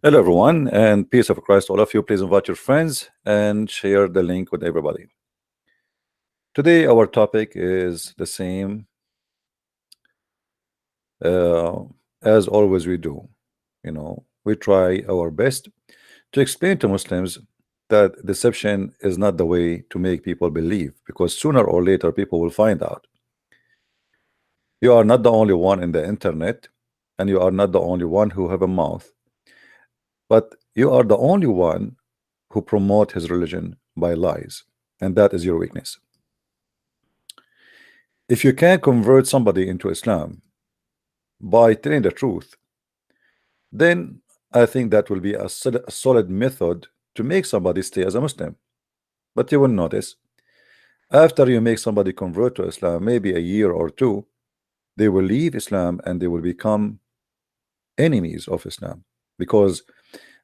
Hello, everyone, and peace of Christ to all of you. Please invite your friends and share the link with everybody. Today, our topic is the same uh, as always we do. We try our best to explain to Muslims that deception is not the way to make people believe, because sooner or later people will find out. You are not the only one in the internet, and you are not the only one who have a mouth, but you are the only one who promote his religion by lies, and that is your weakness. If you can convert somebody into Islam by telling the truth, then I think that will be a solid method to make somebody stay as a Muslim. But you will notice, after you make somebody convert to Islam, maybe a year or two, they will leave Islam and they will become enemies of Islam, because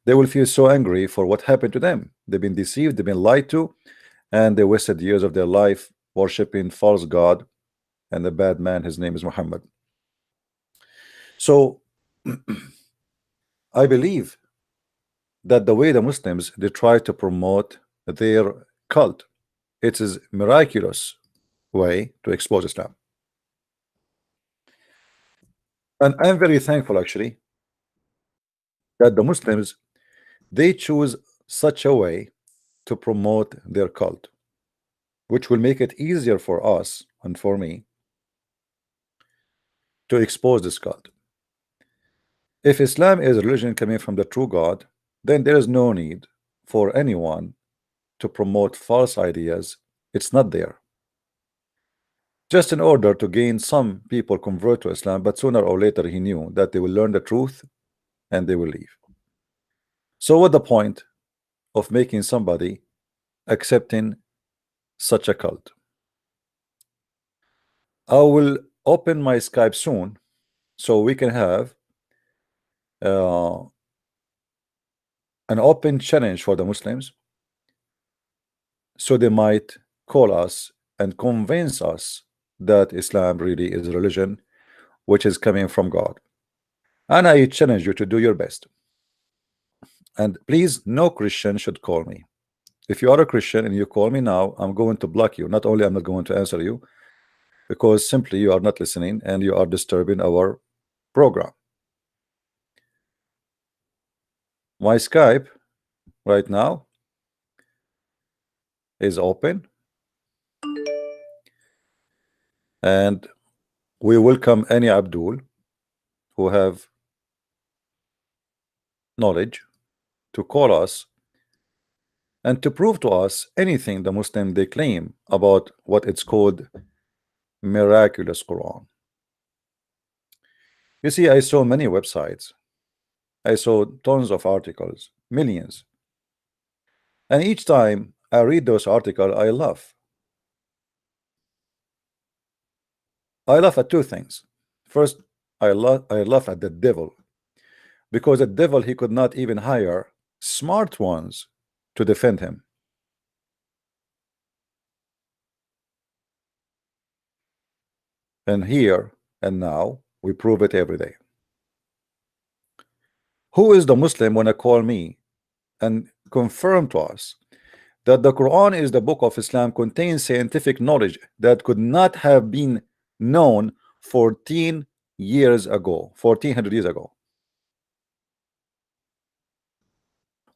they will feel so angry for what happened to them. They've been deceived, they've been lied to, and they wasted years of their life worshiping false god and the bad man. His name is Muhammad. So I believe that the way the Muslims they try to promote their cult, it is miraculous way to expose Islam. And I'm very thankful actually that the Muslims they choose such a way to promote their cult, which will make it easier for us and for me to expose this cult. If Islam is a religion coming from the true God, then there is no need for anyone to promote false ideas. It's not there. Just in order to gain some people convert to Islam, but sooner or later he knew that they will learn the truth and they will leave. So what the point of making somebody accepting such a cult? I will open my Skype soon so we can have an open challenge for the Muslims, so they might call us and convince us that Islam really is a religion which is coming from God. And I challenge you to do your best. And please, no Christian should call me. If you are a Christian and you call me now, I'm going to block you. Not only I'm not going to answer you, because simply you are not listening and you are disturbing our program. My Skype right now is open, and we welcome any Abdul who have knowledge to call us and to prove to us anything the Muslim they claim about what it's called Miraculous Quran. You see, I saw many websites, I saw tons of articles, millions, and each time I read those articles I laugh. I laugh at two things. First, I laugh at the devil, because the devil he could not even hire smart ones to defend him. And here and now we prove it every day. Who is the Muslim when I call me and confirm to us that the Quran is the book of Islam, contains scientific knowledge that could not have been known 14 years ago, 1400 years ago?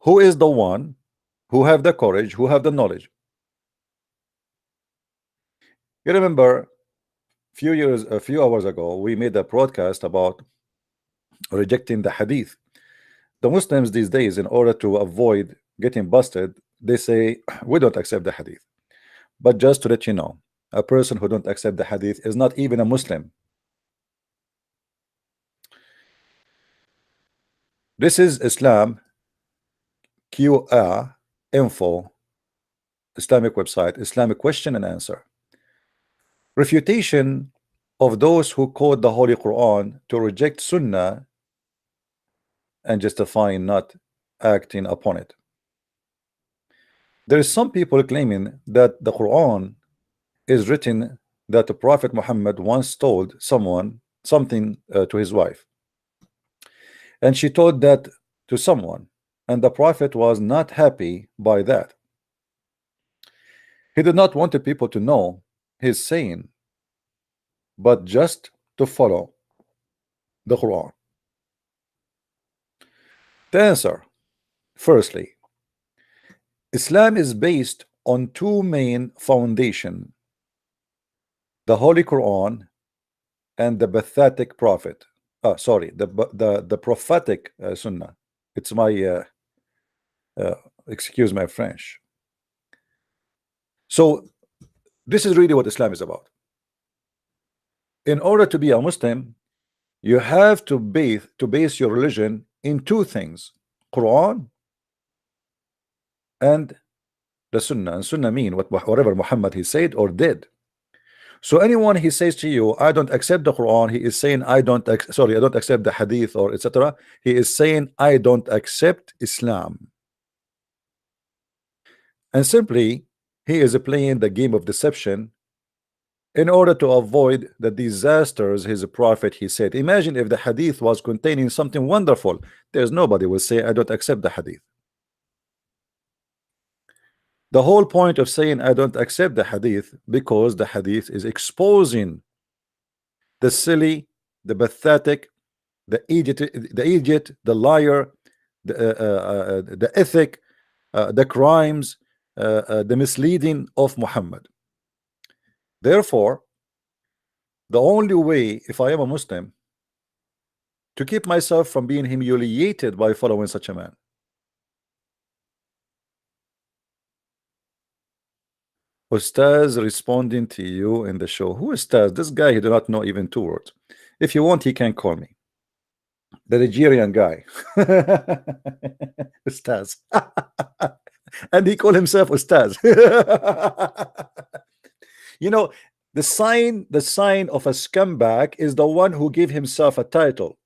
Who is the one who have the courage, who have the knowledge? You remember a few hours ago we made a broadcast about rejecting the hadith. The Muslims these days, in order to avoid getting busted, they say we don't accept the hadith. But just to let you know, a person who don't accept the hadith is not even a Muslim. This is Islam QA info, Islamic website, Islamic question and answer. Refutation of those who quote the Holy Quran to reject Sunnah and justifying not acting upon it. There is some people claiming that the Quran is written that the Prophet Muhammad once told someone something to his wife, and she told that to someone, and the Prophet was not happy by that. He did not want the people to know his saying, but just to follow the Quran. The answer: firstly, Islam is based on two main foundations: the Holy Quran and the pathetic Prophet. Sorry, the prophetic Sunnah. It's my uh, excuse my French. So this is really what Islam is about. In order to be a Muslim, you have to base your religion in two things: Quran and the Sunnah. And Sunnah mean whatever Muhammad he said or did. So anyone he says to you, I don't accept the Quran, he is saying I don't accept the Hadith or etc. He is saying I don't accept Islam, and simply he is playing the game of deception in order to avoid the disasters his prophet he said. Imagine if the Hadith was containing something wonderful. There's nobody will say I don't accept the Hadith. The whole point of saying I don't accept the Hadith, because the Hadith is exposing the silly, the pathetic, the liar, the ethic, the crimes, the misleading of Muhammad. Therefore, the only way, if I am a Muslim, to keep myself from being humiliated by following such a man. Ustaz responding to you in the show. Who is Ustaz? This guy, he do not know even two words. If you want, he can call me. The Nigerian guy. Ustaz. And he called himself Ustaz. You know, the sign of a scumbag is the one who gave himself a title.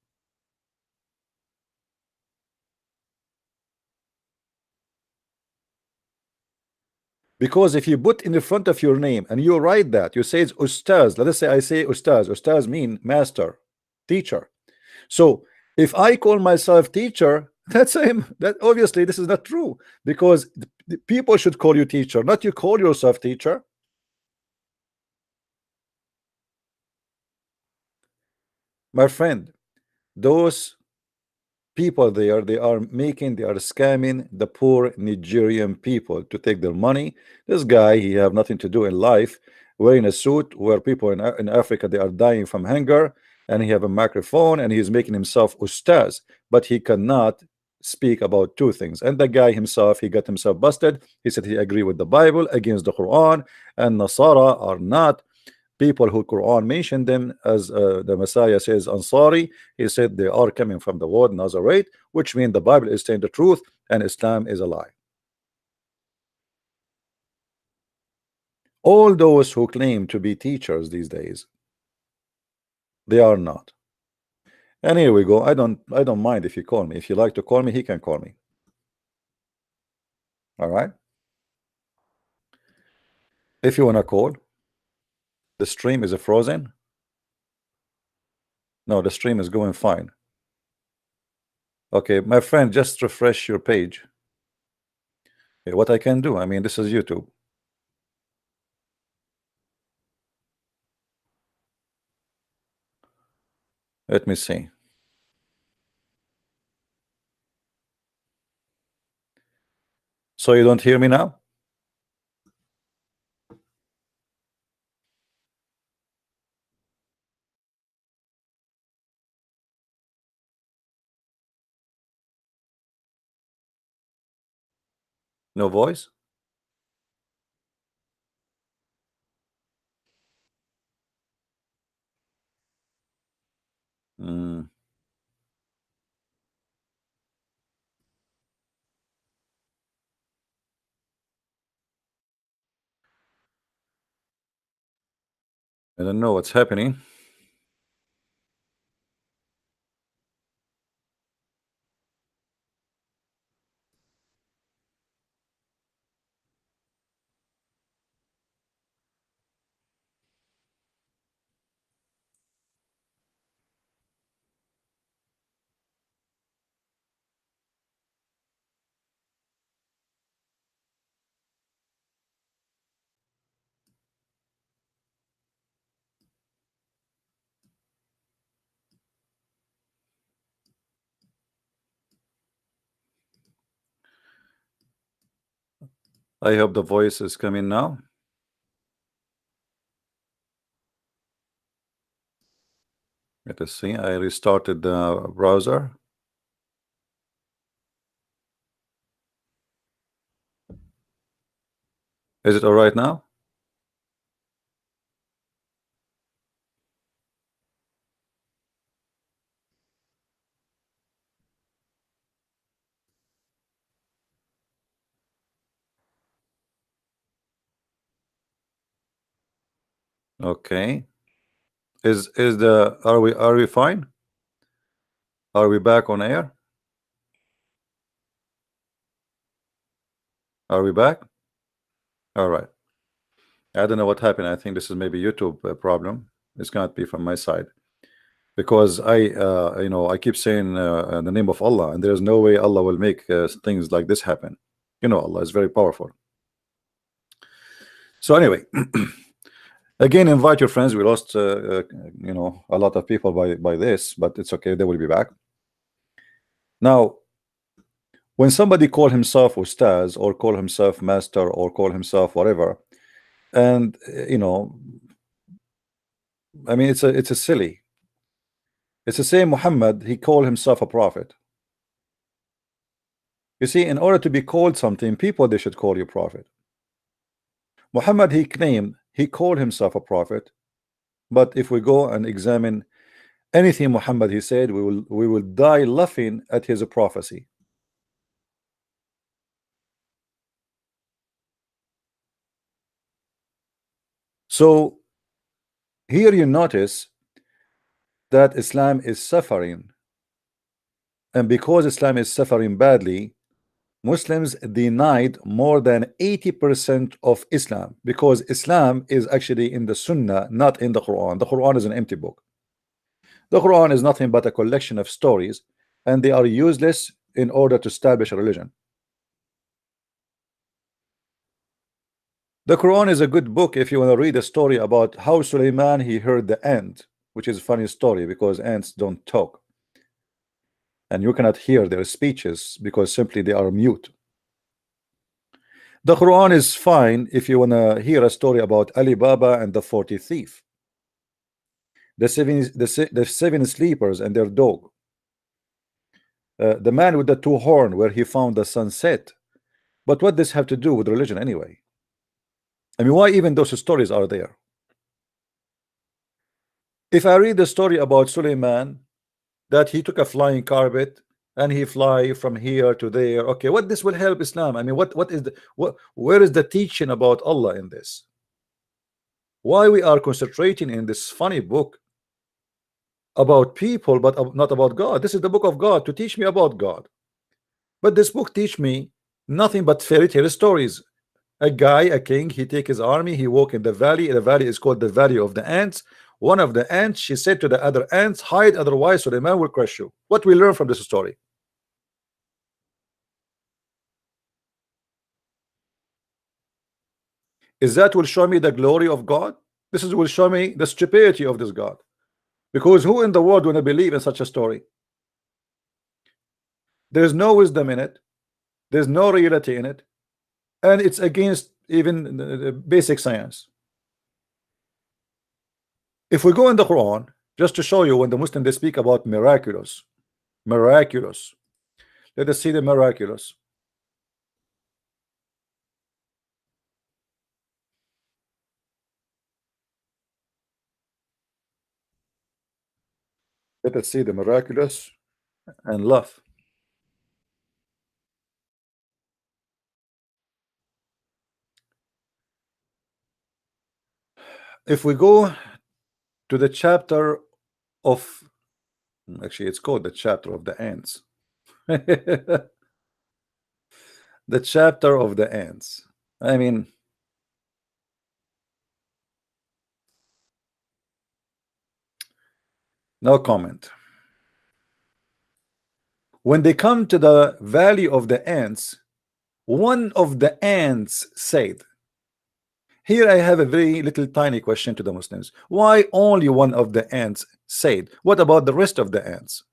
Because if you put in the front of your name and you write that, you say it's Ustaz. Let us say I say Ustaz. Ustaz mean master, teacher. So if I call myself teacher, that's him. That obviously this is not true, because the people should call you teacher, not you call yourself teacher. My friend, those people there, they are scamming the poor Nigerian people to take their money. This guy, he have nothing to do in life, wearing a suit where people in Africa, they are dying from hunger, and he have a microphone and he's making himself Ustaz, but he cannot speak about two things. And the guy himself, he got himself busted. He said he agree with the Bible against the Quran, and Nasara are not people who Quran mentioned them as the Messiah says Ansari. He said they are coming from the word Nazareth, which means the Bible is saying the truth and Islam is a lie. All those who claim to be teachers these days, they are not. And here we go. I don't mind if you call me. If you like to call me, he can call me. All right. If you want to call, the stream is frozen. No, the stream is going fine. Okay, my friend, just refresh your page. Okay, what I can do, I mean, this is YouTube. Let me see. So you don't hear me now? No voice? Mm. I don't know what's happening. I hope the voice is coming now. Let us see. I restarted the browser. Is it all right now? Okay. Is the are we fine? Are we back on air? Are we back? All right. I don't know what happened. I think this is maybe YouTube problem. It's gonna be from my side because I keep saying the name of Allah, and there's no way Allah will make things like this happen. Allah is very powerful. So anyway, again, invite your friends. We lost a lot of people by this, but it's okay. They will be back. Now, when somebody call himself Ustaz or call himself master or call himself whatever, and I mean, it's a silly. It's the same Muhammad. He called himself a prophet. You see, in order to be called something, people they should call you prophet. Muhammad, he claimed he called himself a prophet, but if we go and examine anything Muhammad he said, we will die laughing at his prophecy. So here you notice that Islam is suffering, and because Islam is suffering badly, Muslims denied more than 80% of Islam, because Islam is actually in the Sunnah, not in the Quran. The Quran is an empty book. The Quran is nothing but a collection of stories, and they are useless in order to establish a religion. The Quran is a good book if you want to read a story about how Suleiman he heard the ant, which is a funny story because ants don't talk, and you cannot hear their speeches because simply they are mute. The Quran is fine if you want to hear a story about Ali Baba and the 40 thief, the seven sleepers and their dog, the man with the two horn where he found the sunset. But what does this have to do with religion anyway? I mean, why even those stories are there? If I read the story about Suleiman, that he took a flying carpet and he fly from here to there, okay, what this will help Islam? I mean, what is where is the teaching about Allah in this? Why we are concentrating in this funny book about people but not about God? This is the book of God to teach me about God, but this book teach me nothing but fairy tale stories. A guy, a king, he take his army, he walk in the valley. The valley is called the valley of the ants. One of the ants, she said to the other ants, hide, otherwise so the man will crush you. What we learn from this story? Is that will show me the glory of God? This is will show me the stupidity of this God, because who in the world will believe in such a story? There's no wisdom in it, there's no reality in it, and it's against even the basic science. If we go in the Quran, just to show you, when the Muslim they speak about miraculous, let us see the miraculous. Let us see the miraculous and love. If we go to the chapter of, actually it's called the chapter of the ants. The chapter of the ants. I mean, no comment. When they come to the valley of the ants, one of the ants said, here I have a very little tiny question to the Muslims. Why only one of the ants said? What about the rest of the ants?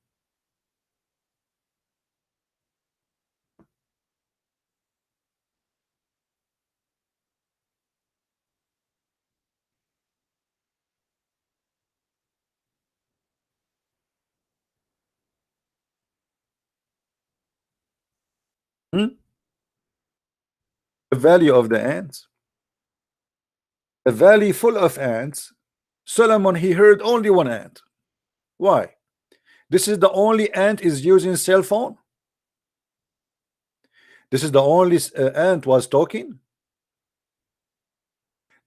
Hmm? The valley of the ants. A valley full of ants. Solomon, he heard only one ant. Why? This is the only ant is using cell phone. This is the only ant was talking.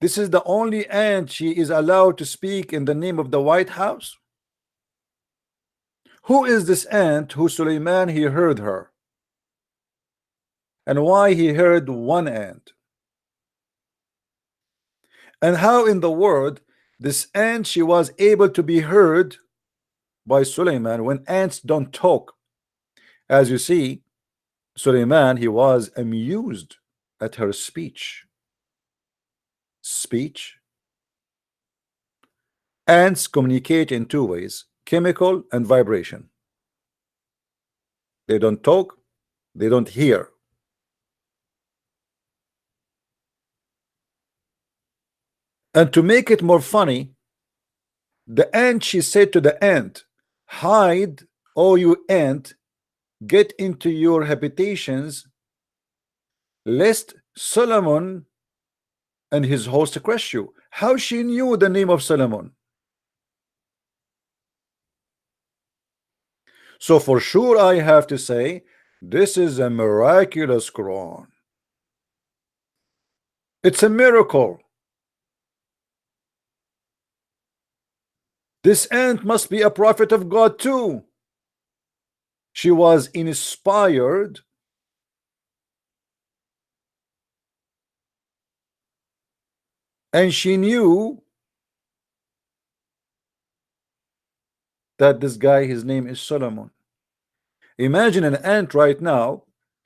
This is the only ant she is allowed to speak in the name of the White House. Who is this ant who Suleiman he heard her? And why he heard one ant? And how in the world this ant she was able to be heard by Suleiman when ants don't talk? As you see, Suleiman he was amused at her speech. Ants communicate in two ways: chemical and vibration. They don't talk, they don't hear. And to make it more funny, the ant she said to the ant, hide, oh you ant, get into your habitations, lest Solomon and his host crush you. How she knew the name of Solomon? So for sure I have to say this is a miraculous Quran. It's a miracle. This ant must be a prophet of God too. She was inspired and she knew that this guy, his name is Solomon. Imagine an ant right now,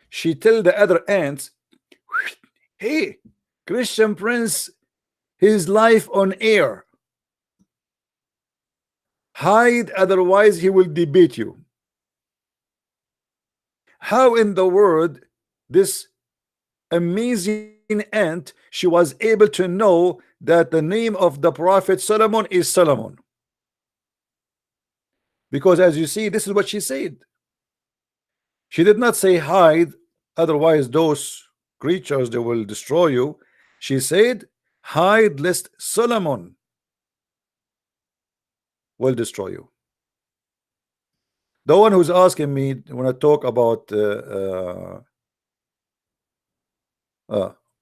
she tell the other ants, hey, Christian Prince, his life on air, hide, otherwise he will debate you. How in the world this amazing ant she was able to know that the name of the prophet Solomon is Solomon? Because as you see, this is what she said. She did not say hide, otherwise those creatures they will destroy you. She said hide lest Solomon will destroy you. The one who's asking me when I talk about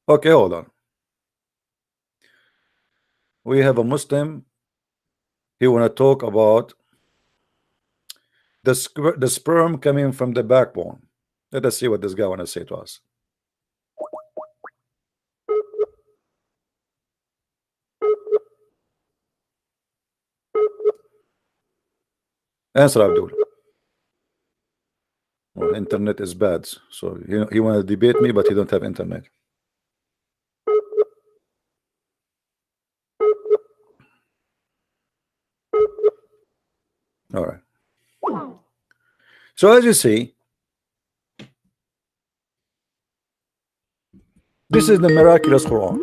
okay, hold on. We have a Muslim. He want to talk about the sperm coming from the backbone. Let us see what this guy want to say to us. Answer, Abdul. Well, internet is bad, so he want to debate me, but he don't have internet. All right. So as you see, this is the miraculous Quran.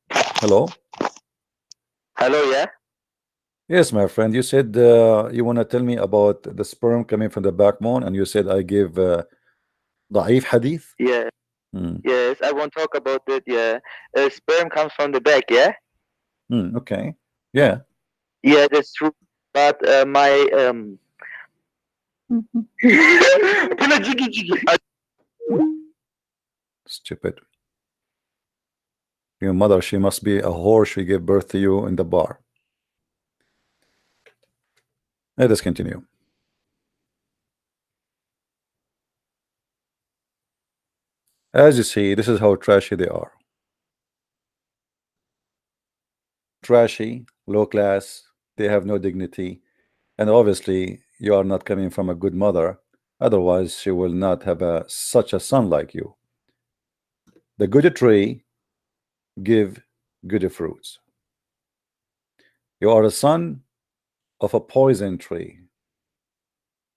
Hello. Hello, yeah. Yes, my friend. You said you want to tell me about the sperm coming from the backbone, and you said I give ضعيف hadith. Yeah. Yes, I want to talk about it. Yeah, sperm comes from the back. Yeah. Okay. Yeah. Yeah, that's true. But my Stupid. Your mother, she must be a whore. She gave birth to you in the bar. Let us continue. As you see, this is how trashy they are. Trashy, low class, they have no dignity, and obviously you are not coming from a good mother, otherwise she will not have such a son like you. The good tree give good fruits. You are a son of a poison tree.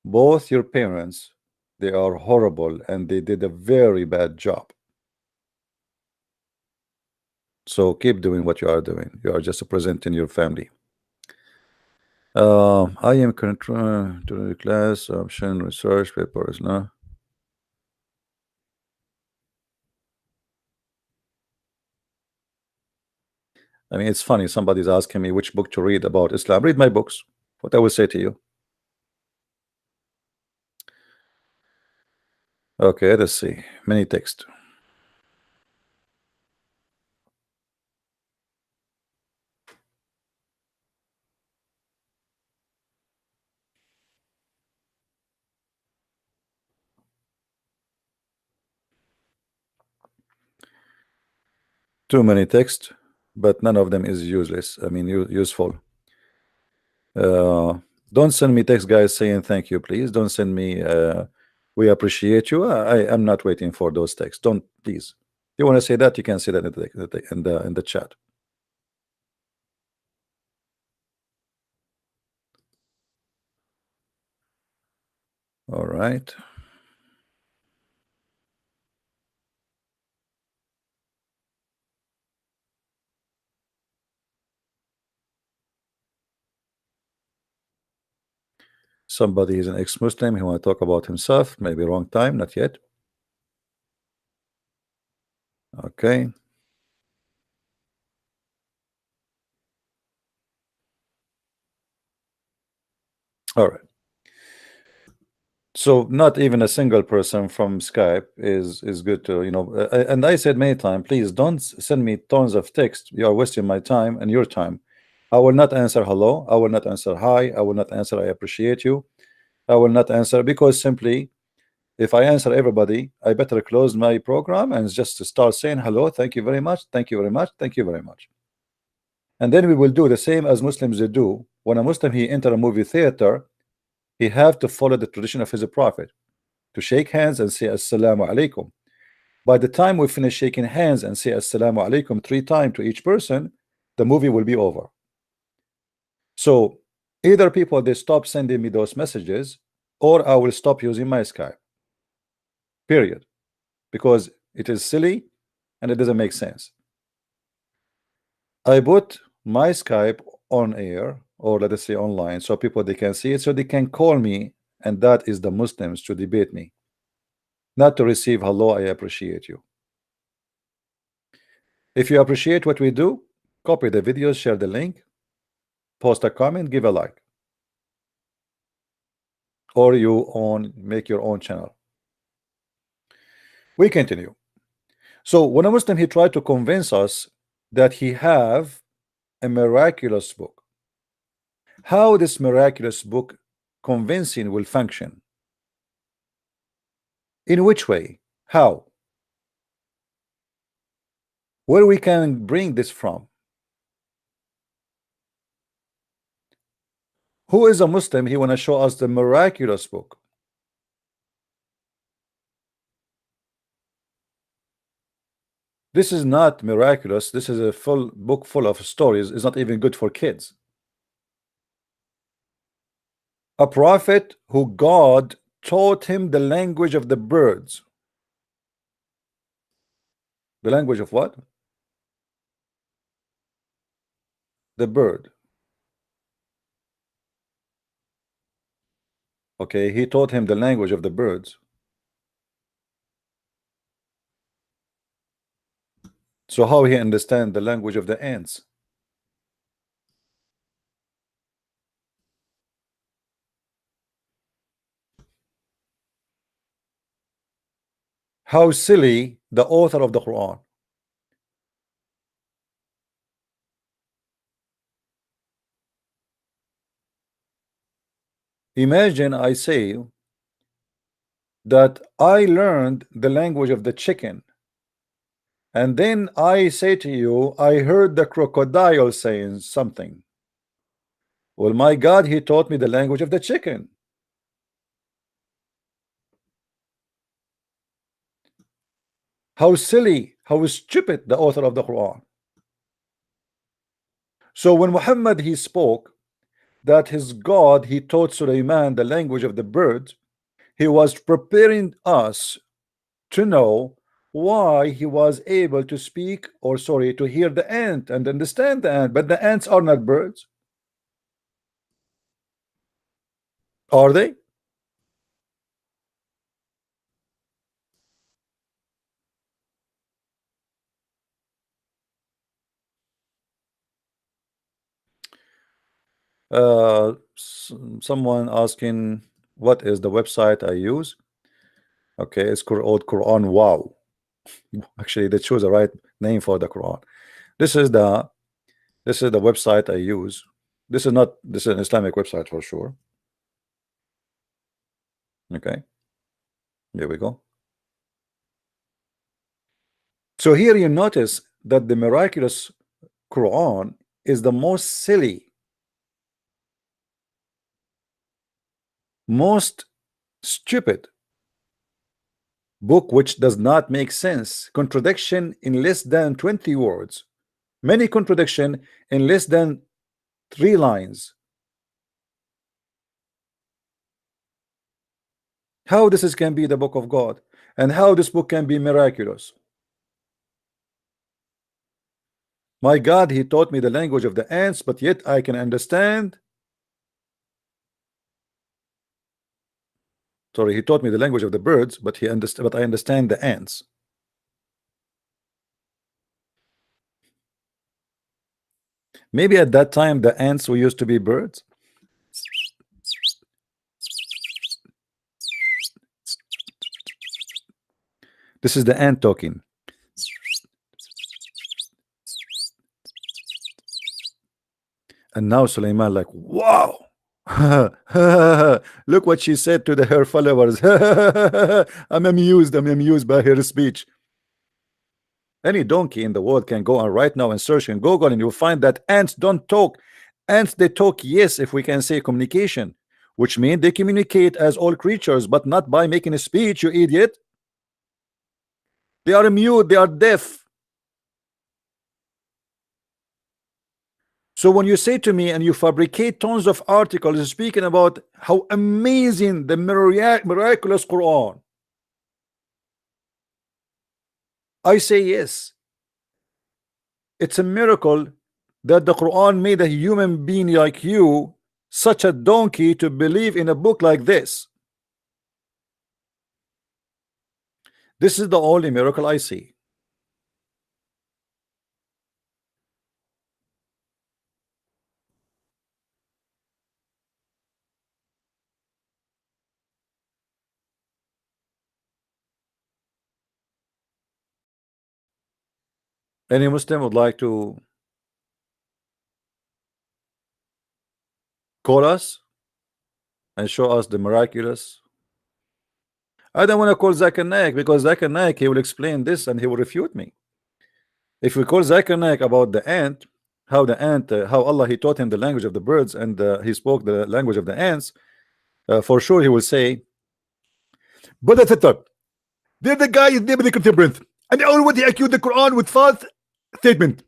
Both your parents, they are horrible and they did a very bad job. So keep doing what you are doing. You are just representing your family. I am control to the class option research papers. No. I mean, it's funny. Somebody's asking me which book to read about Islam. Read my books. What I will say to you. Okay, let's see. Many text. Too many text, but none of them is useless. I mean, useful. Don't send me text, guys, saying thank you, please. Don't send me we appreciate you. I am not waiting for those texts. Don't, please. If you want to say that, you can say that in the chat. All right. Somebody is an ex-Muslim. He want to talk about himself. Maybe wrong time. Not yet. Okay. All right. So not even a single person from Skype is good to, you know, and I said many times, please don't send me tons of text. You are wasting my time and your time. I will not answer hello. I will not answer hi. I will not answer I appreciate you. I will not answer because simply if I answer everybody, I better close my program and just start saying hello, thank you very much, thank you very much, thank you very much. And then we will do the same as Muslims do. When a Muslim he enter a movie theater, he have to follow the tradition of his prophet to shake hands and say assalamu alaikum. By the time we finish shaking hands and say assalamu alaikum 3 times to each person, the movie will be over. So either people they stop sending me those messages, or I will stop using my Skype. Period. Because it is silly and it doesn't make sense. I put my Skype on air, or let us say online, so people they can see it, so they can call me, and that is the Muslims to debate me, not to receive hello, I appreciate you. If you appreciate what we do, copy the videos, share the link, post a comment, give a like, or you make your own channel. We continue. So when a Muslim he tried to convince us that he have a miraculous book, how this miraculous book convincing will function? In which way? How? Where we can bring this from? Who is a Muslim? He want to show us the miraculous book. This is not miraculous. This is a full book full of stories. It's not even good for kids. A prophet who God taught him the language of the birds. The language of what? The bird. Okay, he taught him the language of the birds. So how he understand the language of the ants? How silly the author of the Quran. Imagine I say that I learned the language of the chicken, and then I say to you, I heard the crocodile saying something. Well, my God, he taught me the language of the chicken. How silly, how stupid the author of the Quran. So when Muhammad he spoke that his God he taught Sulaiman the language of the birds, he was preparing us to know why he was able to speak, or sorry, to hear the ant and understand the ant, but the ants are not birds. Are they? Someone asking what is the website I use. Okay, it's called Quran. Wow. Actually, they chose the right name for the Quran. This is the website I use. This is an Islamic website for sure. Okay, here we go. So here you notice that the Miraculous Quran is the most silly, most stupid book, which does not make sense. Contradiction in less than 20 words. Many contradiction in less than 3 lines. How this can be the book of God, and how this book can be miraculous. My God, he taught me the language of the ants, but yet I can understand. Sorry, he taught me the language of the birds, but I understand the ants. Maybe at that time the ants were used to be birds. This is the ant talking. And now Sulaiman like, wow. Look what she said to her followers. I'm amused by her speech. Any donkey in the world can go on right now and search in Google, and you'll find that ants don't talk. Ants, they talk, yes, if we can say communication, which means they communicate as all creatures, but not by making a speech, you idiot. They are mute, they are deaf. So when you say to me and you fabricate tons of articles speaking about how amazing the miraculous Quran, I say yes. It's a miracle that the Quran made a human being like you, such a donkey, to believe in a book like this. This is the only miracle I see. Any Muslim would like to call us and show us the miraculous? I don't want to call Zakir Naik, because Zakir Naik, he will explain this and he will refute me. If we call Zakir Naik about the ant, how Allah, he taught him the language of the birds, and he spoke the language of the ants, for sure he will say, but that's it. There the guy is named the contemporary, and they already accused the Quran with false statement.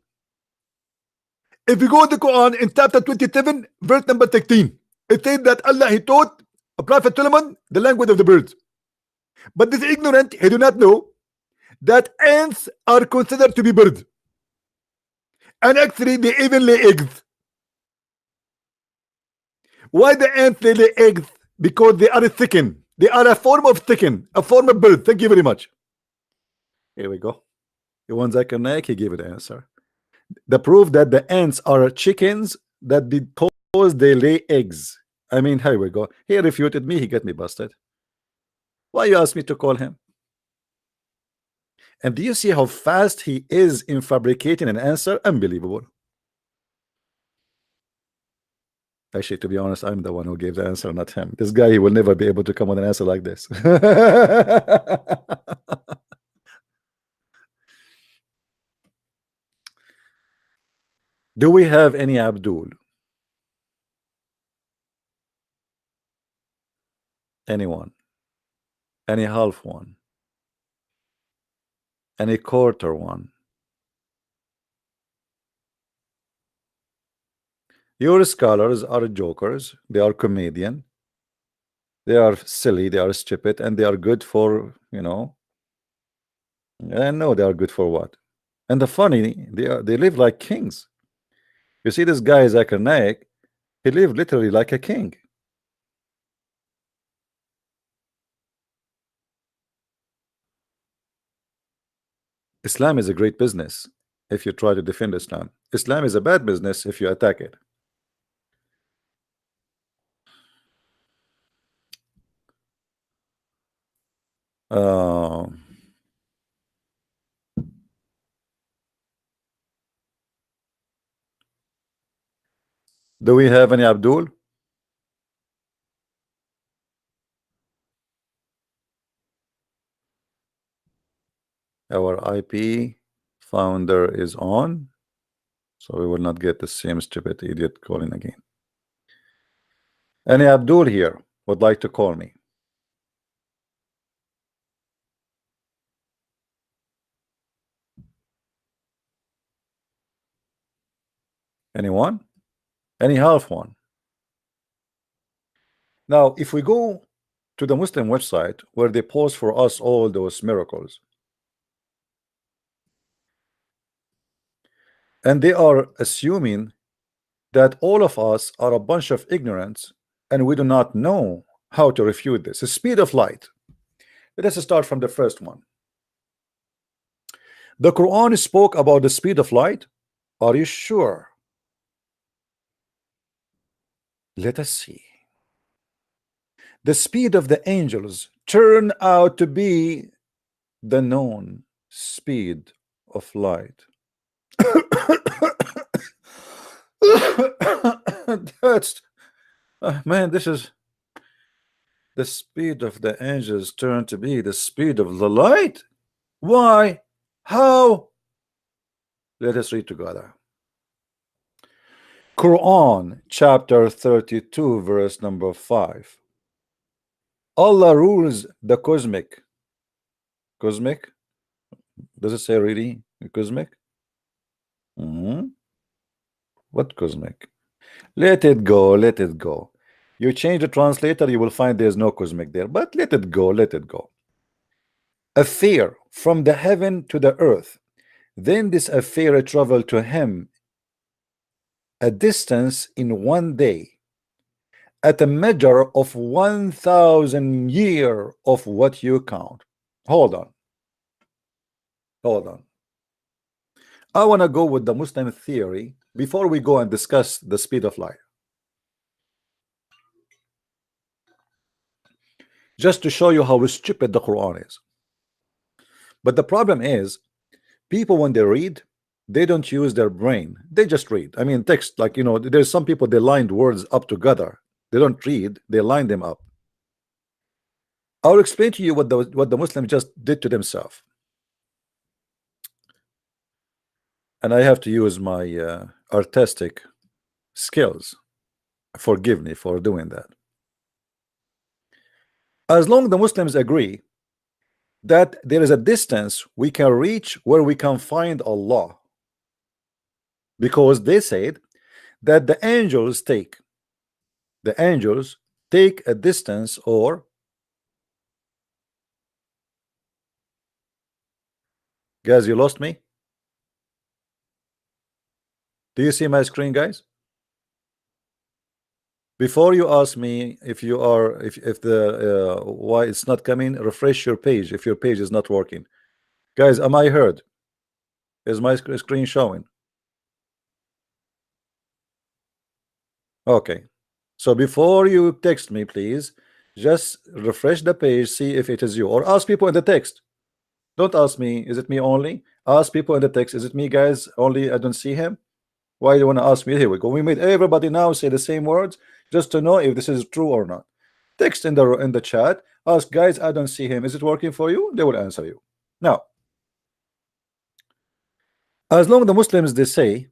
If you go to the Quran in chapter 27, verse number 16, it says that Allah, he taught Prophet Solomon the language of the birds. But this ignorant, he do not know that ants are considered to be birds, and actually they even lay eggs. Why the ants lay eggs? Because they are a chicken. They are a form of chicken, a form of bird. Thank you very much. Here we go. You want Zakir Naik? He gave it the answer. The proof that the ants are chickens, that because they lay eggs. I mean, here we go. He refuted me. He got me busted. Why you ask me to call him? And do you see how fast he is in fabricating an answer? Unbelievable. Actually, to be honest, I'm the one who gave the answer, not him. This guy, he will never be able to come with an answer like this. Do we have any Abdul? Anyone? Any half one? Any quarter one? Your scholars are jokers. They are comedian. They are silly. They are stupid, and they are good for, you know. I know they are good for what. And the funny, they live like kings. You see, this guy Zakir Naik, he lived literally like a king. Islam is a great business if you try to defend Islam. Islam is a bad business if you attack it. Do we have any Abdul? Our IP founder is on, so we will not get the same stupid idiot calling again. Any Abdul here would like to call me? Anyone? Any half one? Now, if we go to the Muslim website where they post for us all those miracles, and they are assuming that all of us are a bunch of ignorants and we do not know how to refute this. The speed of light. Let us start from the first one. The Quran spoke about the speed of light. Are you sure? Let us see. The speed of the angels turned out to be the known speed of light. That's man, this is the speed of the angels turned to be the speed of the light. Why? How? Let us read together. Quran chapter 32 verse number 5. Allah rules the cosmic. Cosmic? Does it say really cosmic? What cosmic? Let it go, let it go. You change the translator, you will find there's no cosmic there, but let it go, let it go. Affair from the heaven to the earth. Then this affair traveled to him a distance in one day, at a measure of 1,000 years of what you count. Hold on. Hold on. I want to go with the Muslim theory before we go and discuss the speed of light. Just to show you how stupid the Quran is. But the problem is, people when they read, they don't use their brain. They just read. I mean, text, like, you know, there's some people, they lined words up together. They don't read, they line them up. I'll explain to you what the Muslims just did to themselves. And I have to use my artistic skills. Forgive me for doing that. As long as the Muslims agree that there is a distance we can reach where we can find Allah, because they said that the angels take a distance, or guys, you lost me. Do you see my screen, guys? Before you ask me if you are, if the why it's not coming, refresh your page if your page is not working. Guys, am I heard? Is my screen showing? Okay. So before you text me, please just refresh the page, see if it is you, or ask people in the text. Don't ask me, is it me only? Ask people in the text, is it me, guys, only? I don't see him. Why do you want to ask me? Here we go. We made everybody now say the same words just to know if this is true or not. Text in the chat, ask, guys, I don't see him, is it working for you? They will answer you. Now, as long as the Muslims, they say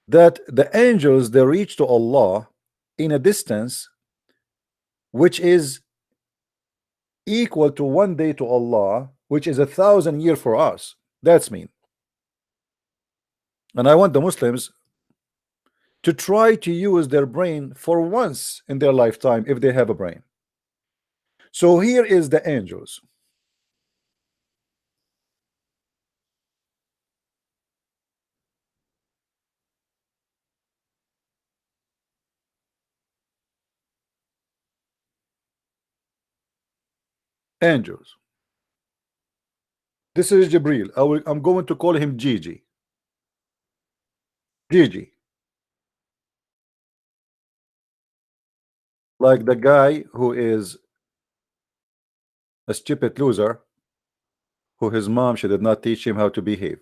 that the angels, they reach to Allah in a distance which is equal to one day to Allah, which is 1,000 years for us. That's mean. And I want the Muslims to try to use their brain for once in their lifetime if they have a brain. So here is the angels. Angels. This is Jibril. I'm going to call him Gigi. Gigi. Like the guy who is a stupid loser, who his mom, she did not teach him how to behave.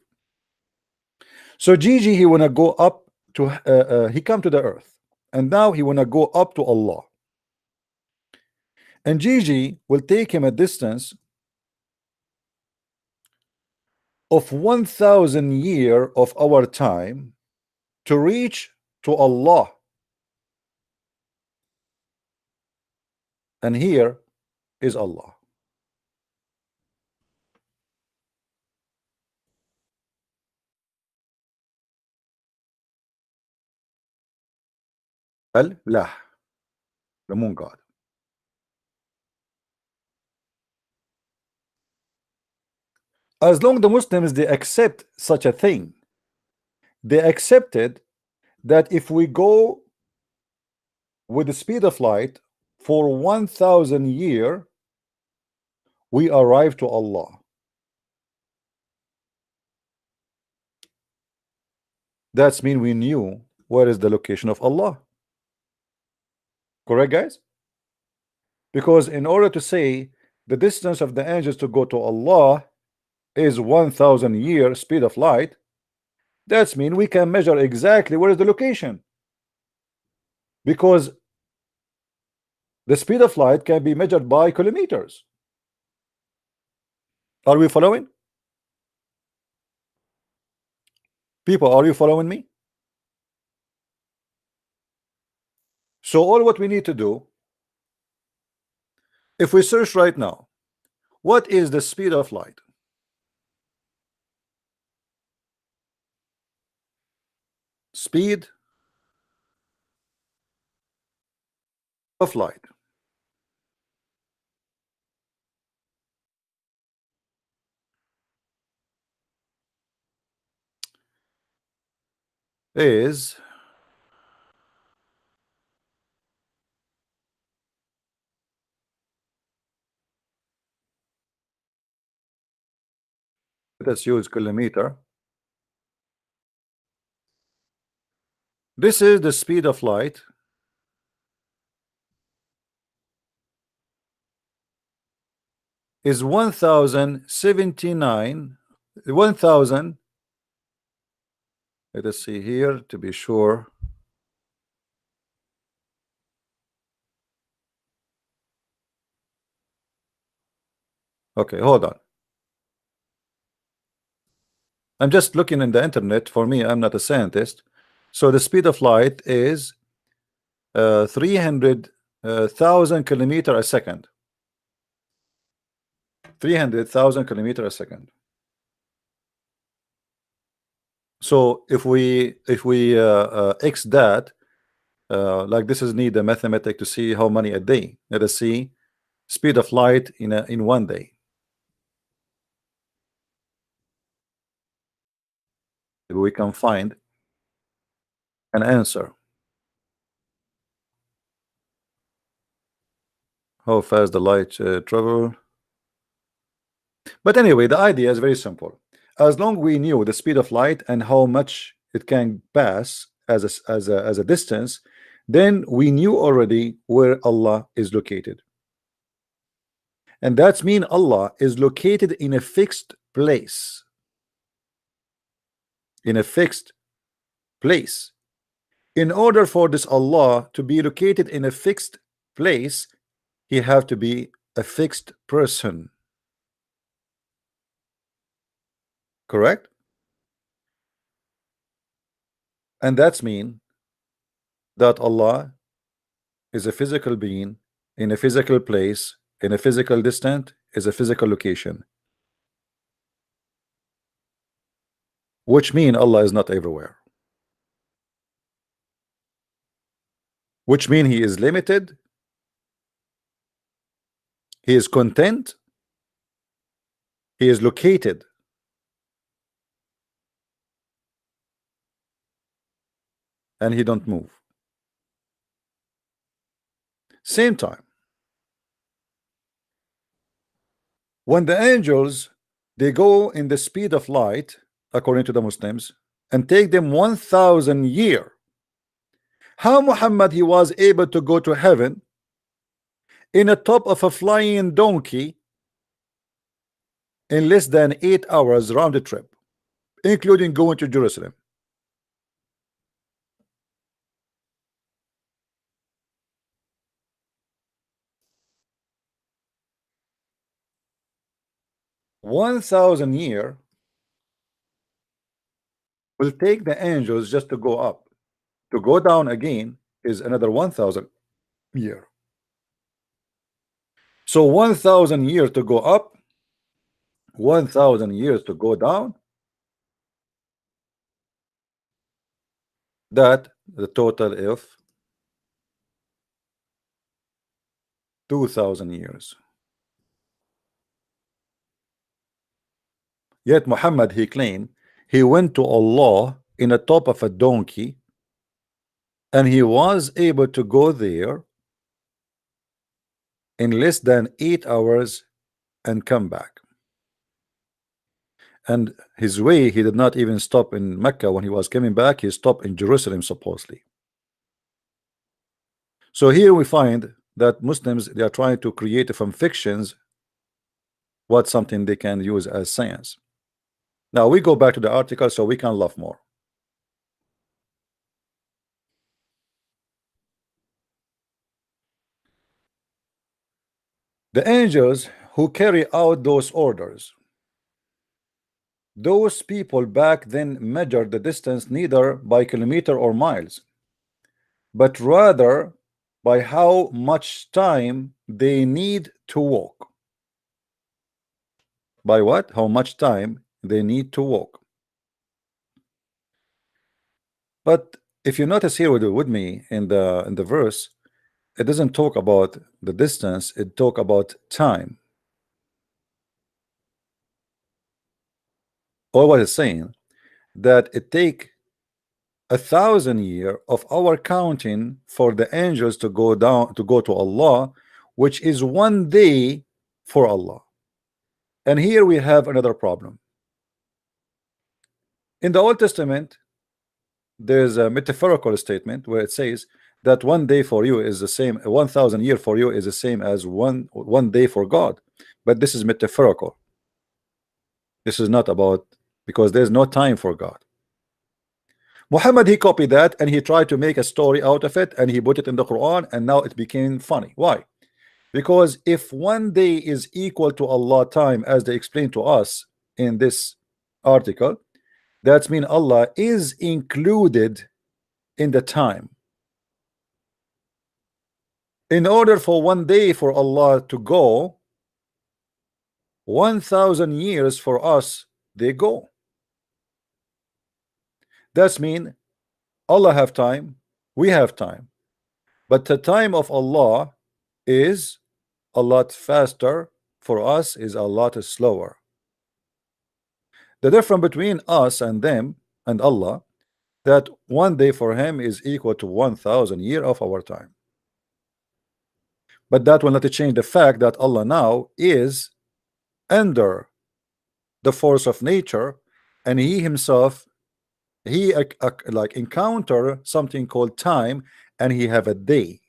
So Gigi, he wanna go up to he come to the earth, and now he wanna go up to Allah. And Gigi will take him a distance of 1,000 years of our time to reach to Allah. And here is Allah. Allah, the moon god. As long the Muslims they accept such a thing, they accepted that if we go with the speed of light for 1,000 years, we arrive to Allah. That's mean we knew where is the location of Allah. Correct, guys? Because in order to say the distance of the angels to go to Allah is 1,000 years speed of light, that's mean we can measure exactly where is the location, because the speed of light can be measured by kilometers. Are we following? People, are you following me? So all what we need to do, if we search right now, what is the speed of light? Speed of light is let's use kilometer. This is the speed of light is 1,079 1,000. Let us see here to be sure. Okay, hold on. I'm just looking in the internet. For me, I'm not a scientist. So the speed of light is 300,000 kilometer a second. 300,000 kilometer a second. So if we x that, like this is need a mathematic to see how many a day. Let us see speed of light in 1 day. Maybe we can find an answer. How fast the light travel. But anyway, the idea is very simple. As long we knew the speed of light and how much it can pass as a distance, then we knew already where Allah is located. And that's mean Allah is located in a fixed place. In a fixed place. In order for this Allah to be located in a fixed place, he have to be a fixed person. Correct? And that's mean that Allah is a physical being in a physical place, in a physical distance, is a physical location. Which mean Allah is not everywhere. Which mean he is limited, he is content, he is located. And he don't move. Same time, when the angels They go in the speed of light, according to the Muslims, and take them 1,000 years. How Muhammad he was able to go to heaven in the top of a flying donkey in less than 8 hours round the trip, including going to Jerusalem? $1,000 years will take the angels just to go up. To go down again is another 1,000 years. So 1,000 years to go up, 1,000 years to go down. That the total of 2,000 years. Yet Muhammad he claimed he went to Allah in the top of a donkey, and he was able to go there in less than 8 hours and come back. And his way, he did not even stop in Mecca. When he was coming back, he stopped in Jerusalem supposedly. So here we find that Muslims, they are trying to create from fictions what something they can use as science. Now we go back to the article so we can laugh more. The angels who carry out those orders, those people back then measured the distance neither by kilometer or miles, but rather by how much time they need to walk. By what? How much time they need to walk. But if you notice here with me in the verse, it doesn't talk about the distance, it talk about time. Or what it's saying that it take 1,000 years of our counting for the angels to go down to go to Allah, which is 1 day for Allah. And here we have another problem. In the Old Testament, there's a metaphorical statement where it says that 1 day for you is the same, 1,000 years for you is the same as one day for God. But this is metaphorical. This is not about, because there's no time for God. Muhammad he copied that and he tried to make a story out of it, and he put it in the Quran, and now it became funny. Why? Because if 1 day is equal to Allah time, as they explained to us in this article, that means Allah is included in the time. In order for 1 day for Allah to go, 1,000 years for us they go. That means Allah have time, we have time, but the time of Allah is a lot faster, for us is a lot slower. The difference between us and them and Allah, that 1 day for him is equal to 1,000 years of our time. But that will not change the fact that Allah now is under the force of nature, and he himself, he like encounter something called time, and he have a day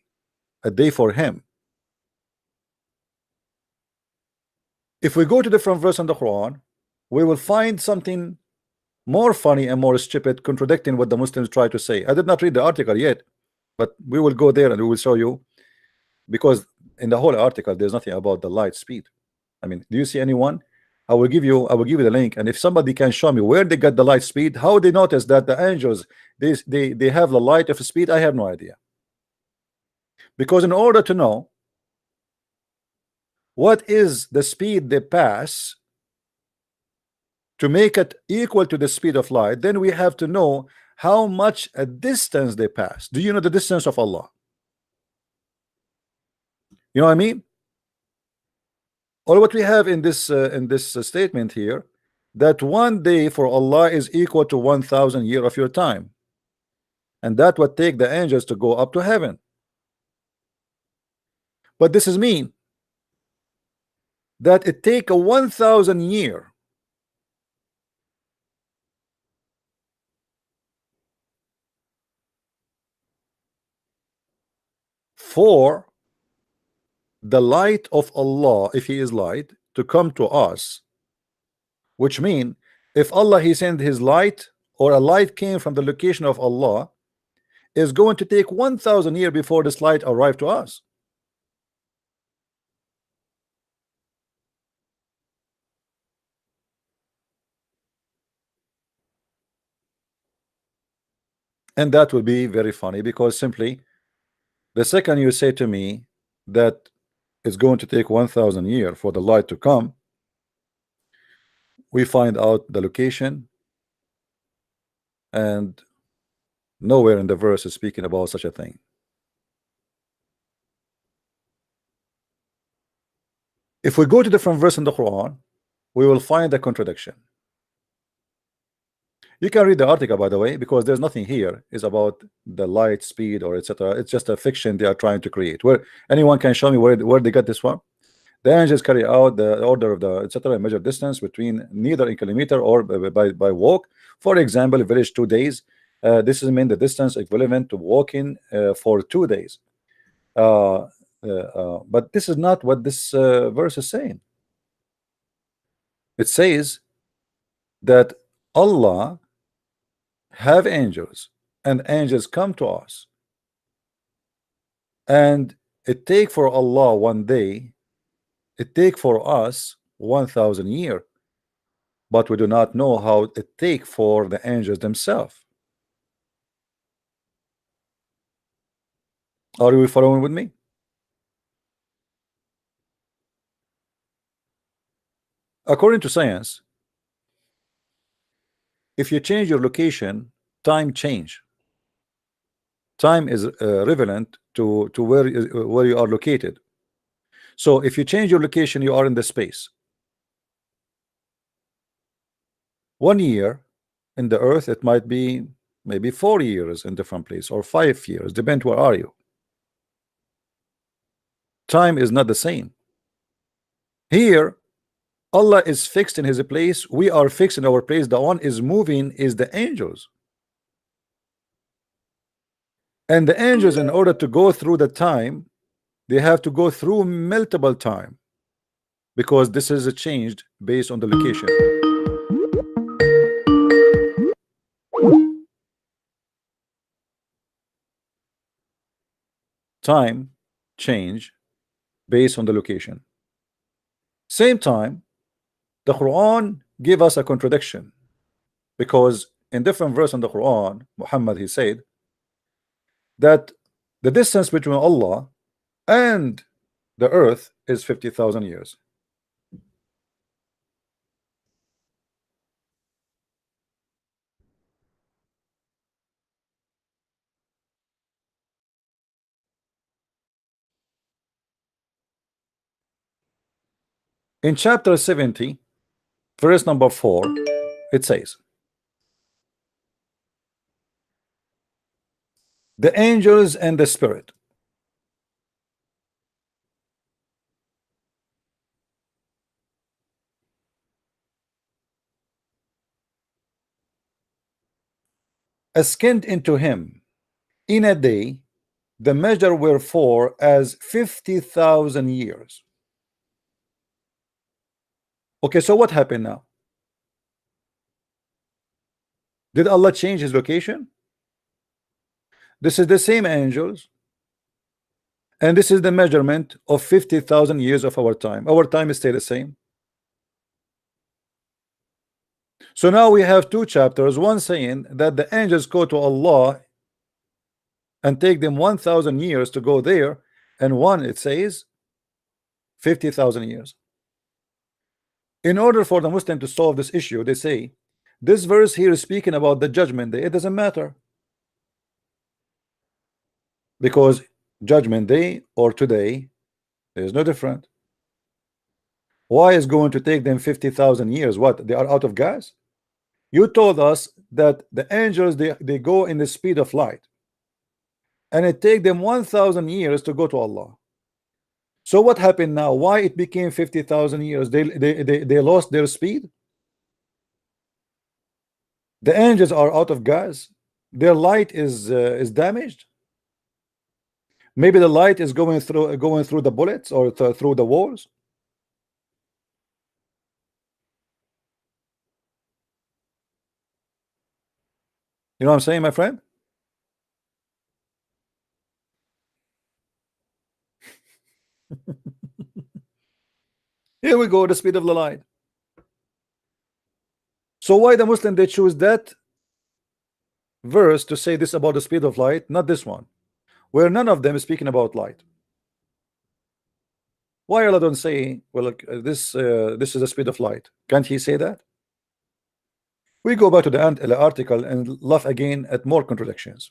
for him. If we go to different verse in the Quran, we will find something more funny and more stupid, contradicting what the Muslims try to say. I did not read the article yet, but we will go there and we will show you, because in the whole article there's nothing about the light speed. I mean, do you see anyone? I will give you the link, and if somebody can show me where they got the light speed, how they notice that the angels they have the light of speed, I have no idea. Because in order to know what is the speed they pass to make it equal to the speed of light, then we have to know how much a distance they pass. Do you know the distance of Allah? You know what I mean? Or what we have in this statement here, that 1 day for Allah is equal to 1,000 years of your time, and that would take the angels to go up to heaven. But this is mean that it take a 1,000 year for the light of Allah, if he is light, to come to us, which mean if Allah he sent his light, or a light came from the location of Allah, is going to take 1,000 years before this light arrived to us. And that would be very funny, because simply the second you say to me that it's going to take 1,000 years for the light to come, we find out the location, and nowhere in the verse is speaking about such a thing. If we go to different verse in the Quran, we will find a contradiction. You can read the article, by the way, because there's nothing here is about the light speed or etc. It's just a fiction they are trying to create. Where anyone can show me where they got this one? The angels carry out the order of the etc. measure distance between neither in kilometer or by walk. For example, village 2 days. This is mean the distance equivalent to walking for 2 days. But this is not what this verse is saying. It says that Allah have angels, and angels come to us, and it take for Allah 1 day, it take for us 1,000 years, but we do not know how it take for the angels themselves. Are you following with me? According to science, if you change your location, time change. Time is relevant to where you are located. So if you change your location, you are in the space. 1 year in the earth, it might be maybe 4 years in different place, or 5 years, depend where are you. Time is not the same. Here Allah is fixed in his place, we are fixed in our place. The one is moving is the angels, and the angels, in order to go through the time, they have to go through multiple time, because this is changed based on the location. Time change based on the location. Same time, the Quran give us a contradiction, because in different verse in the Quran, Muhammad he said that the distance between Allah and the earth is 50,000 years. In chapter 70, verse number 4, it says, the angels and the spirit ascend into him in a day, the measure wherefore as 50,000 years. Okay, so what happened now? Did Allah change his location? This is the same angels, and this is the measurement of 50,000 years of our time. Our time is still the same. So now we have two chapters, one saying that the angels go to Allah and take them 1,000 years to go there, and one it says 50,000 years. In order for the Muslim to solve this issue, they say this verse here is speaking about the judgment day. It doesn't matter, because judgment day or today is no different. Why is going to take them 50,000 years? What, they are out of gas? You told us that the angels they go in the speed of light, and it take them 1,000 years to go to Allah. So what happened now? Why it became 50,000 years? They lost their speed. The angels are out of gas. Their light is damaged. Maybe the light is going through the bullets or through the walls. You know what I'm saying, my friend? Here we go, the speed of the light. So why the Muslim they choose that verse to say this about the speed of light, not this one, where none of them is speaking about light? Why Allah don't say, well, look, this is the speed of light? Can't he say that? We go back to the article and laugh again at more contradictions.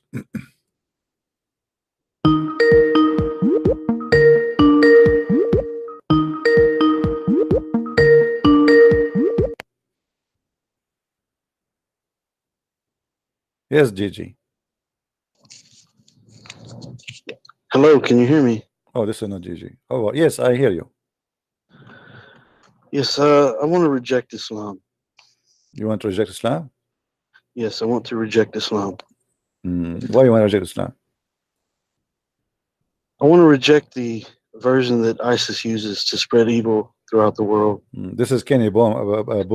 Yes, Gigi. Hello, can you hear me? Oh, this is not Gigi. Oh, yes, I hear you. Yes, I want to reject Islam. You want to reject Islam? Yes, I want to reject Islam. Why you want to reject Islam? I want to reject the version that ISIS uses to spread evil throughout the world. This is Kenny Boner, And right?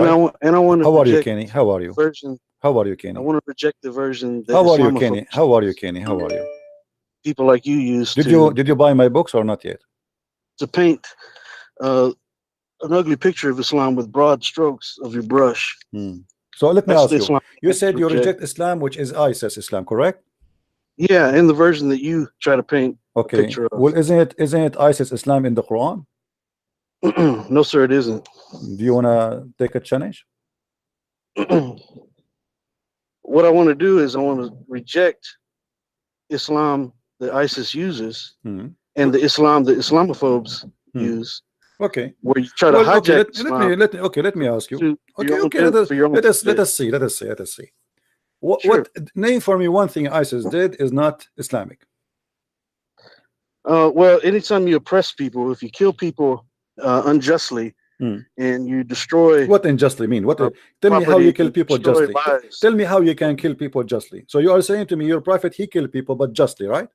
I want to. How are you, Kenny? How are you? Version. How are you, Kenny? I want to reject the version that. How are you, Kenny? How are you, Kenny? How are you? People like you use. Did you buy my books or not yet? To paint an ugly picture of Islam with broad strokes of your brush. So let me ask you. Islam You said you reject Islam, which is ISIS Islam, correct? Yeah, in the version that you try to paint. Okay. A picture of. Well, isn't it ISIS Islam in the Quran? No, sir, it isn't. Do you want to take a challenge? What I want to do is I want to reject Islam that ISIS uses and the Islam that Islamophobes use. Okay. Where you try to hijack let me ask you. Let us see. What name for me one thing ISIS did is not Islamic. Well, anytime you oppress people, if you kill people unjustly and you destroy. What unjustly mean? Tell me how you kill people justly. Tell me how you can kill people justly. So you are saying to me your prophet, he killed people but justly, right?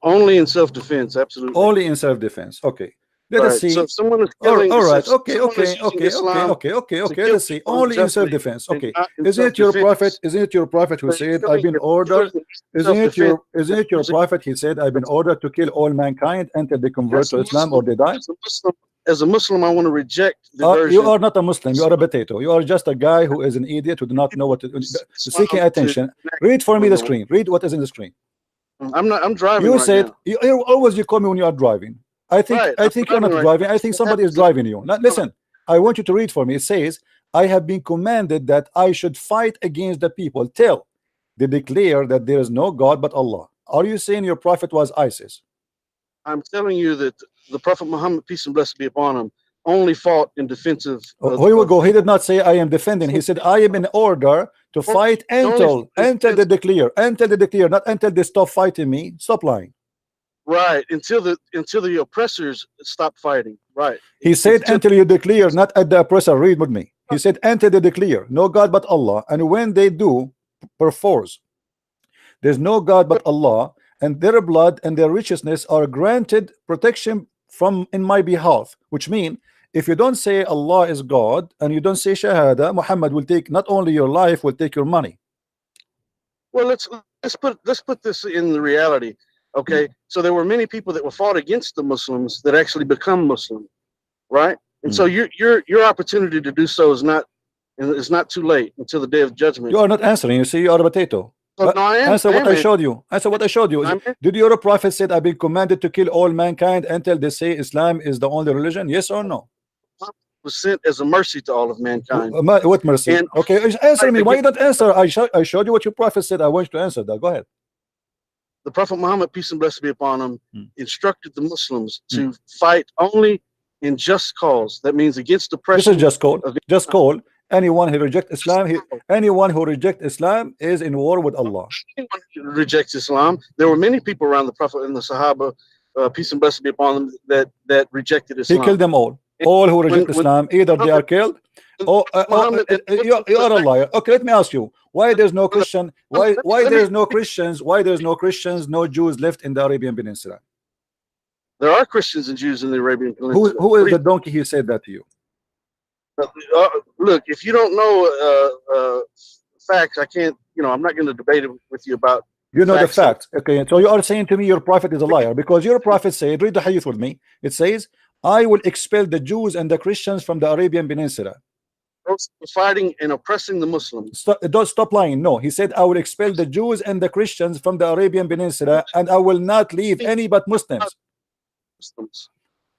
Only in self-defense, absolutely. Only in self-defense. Okay. Let us see. So if someone is killing, all right. Okay. Let's see. Only in self-defense. Okay. Isn't it your prophet who said, "I've been ordered"? Isn't it your prophet? He said, "I've been ordered to kill all mankind until they convert to Islam or they die." As a Muslim, I want to reject the version. You are not a Muslim. You are a potato. You are just a guy who is an idiot who do not know what to seeking attention. Read for me the screen. Read what is in the screen. I'm driving. You right said now. you call me when you are driving. I think you're not driving. I think somebody is driving you. Now, listen, I want you to read for me. It says, "I have been commanded that I should fight against the people till they declare that there is no God but Allah." Are you saying your prophet was ISIS? I'm telling you that the Prophet Muhammad, peace and blessings be upon him, only fought in defense of. Here we go. He did not say I am defending. He said I am in order to fight until they declare, not until they stop fighting me. Stop lying. Right, until the oppressors stop fighting. Right. He said until you declare, not at the oppressor. Read with me. He said until they declare no God but Allah, and when they do, perforce there's no God but Allah, and their blood and their righteousness are granted protection from in my behalf. Which means if you don't say Allah is God and you don't say Shahada, Muhammad will take not only your life, will take your money. Well, let's put this in the reality. Okay, so there were many people that were fought against the Muslims that actually become Muslim, right? And so your opportunity to do so is not too late until the day of judgment. You are not answering. You see, you are a potato. No, I am. Answer what I showed you. Answer what I showed you. Did your prophet said I've been commanded to kill all mankind until they say Islam is the only religion? Yes or no? Was sent as a mercy to all of mankind. What mercy? Okay, answer me. Why you don't answer? I showed you what your prophet said. I want you to answer that. Go ahead. The Prophet Muhammad, peace and blessings be upon him, instructed the Muslims to fight only in just cause. That means against oppression. This is just call. Just call. Anyone who rejects Islam, anyone who rejects Islam is in war with Allah. Anyone who rejects Islam. There were many people around the Prophet and the Sahaba, peace and blessings be upon them, that rejected Islam. He killed them all. all who reject Islam, either they are killed or you are a liar. Okay, let me ask you, why there's no Christian, why there's no Christians, no Jews left in the Arabian Peninsula? There are Christians and Jews in the Arabian Peninsula. Who is the donkey who said that to you? Look, if you don't know facts, I can't, I'm not going to debate it with you about. You know the facts. Okay, so you are saying to me your prophet is a liar, because your prophet said, read the hadith with me. It says, I will expel the Jews and the Christians from the Arabian Peninsula. Fighting and oppressing the Muslims. Don't stop lying. No, he said, I will expel the Jews and the Christians from the Arabian Peninsula, and I will not leave any but Muslims.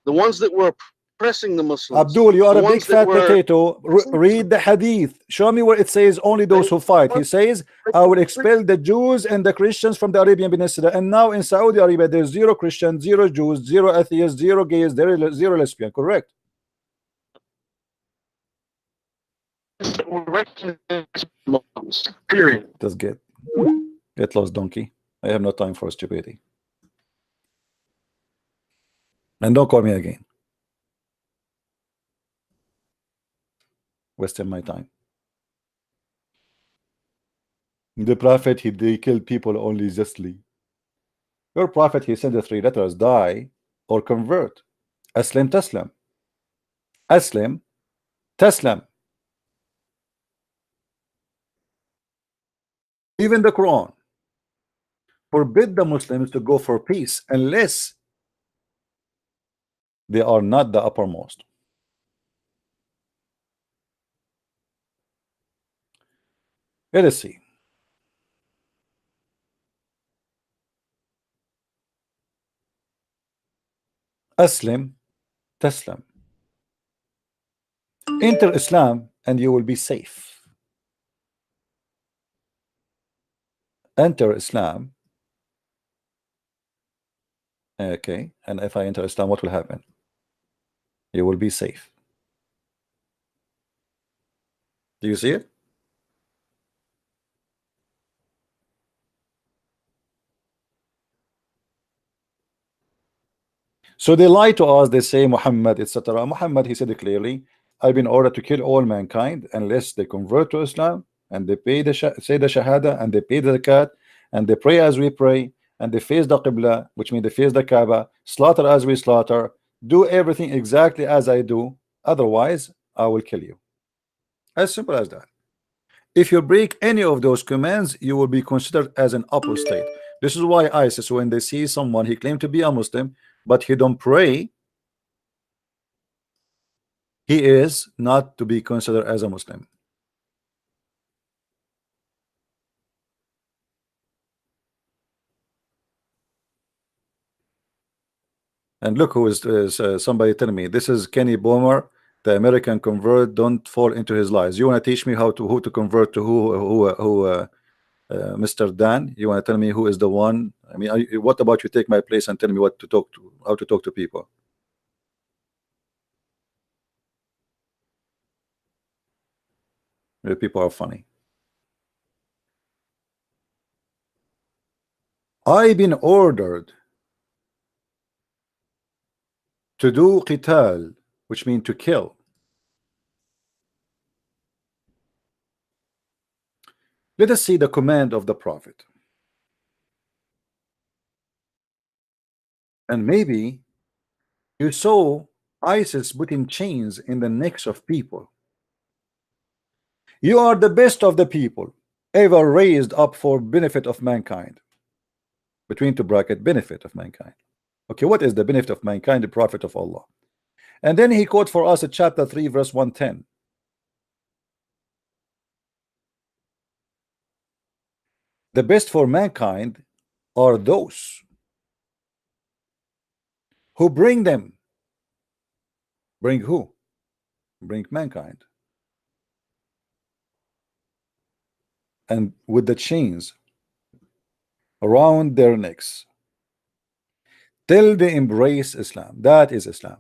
The ones that were oppressing the Muslims. Abdul, you are a big fat potato. Read the hadith. Show me where it says only those who fight. He says, I will expel the Jews and the Christians from the Arabian Peninsula. And now in Saudi Arabia, there's 0 Christians, 0 Jews, 0 atheists, 0 gays, 0 lesbian. Correct? Period. Just get lost, donkey. I have no time for stupidity. And don't call me again. Wasting my time. The prophet, they killed people only justly. Your prophet, he said the 3 letters: die or convert. Aslim taslam. Aslim taslam. Even the Quran forbid the Muslims to go for peace unless they are not the uppermost. Let us see. Aslim taslam. Enter Islam and you will be safe. Enter Islam. Okay, and if I enter Islam, what will happen? You will be safe. Do you see it? So they lie to us. They say Muhammad, etc. Muhammad, he said it clearly, I've been ordered to kill all mankind unless they convert to Islam and they pay the say the Shahada, and they pay the zakat, and they pray as we pray, and they face the Qibla, which means they face the Kaaba, slaughter as we slaughter, do everything exactly as I do, otherwise I will kill you. As simple as that. If you break any of those commands, you will be considered as an apostate. This is why ISIS, when they see someone, he claimed to be a Muslim, but he don't pray, he is not to be considered as a Muslim. And look who is somebody telling me this is Kenny Boomer, the American convert. Don't fall into his lies. You want to teach me who to convert to who Mr. Dan? You want to tell me who is the one? I mean, what about you take my place and tell me what to talk to, how to talk to people? The people are funny. I've been ordered to do qital, which means to kill. Let us see the command of the prophet. And maybe you saw ISIS putting chains in the necks of people. You are the best of the people ever raised up for benefit of mankind. Between two bracket, benefit of mankind. Okay, what is the benefit of mankind? The prophet of Allah. And then he quote for us at chapter 3 verse 110. The best for mankind are those who bring them. Bring who? Bring mankind. And with the chains around their necks till they embrace Islam. That is Islam.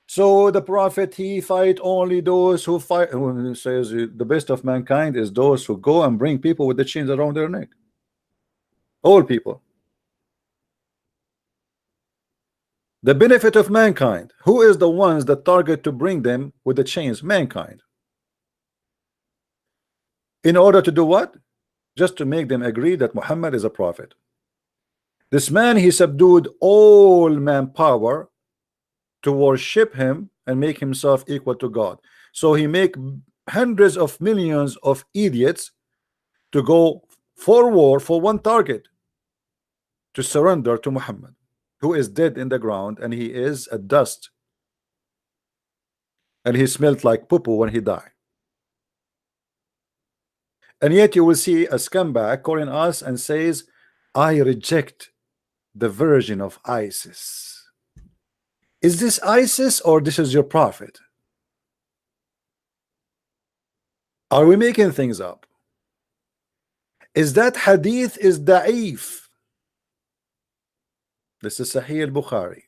So the prophet, he fight only those who fight. When he says the best of mankind is those who go and bring people with the chains around their neck. All people. The benefit of mankind. Who is the ones that target to bring them with the chains? Mankind. In order to do what? Just to make them agree that Muhammad is a prophet. This man, he subdued all manpower to worship him and make himself equal to God. So he make hundreds of millions of idiots to go for war for one target, to surrender to Muhammad, who is dead in the ground, and he is a dust, and he smelled like poo-poo when he died. And yet you will see a scumbag calling us and says, I reject the version of ISIS. Is this ISIS or this is your prophet? Are we making things up? Is that hadith is da'if? This is Sahih al-Bukhari.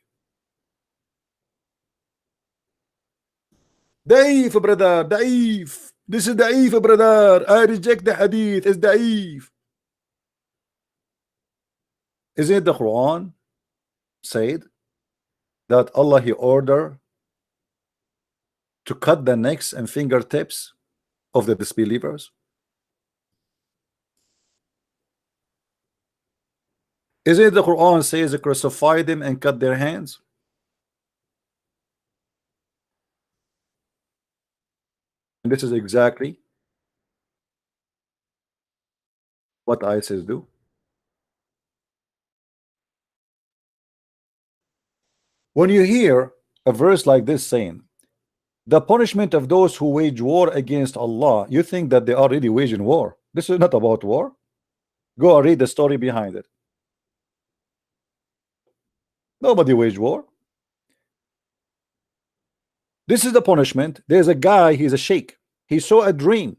Da'if, brother, da'if. This is da'if, brother. I reject the hadith. It's da'if. Isn't it the Quran said that Allah he ordered to cut the necks and fingertips of the disbelievers? Isn't it the Quran says crucify them and cut their hands? And this is exactly what ISIS do. When you hear a verse like this saying the punishment of those who wage war against Allah, you think that they are really waging war. This is not about war. Go and read the story behind it. Nobody waged war. This is the punishment. There's a guy, he's a sheikh. He saw a dream.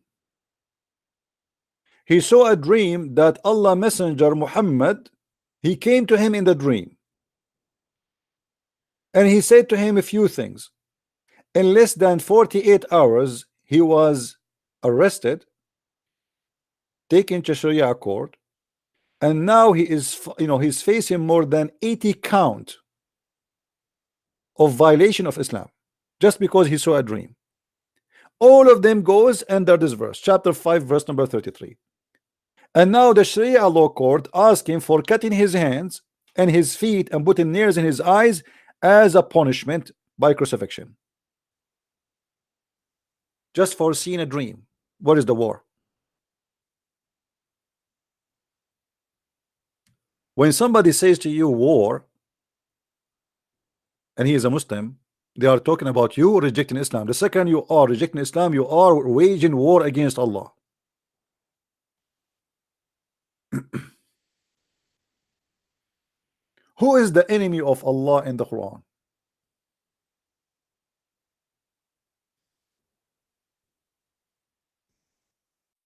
He saw a dream that Allah Messenger Muhammad, he came to him in the dream. And he said to him a few things. In less than 48 hours, he was arrested, taken to Sharia court, and now he is, he's facing more than 80 count of violation of Islam, just because he saw a dream. All of them goes under this verse, chapter 5, verse number 33. And now the Sharia law court asked him for cutting his hands and his feet and putting nails in his eyes as a punishment by crucifixion. Just for seeing a dream. What is the war? When somebody says to you war, and he is a Muslim, they are talking about you rejecting Islam. The second you are rejecting Islam, you are waging war against Allah. Who is the enemy of Allah in the Quran?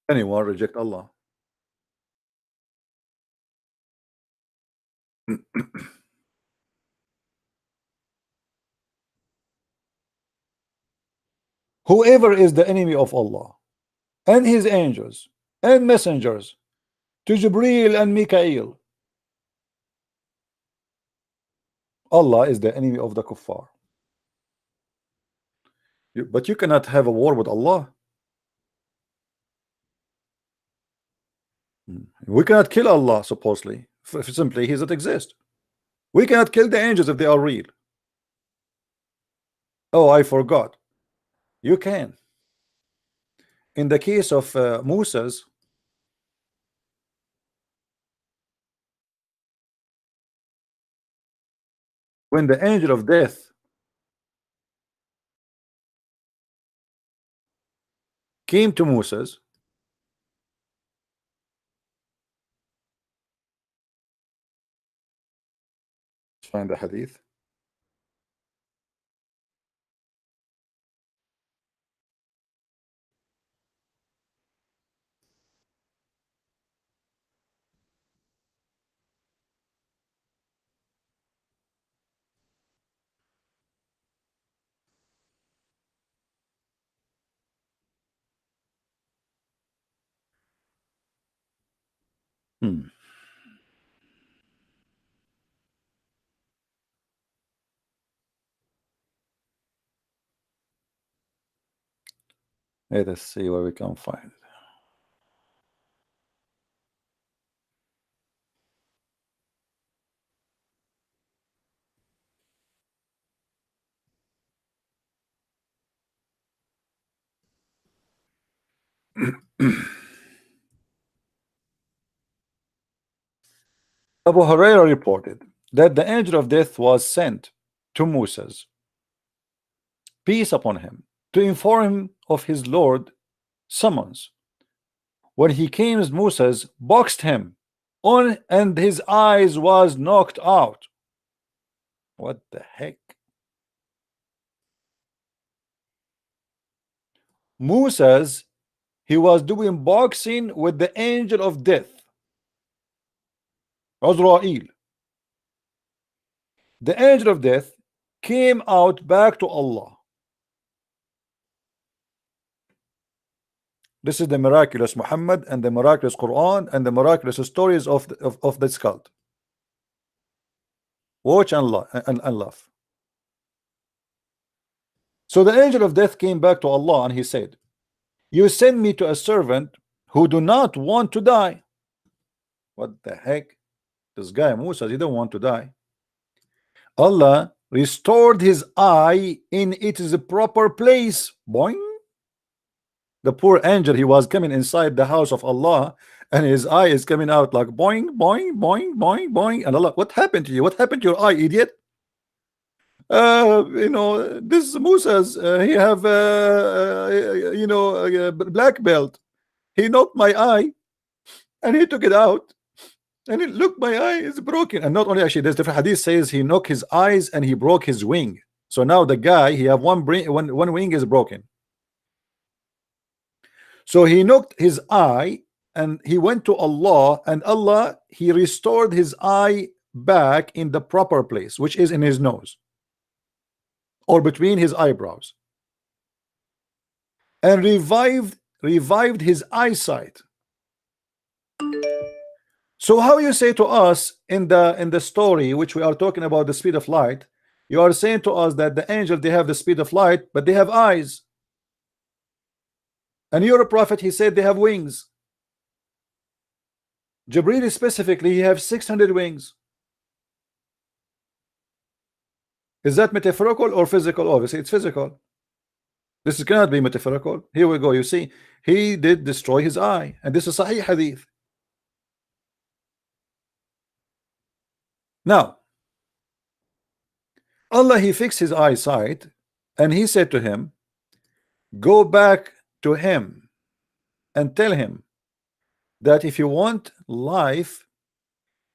Anyone reject Allah? Whoever is the enemy of Allah and his angels and messengers, to Jibreel and Mikael, Allah is the enemy of the kuffar. But you cannot have a war with Allah. We cannot kill Allah, supposedly. Simply, he doesn't exist. We cannot kill the angels if they are real. Oh, I forgot. You can. In the case of Moses, when the angel of death came to Moses, find the hadith. Hmm. Let us see where we can find it. Abu Huraira reported that the angel of death was sent to Moses, peace upon him, to inform him of his Lord summons. When he came, Moses boxed him on, and his eyes was knocked out. What the heck? Moses, he was doing boxing with the angel of death, Azrael. The angel of death came out back to Allah. This is the miraculous Muhammad and the miraculous Quran and the miraculous stories of this cult. Watch and laugh. So the angel of death came back to Allah and he said, you send me to a servant who do not want to die. What the heck? This guy Musa, he don't want to die. Allah restored his eye in its proper place. Boing. The poor angel, he was coming inside the house of Allah and his eye is coming out like boing, boing, boing, boing, boing. And Allah, what happened to you? What happened to your eye, idiot? You know, this Musa's, he have, you know, a black belt. He knocked my eye and he took it out. And it, look, my eye is broken. And not only, actually, there's different hadith says he knocked his eyes and he broke his wing. So now the guy, he have one wing is broken. So he knocked his eye and he went to Allah, and Allah, he restored his eye back in the proper place, which is in his nose or between his eyebrows, and revived his eyesight. So how you say to us in the story which we are talking about the speed of light, you are saying to us that the angel, they have the speed of light but they have eyes, and you're a prophet, he said they have wings. Jibreel specifically, he have 600 wings. Is that metaphorical or physical? Obviously it's physical. This cannot be metaphorical. Here we go. You see, he did destroy his eye, and this is Sahih hadith. Now Allah, he fixed his eyesight and he said to him, go back to him and tell him that if you want life,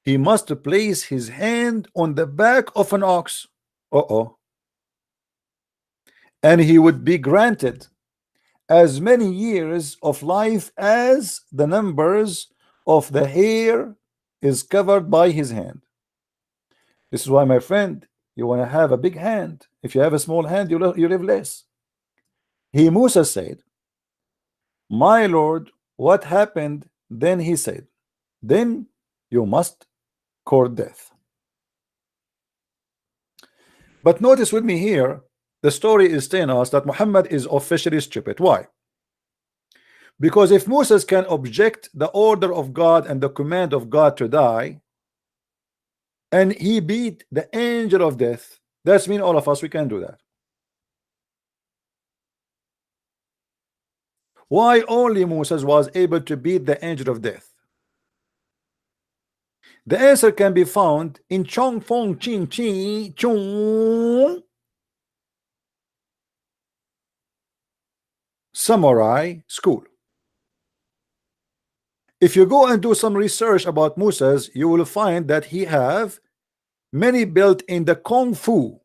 he must place his hand on the back of an ox. And he would be granted as many years of life as the numbers of the hair is covered by his hand. This is why, my friend, you want to have a big hand. If you have a small hand, you live less. Musa said, my Lord, what happened? Then he said, then you must court death. But notice with me here, the story is telling us that Muhammad is officially stupid. Why? Because if Moses can object the order of God and the command of God to die, and he beat the angel of death, that's mean all of us, we can do that. Why only Moses was able to beat the angel of death? The answer can be found in Chong Fong Ching Chi Chung Samurai School. If you go and do some research about Moses, you will find that he have many built in the Kung Fu,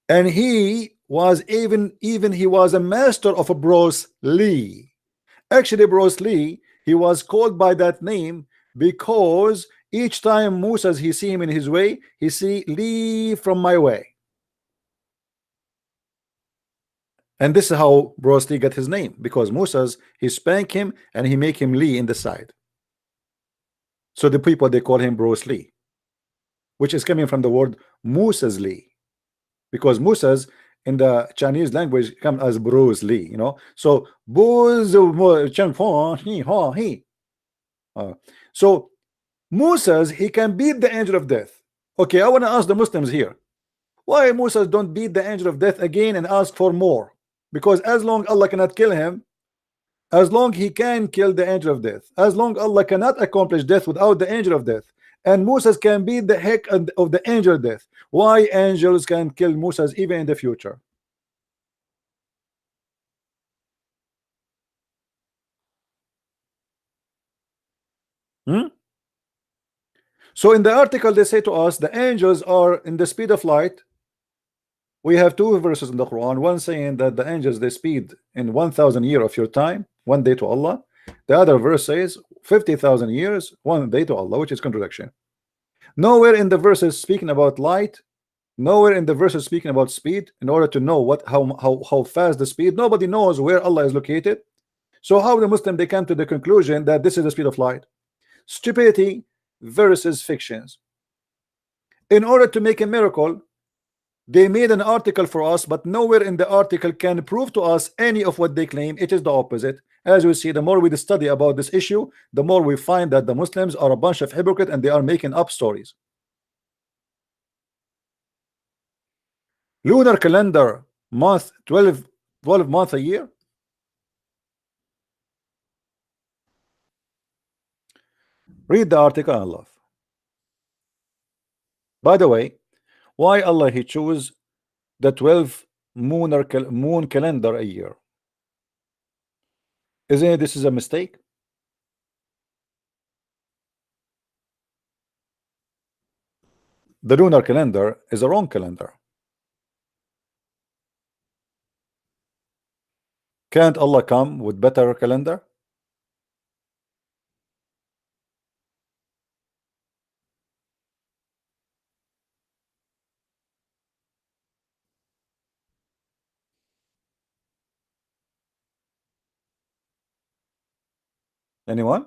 and he was even he was a master of a Bruce Lee. Actually, Bruce Lee, he was called by that name because each time Moses, he see him in his way, he see, leave from my way. And this is how Bruce Lee got his name, because Moses, he spank him and he make him Lee in the side. So the people, they call him Bruce Lee, which is coming from the word Moses Lee, because Moses in the Chinese language comes as Bruce Lee, you know. So so Musa's, he can beat the angel of death. Okay, I want to ask the Muslims here, why Musa don't beat the angel of death again and ask for more? Because as long Allah cannot kill him, as long he can kill the angel of death, as long Allah cannot accomplish death without the angel of death, and Musa's can beat the heck of the angel of death, why angels can kill Musa's even in the future? So in the article they say to us the angels are in the speed of light. We have two verses in the Quran, one saying that the angels they speed in 1,000 years of your time, 1 day to Allah. The other verse says 50,000 years, 1 day to Allah, which is contradiction. Nowhere in the verses speaking about light, nowhere in the verses speaking about speed. In order to know what how fast the speed, nobody knows where Allah is located. So how the Muslim they come to the conclusion that this is the speed of light? Stupidity versus fictions. In order to make a miracle, they made an article for us, but nowhere in the article can prove to us any of what they claim. It is the opposite. As we see, the more we study about this issue, the more we find that the Muslims are a bunch of hypocrites and they are making up stories. Lunar calendar month 12 months a year. Read the article and love. By the way, why Allah he chose the 12 moon calendar a year? Isn't this is a mistake? The lunar calendar is a wrong calendar. Can't Allah come with better calendar? Anyone?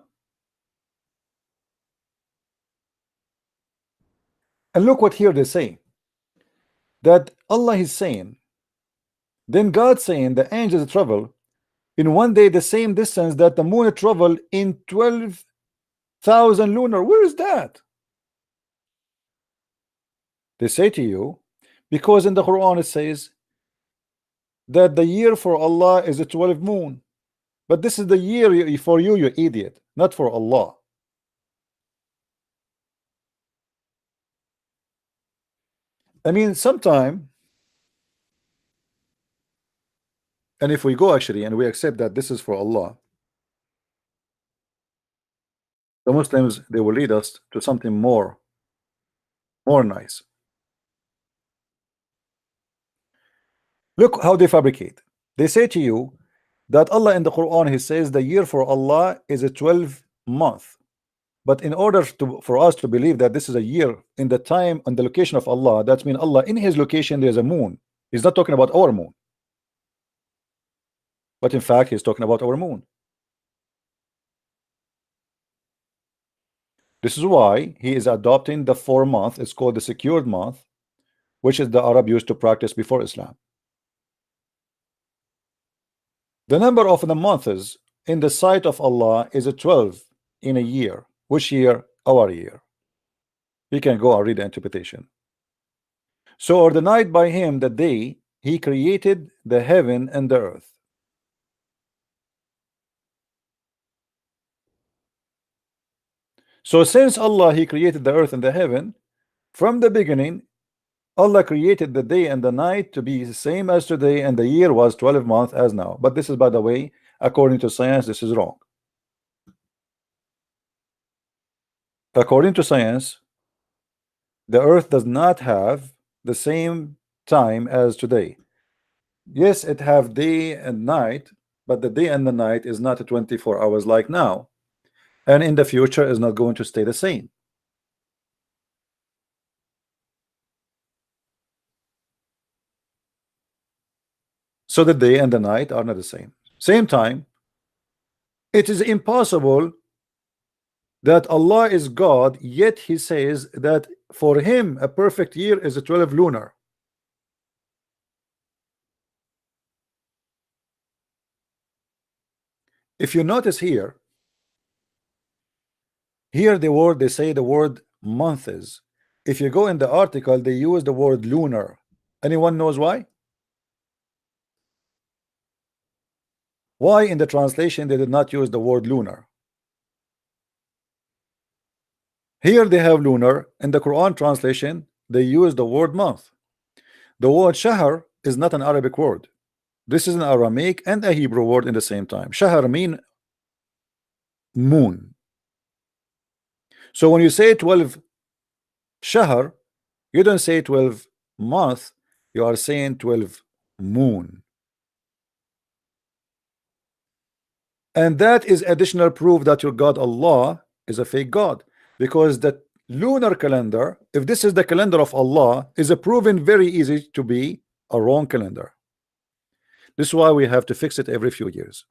And look what here they say, that Allah is saying, then God saying the angels travel in 1 day the same distance that the moon travel in 12,000 lunar. Where is that? They say to you, because in the Quran it says that the year for Allah is a 12 moon, but this is the year for you, you idiot, not for Allah. I mean, sometime, and if we go actually and we accept that this is for Allah, the Muslims they will lead us to something more nice. Look how they fabricate. They say to you that Allah in the Quran he says the year for Allah is a 12 month, but in order for us to believe that this is a year in the time and the location of Allah, that means Allah in his location there's a moon. He's not talking about our moon, but in fact he's talking about our moon. This is why he is adopting the 4 month. It's called the secured month, which is the Arab used to practice before Islam. The number of the months in the sight of Allah is a 12 in a year. Which year? Our year. We can go and read the interpretation. So ordained by him the day he created the heaven and the earth. So since Allah he created the earth and the heaven, from the beginning Allah created the day and the night to be the same as today, and the year was 12 months as now. But this is, by the way, according to science, this is wrong. According to science, the earth does not have the same time as today. Yes, it have day and night, but the day and the night is not 24 hours like now, and in the future is not going to stay the same. So the day and the night are not the same time. It is impossible that Allah is God, yet he says that for him a perfect year is a 12 lunar. If you notice here they say the word months. If you go in the article, they use the word lunar. Anyone knows why? Why in the translation they did not use the word lunar? Here they have lunar. In the Quran translation, they use the word month. The word shahr is not an Arabic word. This is an Aramaic and a Hebrew word in the same time. Shahr mean moon. So when you say 12 shahr, you don't say 12 month, you are saying 12 moon. And that is additional proof that your God Allah is a fake God, because the lunar calendar, if this is the calendar of Allah, is a proven very easy to be a wrong calendar. This is why we have to fix it every few years.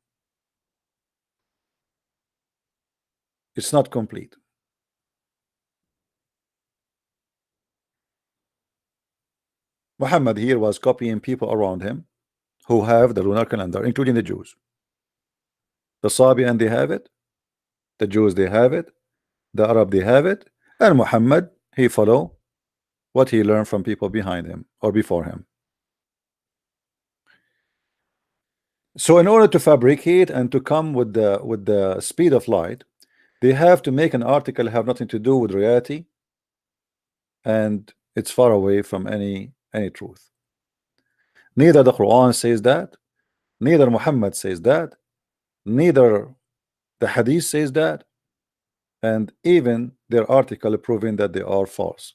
It's not complete. Muhammad here was copying people around him who have the lunar calendar, including the Jews. The Sabian they have it, the Jews they have it, the Arab they have it, and Muhammad he follow what he learned from people behind him or before him. So in order to fabricate and to come with the speed of light, they have to make an article have nothing to do with reality, and it's far away from any truth. Neither the Quran says that, neither Muhammad says that, neither the Hadith says that, and even their article proving that they are false.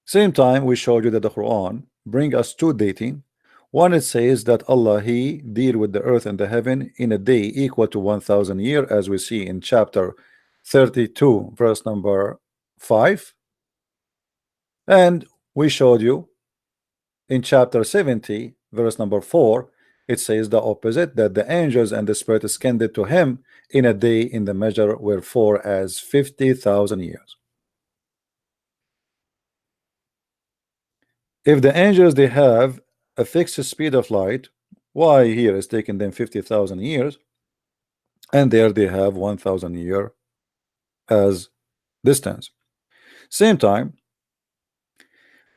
Same time we showed you that the Quran bring us two dating. One, it says that Allah he deal with the earth and the heaven in a day equal to 1,000 years, as we see in chapter 32 verse number 5, and we showed you in chapter 70 verse number 4 it says the opposite, that the angels and the spirit ascended to him in a day in the measure wherefore as 50,000 years. If the angels they have a fixed speed of light, why here is taking them 50,000 years, and there they have 1,000 year as distance. Same time,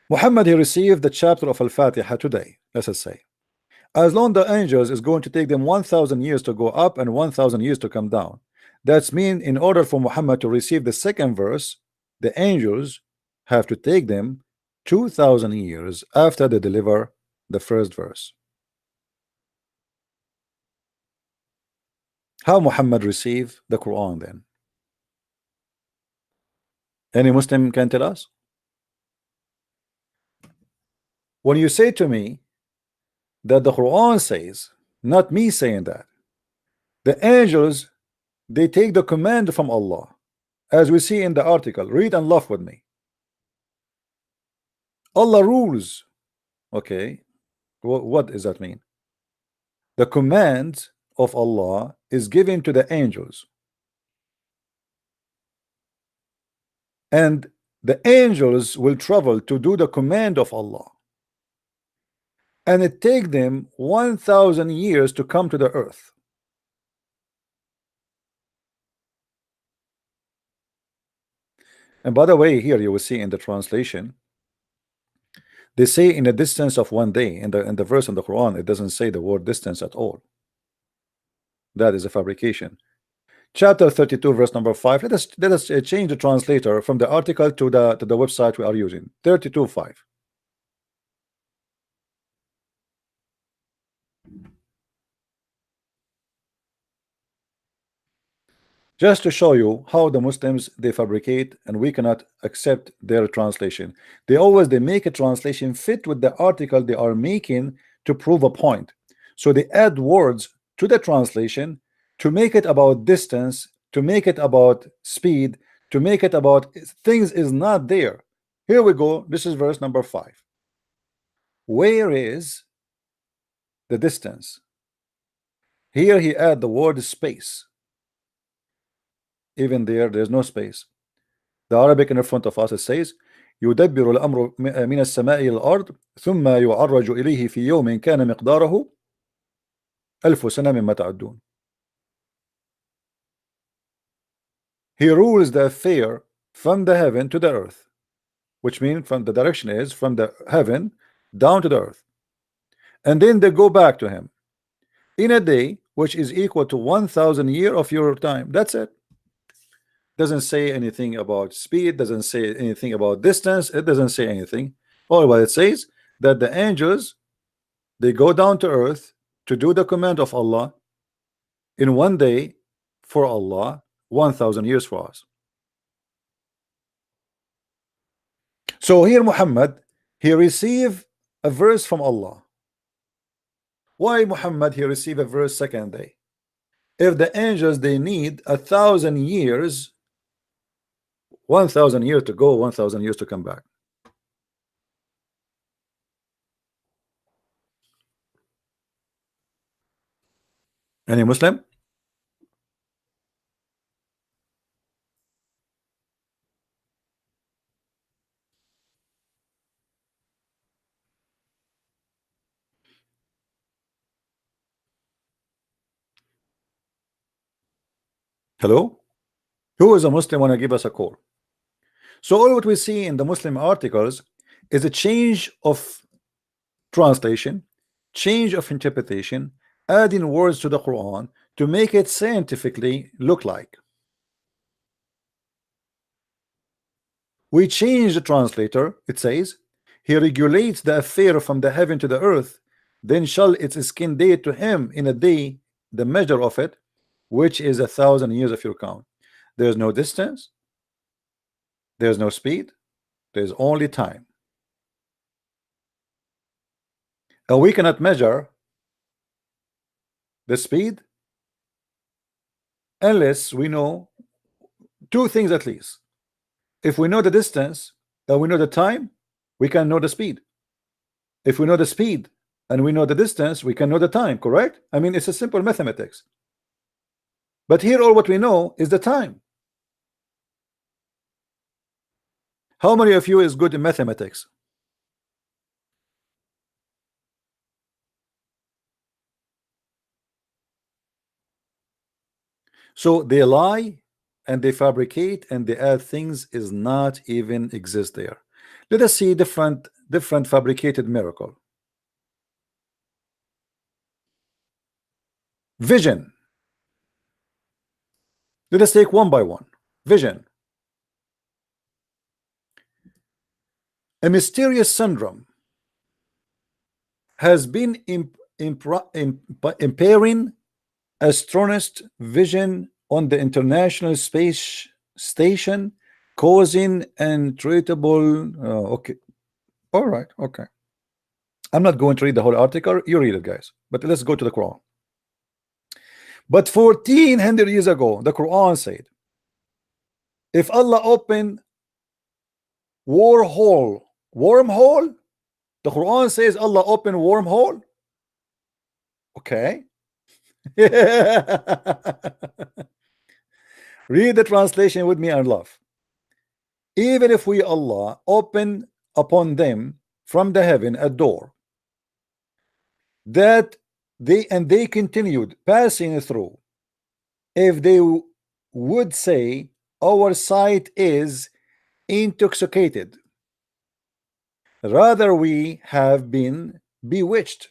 Muhammad he received the chapter of Al-Fatiha today, let us say. As long the angels is going to take them 1,000 years to go up and 1,000 years to come down. That's mean in order for Muhammad to receive the second verse, the angels have to take them 2,000 years after they deliver the first verse. How Muhammad received the Quran then? Any Muslim can tell us? When you say to me that the Quran says, not me saying that, the angels they take the command from Allah, as we see in the article, read and laugh with me. Allah rules. Okay, what does that mean? The command of Allah is given to the angels, and the angels will travel to do the command of Allah, and it take them 1,000 years to come to the earth. And by the way, here you will see in the translation they say in a distance of 1 day. In the verse in the Quran it doesn't say the word distance at all. That is a fabrication. Chapter 32 verse number 5. Let us change the translator from the article to the website we are using. 32:5. Just to show you how the Muslims they fabricate, and we cannot accept their translation. They make a translation fit with the article they are making to prove a point. So they add words to the translation to make it about distance, to make it about speed, to make it about things is not there. Here we go. This is verse number 5. Where is the distance? Here he add the word space. Even there's no space. The Arabic in front of us it says يدبر الأمر من السماء إلى الأرض ثم يعرج إليه في يوم كان مقداره 1000 سنة مما تعدون. He rules the affair from the heaven to the earth, which means from the direction is from the heaven down to the earth, and then they go back to him in a day which is equal to 1000 years of your time. That's it. Doesn't say anything about speed, doesn't say anything about distance, it doesn't say anything. All what it says that the angels, they go down to earth to do the command of Allah in one day for Allah, 1000 years for us. So here Muhammad, he received a verse from Allah. Why Muhammad he received a verse second day? If the angels they need 1000 years, 1000 years to go, 1000 years to come back. Any Muslim? Hello? Who is a Muslim want to give us a call? So all what we see in the Muslim articles is a change of translation, change of interpretation, adding words to the Quran to make it scientifically look like. We change the translator, it says, he regulates the affair from the heaven to the earth, then shall its skin day to him in a day, the measure of it, which is 1000 years of your count. There's no distance, there's no speed, there's only time. And we cannot measure the speed unless we know two things at least. If we know the distance and we know the time, we can know the speed. If we know the speed and we know the distance, we can know the time, correct? I mean, it's a simple mathematics. But here all what we know is the time. How many of you is good in mathematics? So they lie and they fabricate and they add things is not even exist there. Let us see different fabricated miracle. Vision. Let us take one by one. Vision. A mysterious syndrome has been impairing astronauts' vision on the International Space Station, causing untreatable. Okay, all right, okay. I'm not going to read the whole article. You read it, guys. But let's go to the Quran. But 1400 years ago, the Quran said, if Allah opened wormhole, the Quran says Allah opened wormhole. Okay. Read the translation with me and laugh. Even if we Allah open upon them from the heaven a door, that they continued passing through, if they would say our sight is intoxicated, rather we have been bewitched.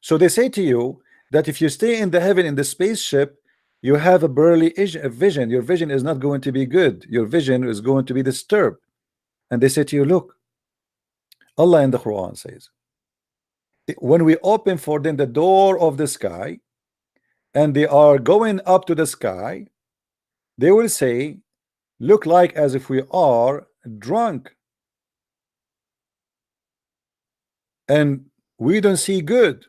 So they say to you that if you stay in the heaven in the spaceship, you have a barely vision. Your vision is not going to be good. Your vision is going to be disturbed. And they say to you, look, Allah in the Quran says, when we open for them the door of the sky and they are going up to the sky, they will say, look like as if we are drunk and we don't see good.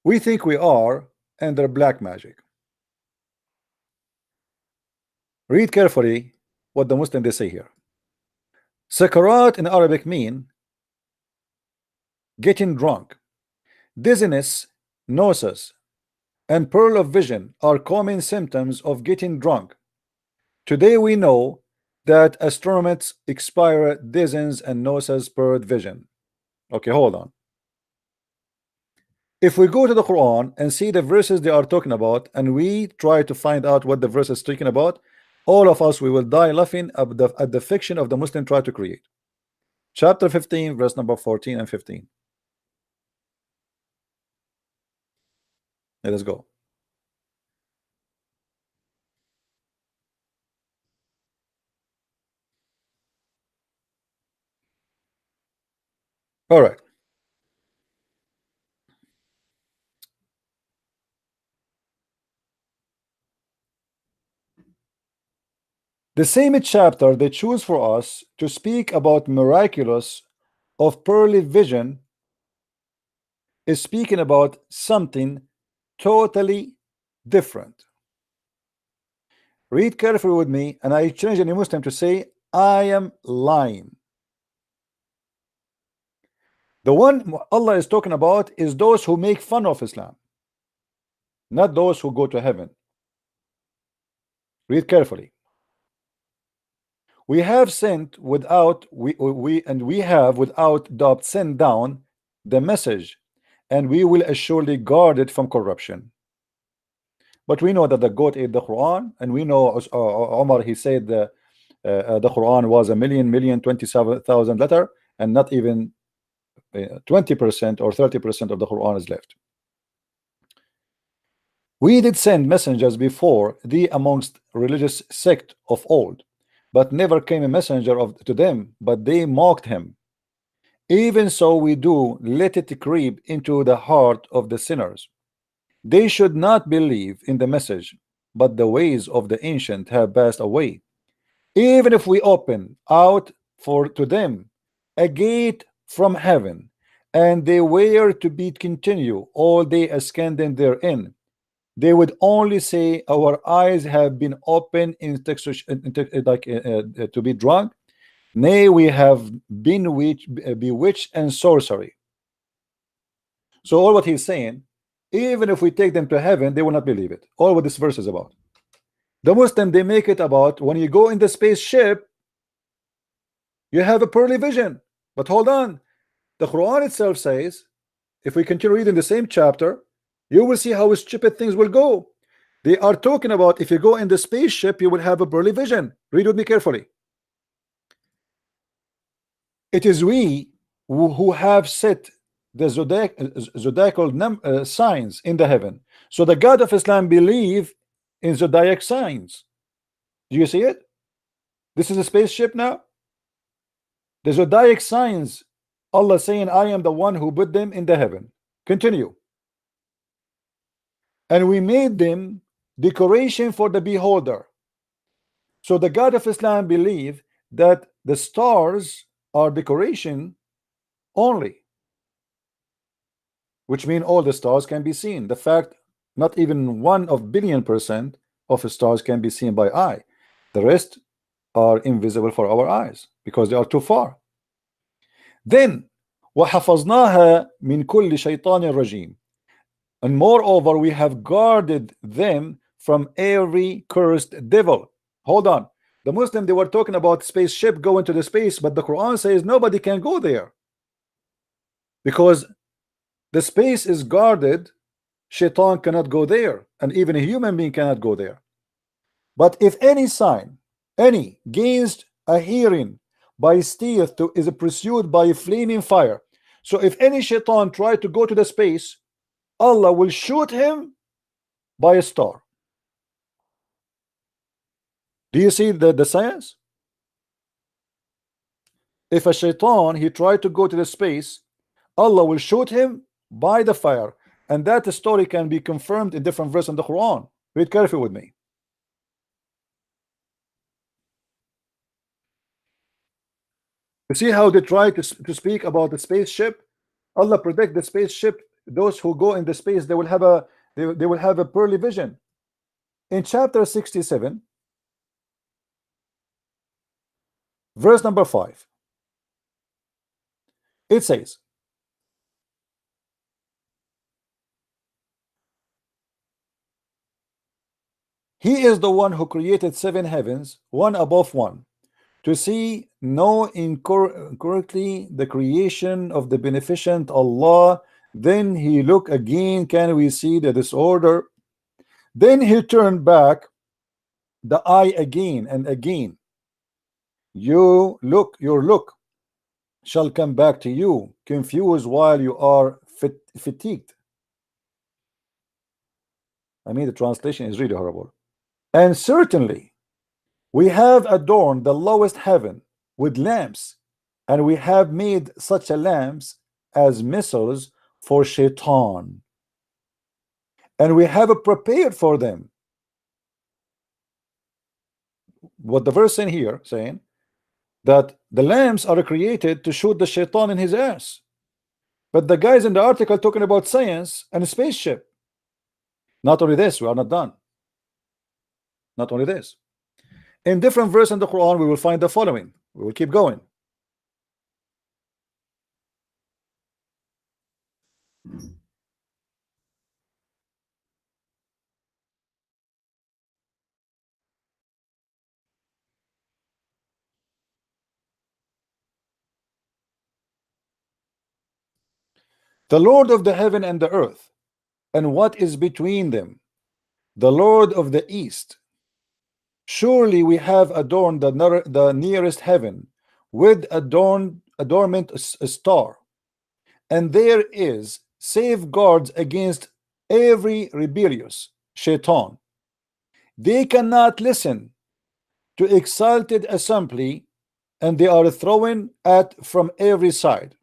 We think we are under black magic. Read carefully what the Muslim they say here. Sakarat in Arabic mean getting drunk. Dizziness, nausea, and pearl of vision are common symptoms of getting drunk. Today we know that astronomers expire dozens and noses per vision. Okay, hold on. If we go to the Quran and see the verses they are talking about, and we try to find out what the verse is talking about, all of us, we will die laughing at the fiction of the Muslim try to create. Chapter 15, verse number 14 and 15. Let us go. All right. The same chapter they choose for us to speak about miraculous of pearly vision is speaking about something totally different. Read carefully with me, and I challenge any Muslim to say, I am lying. The one Allah is talking about is those who make fun of Islam, not those who go to heaven. Read carefully. We have sent without we have without doubt sent down the message, and we will assuredly guard it from corruption. But we know that the goat ate the Quran, and we know Omar, he said the Quran was 1,027,000 letter, and not even 20% or 30% of the Quran is left. We did send messengers before thee amongst religious sect of old, but never came a messenger to them, but they mocked him. Even so we do let it creep into the heart of the sinners. They should not believe in the message, but the ways of the ancient have passed away. Even if we open out to them a gate from heaven, and they were to be continue all day ascending therein, they would only say, our eyes have been opened to be drunk. Nay, we have been bewitched and sorcery. So all what he's saying, even if we take them to heaven, they will not believe it. All what this verse is about. The Muslim, they make it about when you go in the spaceship, you have a pearly vision. But hold on, the Quran itself says, if we continue reading the same chapter, you will see how stupid things will go. They are talking about if you go in the spaceship, you will have a pearly vision. Read with me carefully. It is we who have set the zodiacal signs in the heaven. So the God of Islam believe in zodiac signs. Do you see it? This is a spaceship now. The zodiac signs, Allah saying, I am the one who put them in the heaven. Continue. And we made them decoration for the beholder. So the God of Islam believe that the stars are decoration only, which means all the stars can be seen. The fact not even 1 of billion% of the stars can be seen by eye. The rest are invisible for our eyes because they are too far. Then وَحَفَظْنَاهَا مِنْ كُلِّ شَيْطَانٍ رَجِيمٍ, and moreover we have guarded them from every cursed devil. Hold on, the Muslim, they were talking about spaceship going to the space, but the Quran says nobody can go there because the space is guarded. Shaitan cannot go there, and even a human being cannot go there. But if any sign, any gains a hearing by stealth is pursued by a flaming fire. So if any shaitan try to go to the space, Allah will shoot him by a star. Do you see the science? If a shaitan, he tried to go to the space, Allah will shoot him by the fire. And that story can be confirmed in different verses in the Quran. Read carefully with me. You see how they try to speak about the spaceship? Allah protect the spaceship. Those who go in the space, they will have a pearly vision. In chapter 67, verse number 5, it says, He is the one who created 7 heavens, one above one, to see no incorrectly the creation of the beneficent Allah. Then he look again, can we see the disorder? Then he turned back the eye again and again. Your look shall come back to you, confused while you are fatigued. I mean, the translation is really horrible. And certainly we have adorned the lowest heaven with lamps, and we have made such a lamps as missiles for Shaitan, and we have prepared for them. What the verse in here saying that the lamps are created to shoot the Shaitan in his ass, but the guys in the article talking about science and a spaceship. Not only this, we are not done. Not only this, in different verses in the Quran we will find the following. We will keep going. The Lord of the heaven and the earth, and what is between them, the Lord of the east. Surely we have adorned the nearest heaven with adornment a star, and there is safeguards against every rebellious Shaitan. They cannot listen to exalted assembly, and they are thrown at from every side,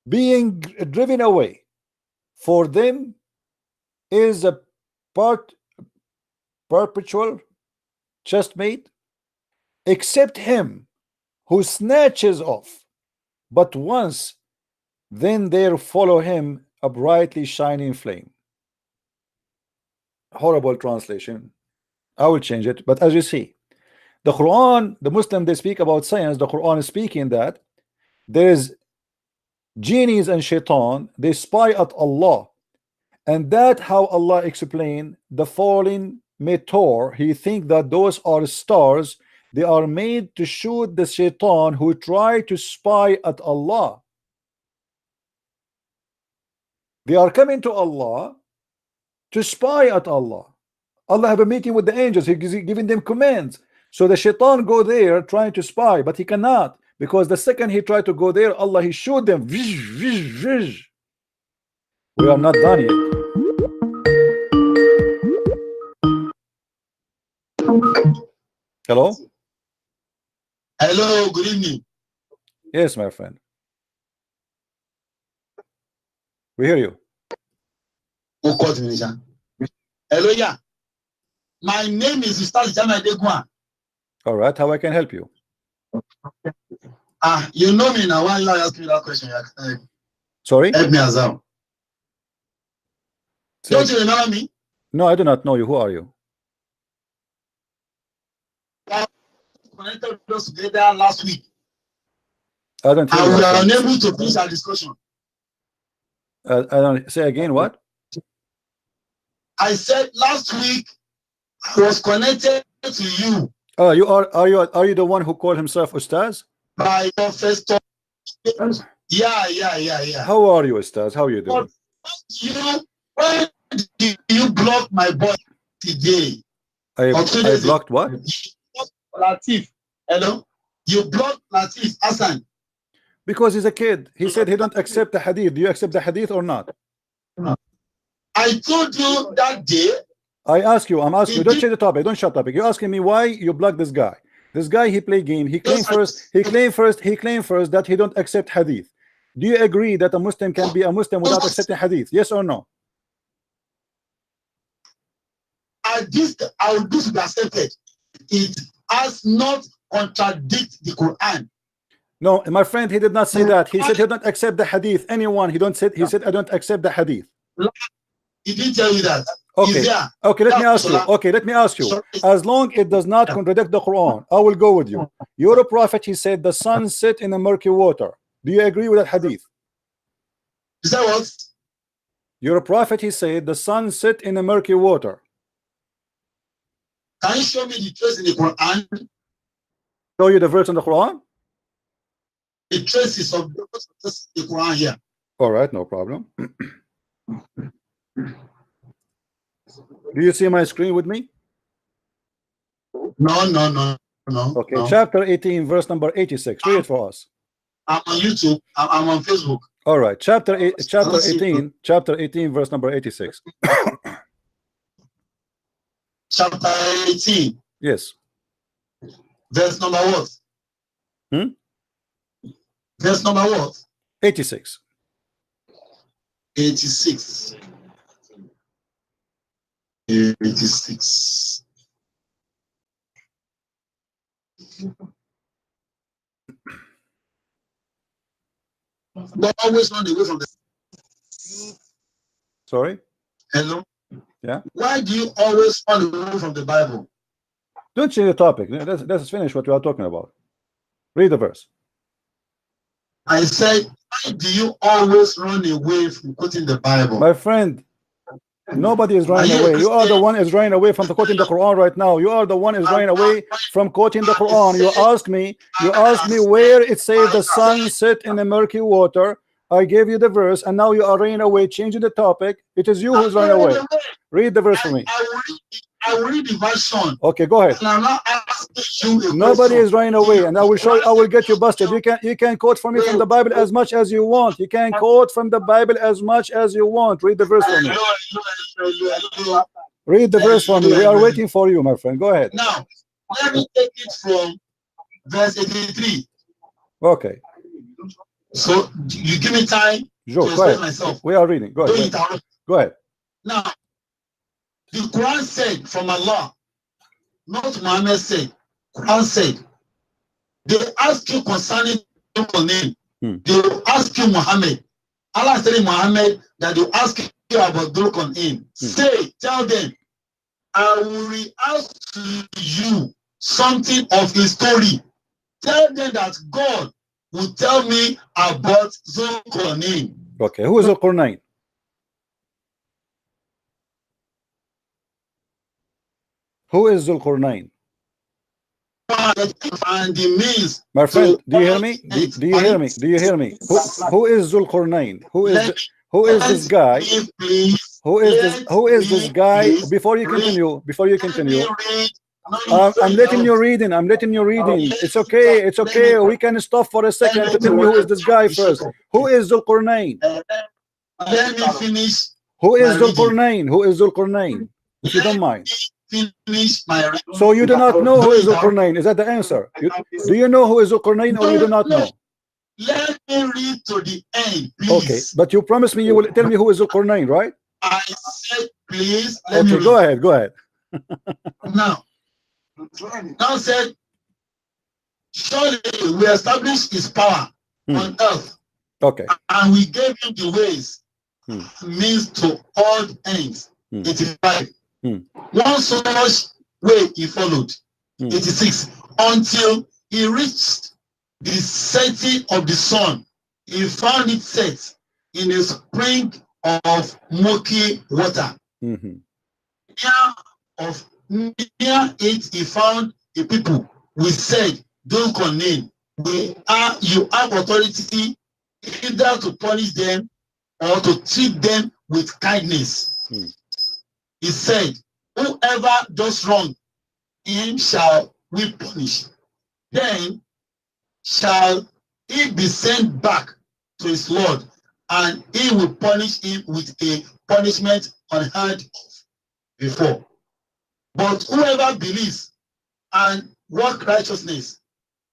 being driven away. For them is a perpetual chestmate, except him who snatches off but once, then there follow him a brightly shining flame. Horrible translation. I will change it, but as you see, the Quran, the Muslim, they speak about science. The Quran is speaking that there is genies and Shaitan, they spy at Allah, and that how Allah explained the falling meteor. He think that those are stars. They are made to shoot the Shaitan who try to spy at Allah. They are coming to Allah to spy at Allah. Allah have a meeting with the angels. He's giving them commands. So the Shaitan go there trying to spy, but he cannot, because the second he tried to go there, Allah he shoot them. Vish, vish, vish. We are not done yet. Hello? Hello, good evening. Yes, my friend. We hear you. Hello, yeah. My name is Ustaz Jama Degwa. All right, how I can help you? You know me now. Why you ask me that question? Sorry? Help me as well. Don't you remember me? No, I do not know you. Who are you? I connected us together last week. I don't hear And you. we are unable to finish our discussion. I don't say again. What? I said last week I was connected to you. Oh, you are you the one who called himself Ustaz? By your first talk. Yeah. How are you, Ustaz? How are you doing? Why did you block my boy today? I blocked what? Latif. Hello? You blocked Latif Hassan. Because he's a kid. He said he don't accept the hadith. Do you accept the hadith or not? I told you that day. I ask you, I'm asking you, don't change the topic, don't shut topic. You're asking me why you block this guy. This guy, he play game. He claimed first that he don't accept hadith. Do you agree that a Muslim can be a Muslim without accepting hadith? Yes or no? I will be accepted. It has not contradict the Quran. No, my friend, he did not say that. He said he don't accept the hadith. Anyone, he said I don't accept the hadith. He didn't tell you that. Okay. Okay, let me ask you. Okay, let me ask you. As long it does not contradict the Quran, I will go with you. You're a prophet, he said the sun set in the murky water. Do you agree with that hadith? Is that what? You're a prophet, he said the sun set in the murky water. Can you show me the trace in the Quran? Show you the verse in the Quran? The traces of the Quran here. All right, no problem. Do you see my screen with me? No. Okay, no. chapter 18, verse number 86. Read it for us. I'm on YouTube. I'm on Facebook. All right, chapter 18, verse number 86. Chapter 18. Yes. Verse number what? Verse number what? 86. 86. 86. But always run away from the. Sorry? Hello? Yeah? Why do you always run away from the Bible? Don't change the topic. Let's finish what we are talking about. Read the verse. I said, why do you always run away from quoting the Bible? My friend, nobody is running away. You are the one is running away from quoting the Quran right now. You are the one is running away from quoting the Quran. You asked me where it says the sun set in the murky water. I gave you the verse, and now you are running away, changing the topic. It is you who's running away. Read the verse for me. I will read the version. Okay, go ahead. And I'm not asking you. Nobody is running away, and I will show you. I will get you busted. You can quote from me from the Bible as much as you want. You can quote from the Bible as much as you want. Read the verse for me. Read the verse for me. We are waiting for you, my friend. Go ahead. Now, let me take it from verse 83. Okay. So you give me time Sure, to explain myself. We are reading. Go ahead. Go ahead. Now, the Quran said from Allah, not Muhammad said. Quran said, they ask you concerning your name. They will ask you Muhammad. Allah said in Muhammad that they ask you about Dhul in. Say, tell them, I will re-ask to you something of his story. Tell them that God will tell me about Dhul. Okay, who is Al-Qur'an? Who is Al-Qur'an? And the means. My friend, do you hear me? Do you hear me? Do you hear me? Who is Al-Qur'an? Who is this guy? Who is this guy? Before you continue, I'm letting you read. It's okay. We can stop for a second to tell me who is this guy first. Who is Al-Qur'an? Let me finish. Who is Al-Qur'an? If you don't mind. So you do not know who is Al-Qur'an? Is that the answer? Do you know who is Al-Qur'an, or you do not know? Let me read to the end, please. Okay, but you promised me you will tell me who is Al-Qur'an, right? I said, please. Okay, go ahead. Now said, surely we established his power on earth. Okay. And we gave him the ways, means to all ends. 85. One such way he followed. 86. Until he reached the setting of the sun, he found it set in a spring of murky water. Near it he found a people. We said, don't condemn. You have authority either to punish them or to treat them with kindness. He said, whoever does wrong, him shall we punish. Then shall he be sent back to his Lord, and he will punish him with a punishment unheard of before. But whoever believes and work righteousness,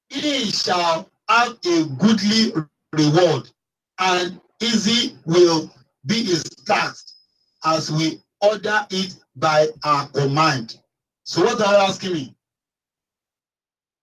he shall have a goodly reward, and easy will be his task as we order it by our command. So what are you asking me?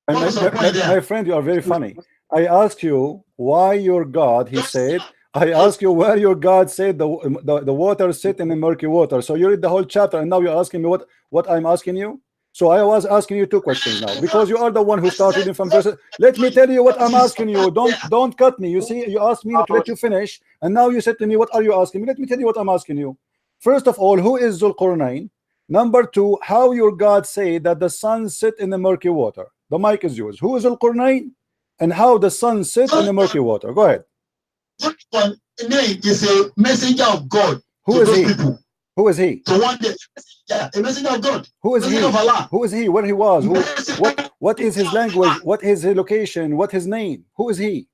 My friend, you are very funny. I asked you why your God, he said, I asked you where your God said the water sit in the murky water. So you read the whole chapter, and now you're asking me what I'm asking you. So I was asking you two questions now, because you are the one who started reading from verses. Let me tell you what I'm asking you. Don't cut me. You see, you asked me to let you finish, and now you said to me, what are you asking me? Let me tell you what I'm asking you. First of all, who is Dhul Qurnayn? Number two, how your God say that the sun sit in the murky water? The mic is yours. Who is Al-Qurnayn and how the sun sits in the murky water? Go ahead. Name is a messenger of God. Who is he? People. Who is he? So one day, yeah, a messenger of God. Who is he? Of Allah. Who is he? Where he was? What is his language? What is his location? What his name? Who is he?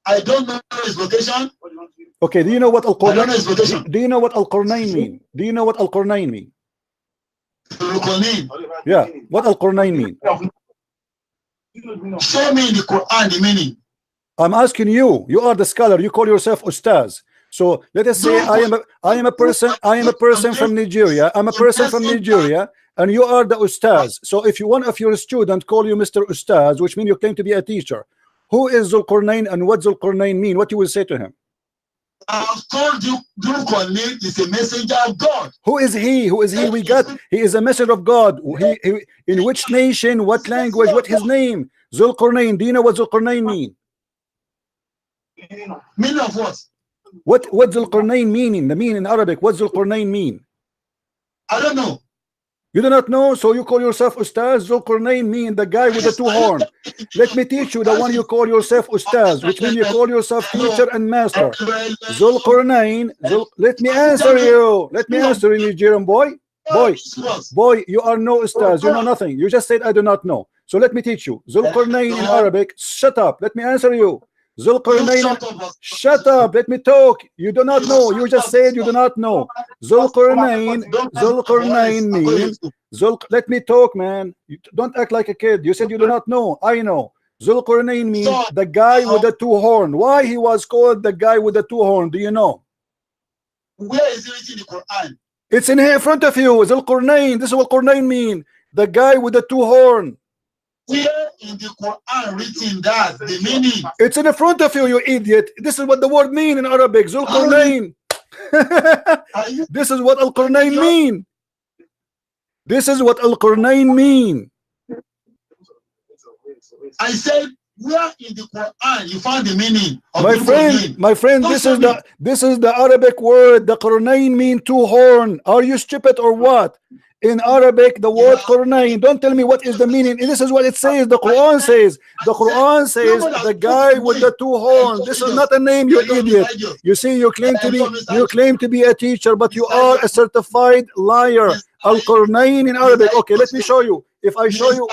I don't know his location. Okay, do you know what Al-Qurnayn? Do you know what Al-Qurnayn mean? Do you know what Al-Qurnayn mean? Al-Qurnayn. Yeah, what Al-Qurnayn mean? Show me in the Quran the meaning. I'm asking you. You are the scholar. You call yourself Ustaz. So let us say I am a person from Nigeria. I'm a person from Nigeria, and you are the Ustaz. So if one of your students call you Mr. Ustaz, which means you claim to be a teacher, who is Zulqarnain and what Zulqarnain mean? What you will say to him? I've told you, Zulqarnain is a messenger of God. Who is he? Who is he? We got. He is a messenger of God. He in which nation? What language? What his name? Zulqarnain. Do you know what Zulqarnain mean? Meaning of what? What Zulqarnain meaning? The meaning in Arabic. What Zulqarnain mean? I don't know. You do not know, so you call yourself Ustaz. Zulqarnain mean the guy with the two horns. Let me teach you the one you call yourself Ustaz, which means you call yourself teacher and master. Zulqarnain. Let me answer you. Let me answer you, Nigerian boy. Boy, you are no Ustaz. You know nothing. You just said I do not know. So let me teach you. Zulqarnain in Arabic. Shut up. Let me answer you. Zulqarnain, shut up, let me talk. You do not know. You just said you do not know. Zulqarnain means let me talk, man. You don't act like a kid. You said you do not know. I know. Zulqarnain means the guy with the two horn. Why he was called the guy with the two horn? Do you know? Where is it in the Quran? It's in here in front of you. Zulqarnain. This is what Qurnain mean. The guy with the two horn. Where in the Quran written that the meaning? It's in the front of you, you idiot. This is what the word mean in Arabic. Zulqarnain. This is what Al-Qurnain mean. This is what Al-Qurnain mean. I said, where in the Quran you found the meaning of my friend, this is the Arabic word. The Qurnain mean two horn. Are you stupid or what? In Arabic, the word Qurnain. Don't tell me what is the meaning. This is what it says. The Quran says. The Quran says the guy with the two horns. This is not a name, you idiot. You see, you claim to be a teacher, but you are a certified liar. Al-Qurnain in Arabic. Okay, let me show you. If I show you.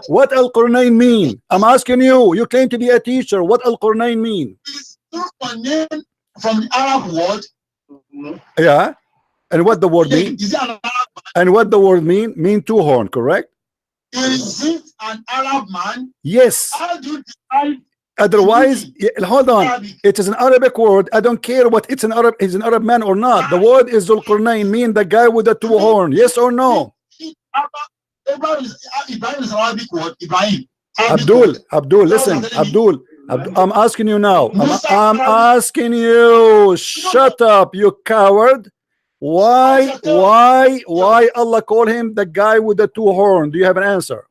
What Al-Qurnain mean? I'm asking you. You claim to be a teacher. What Al-Qurnain mean? From the Arab word. Yeah. And what the word mean? And what the word mean? Mean two horn, correct? Is it an Arab man? Yes. How do you decide? Otherwise, hold on. It is an Arabic word. I don't care what it's an Arab man or not. The word is Zulqarnain, mean the guy with the two horn. Yes or no? Ibrahim is an Arabic word. Ibrahim. Abdul, listen, Abdul. I'm asking you now. I'm asking you. Shut up, you coward. Why Allah call him the guy with the two horn? Do you have an answer?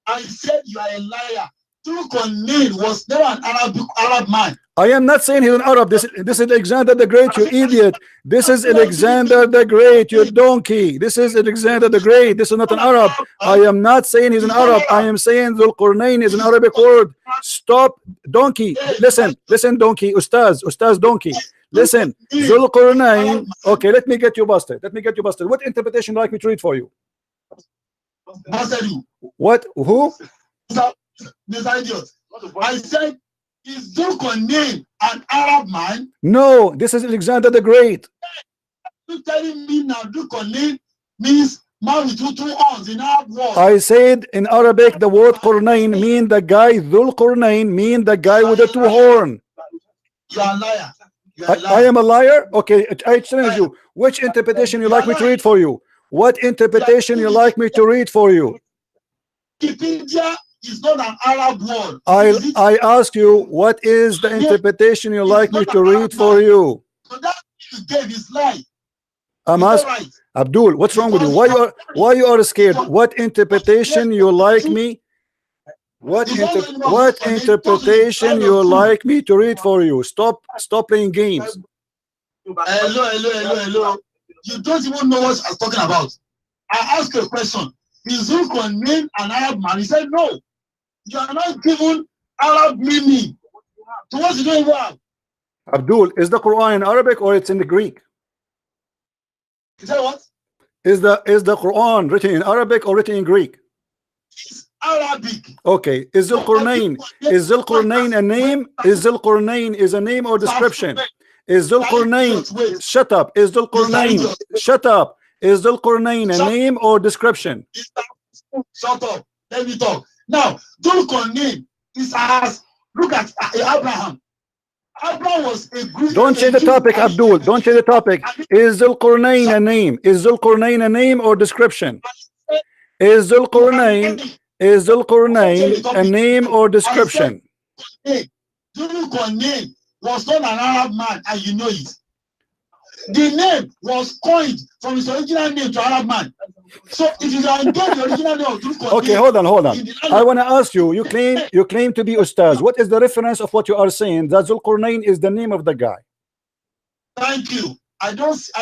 I said you are a liar. Zulqarnain was never an Arab man. I am not saying he's an Arab. This is Alexander the Great, you idiot. This is Alexander the Great, you donkey. This is Alexander the Great. This is not an Arab. I am not saying he's an Arab. I am saying Zulqarnain is an Arabic word. Stop, donkey. Listen, donkey. Ustaz donkey. Listen, Zulqarnain. Okay, let me get you busted. What interpretation would you like me to read for you? What? Who? I said, is Zulqarnain an Arab man? No, this is Alexander the Great. You telling me now Zulqarnain means man with two horns in Arab word? I said in Arabic the word Qurnain mean the guy. Zulqarnain mean the guy with the two horn. You are a liar. I am a liar. Okay, I challenge you. Which interpretation you like me to read for you? What interpretation you like me to read for you? Wikipedia is not an Arab word. I ask you, what is the interpretation you like me to read for you? So that you gave is lie. I'm asking Abdul, what's wrong with you? Why you are scared? What interpretation you like me? What interpretation you like me to read for you? Stop playing games. Hello. You don't even know what I was talking about. I asked a question. Is Zulkarnain an Arab man? He said, no. You are not given Arab meaning. So what's it doing about? Abdul, is the Quran in Arabic or it's in the Greek? Is that what? Is the Quran written in Arabic or written in Greek? It's Arabic. Okay. Is Zulkarnain a name? Is Zulkarnain is a name or description? Is Zulkarnain, shut up. Is Zulkarnain, shut up. Is Zulkarnain a name or description? Shut up. Let me talk. Now, Zulkarnain is as, look at Abraham. Abraham was a Greek. Don't change the topic, Abdul. Don't change the topic. Is Zulkarnain a name? Is Zulkarnain a name or description? Is Zulkarnain a name or description? Zulkarnain was not an Arab man, and you know it. The name was coined from his original name to Arab man. So if you can get the original name of Zulkarnain. Okay, hold on. I want to ask you. You claim to be Ustaz. What is the reference of what you are saying? That Zulkarnain is the name of the guy. Thank you. I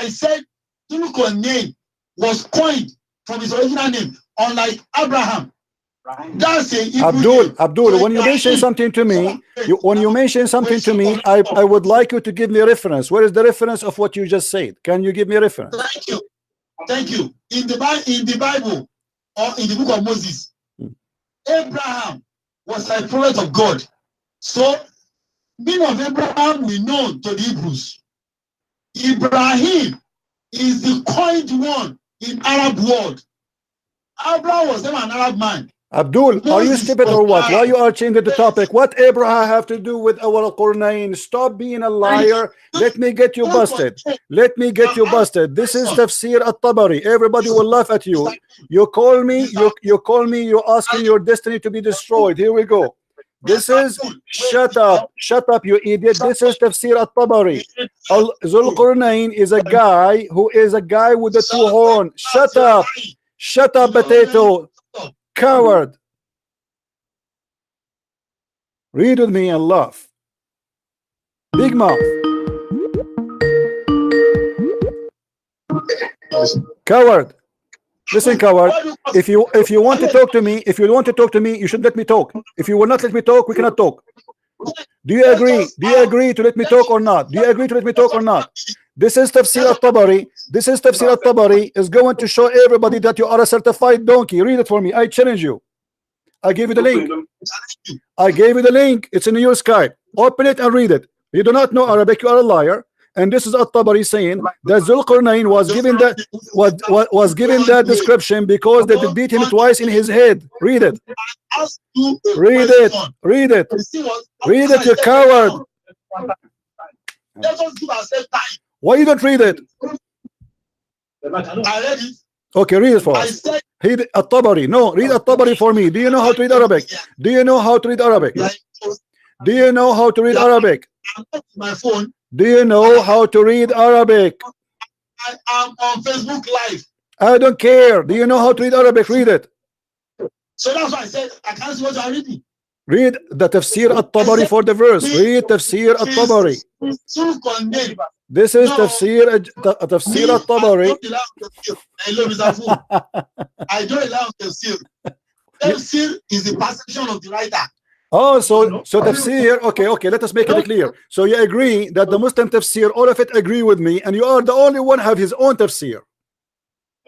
said Zulkarnain was coined from his original name, unlike Abraham. That's it. Abdul, when you mention something to me, I would like you to give me a reference. Where is the reference of what you just said? Can you give me a reference? Thank you. In the Bible or in the book of Moses, Abraham was a prophet of God. So, meaning of Abraham we know to the Hebrews. Ibrahim is the coined one in Arab world. Abraham was never an Arab man. Abdul, are you stupid or what? Why you are changing the topic? What Abraham have to do with our Qur'an? Stop being a liar. Let me get you busted. Let me get you busted. This is Tafsir at-Tabari. Everybody will laugh at you. You call me, you're asking your destiny to be destroyed. Here we go. This is, shut up, you idiot. This is Tafsir at-Tabari. Zulqarnain is a guy who is a guy with the two horns. Shut up, potato. Coward. Read with me and laugh. Big mouth. Coward. Listen, coward. If you want to talk to me, you should let me talk. If you will not let me talk, we cannot talk. Do you agree? Do you agree to let me talk or not? Do you agree to let me talk or not? This is Tafsir at-Tabari. This is Tafsir at-Tabari is going to show everybody that you are a certified donkey. Read it for me. I challenge you. I gave you the link. I gave you the link. It's in your Skype. Open it and read it. You do not know Arabic, you are a liar. And this is at-Tabari saying that Zulqarnain was given that description because they beat him twice in his head. Read it. Read it. Read it. Read it, you coward. Why you don't read it? Okay, read it for us. Read at-Tabari. No, read at-Tabari for me. Do you know how to read Arabic? Do you know how to read Arabic? Do you know how to read Arabic? My phone. Do you know how to read Arabic? I am on Facebook Live. I don't care. Do you know how to read Arabic? Read it. So that's why I said I can't see what you're reading. Read the Tafsir at-Tabari for the verse. Read Tafsir at-Tabari. This is Tafsir at-Tabari. I don't allow Tafsir. Tafsir is the perception of the writer. Oh, so Tafsir, okay, let us make it clear. So you agree that the Muslim Tafsir, all of it agree with me, and you are the only one have his own Tafsir.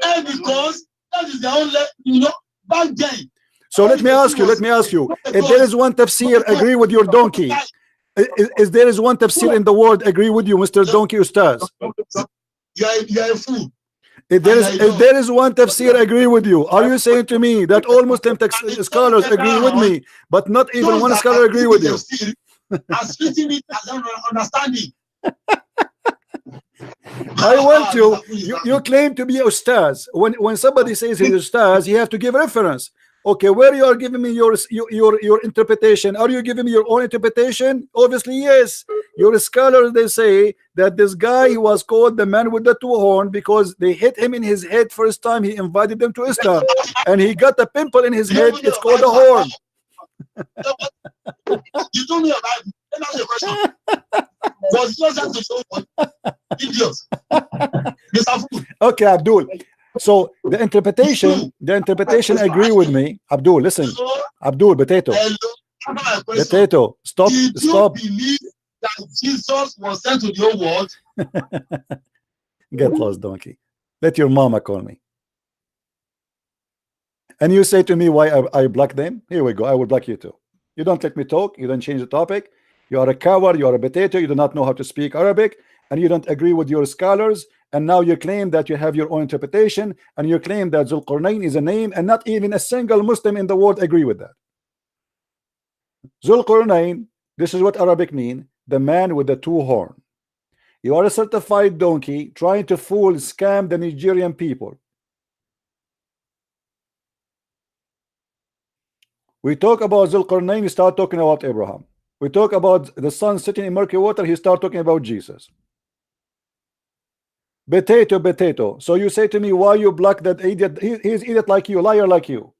And because that is the only, back then. So let me ask you, if there is one Tafsir agree with your donkey, is there is one Tafsir in the world agree with you, Mr. Donkey Ustaz? You are a fool. If there is one Tafsir agree with you, are you saying to me that all Muslim scholars agree with me, but not even one scholar agree with you? As written it as an understanding. I want you claim to be Ustaz. When somebody says he's Ustaz, he have to give reference. Okay, where you are giving me your interpretation? Are you giving me your own interpretation? Obviously, yes. Your scholars, they say that this guy was called the man with the two horns because they hit him in his head first time he invited them to Islam, and he got a pimple in his head. It's called a horn. You told me about it. Let me ask you a question. Was it just to show idiots? Okay, Abdul. So the interpretation agree with me. Abdul, listen. Abdul, potato. Potato, stop. Did you Stop. believe that Jesus was sent to the whole world? Get lost, donkey. Let your mama call me. And you say to me why I block them? Here we go. I will block you too. You don't let me talk. You don't change the topic. You are a coward. You are a potato. You do not know how to speak Arabic, and you don't agree with your scholars. And now you claim that you have your own interpretation, and you claim that Zulqarnain is a name, and not even a single Muslim in the world agree with that. Zulqarnain, this is what Arabic mean, the man with the two horn. You are a certified donkey trying to fool, scam the Nigerian people. We talk about Zulqarnain, you start talking about Abraham. We talk about the sun sitting in murky water, he start talking about Jesus. Potato. So you say to me, why you block that idiot? He's idiot like you, liar like you.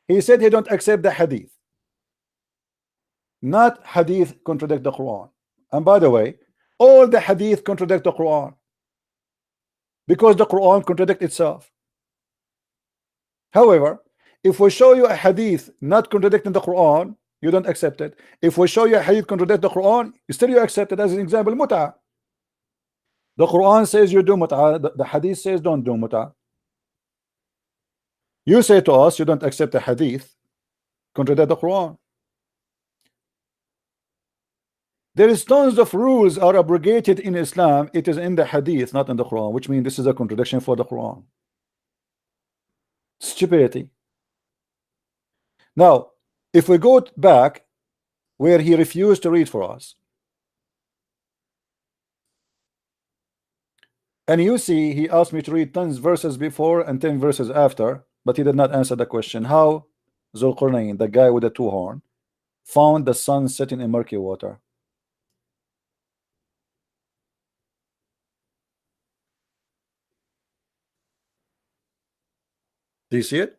He said he don't accept the hadith. Not hadith contradict the Quran. And by the way, all the hadith contradict the Quran, because the Quran contradicts itself. However, if we show you a hadith not contradicting the Quran, you don't accept it. If we show you a hadith contradict the Quran, still you accept it. As an example, mut'ah. The Quran says you do mut'ah, the hadith says don't do mut'ah. You say to us you don't accept the hadith contradict the Quran. There is tons of rules are abrogated in Islam. It is in the hadith, not in the Quran, which means this is a contradiction for the Quran. Stupidity. Now, if we go back where he refused to read for us, and you see he asked me to read 10 verses before and 10 verses after, but he did not answer the question how Zulqarnain, the guy with the two horn, found the sun setting in murky water. Do you see it?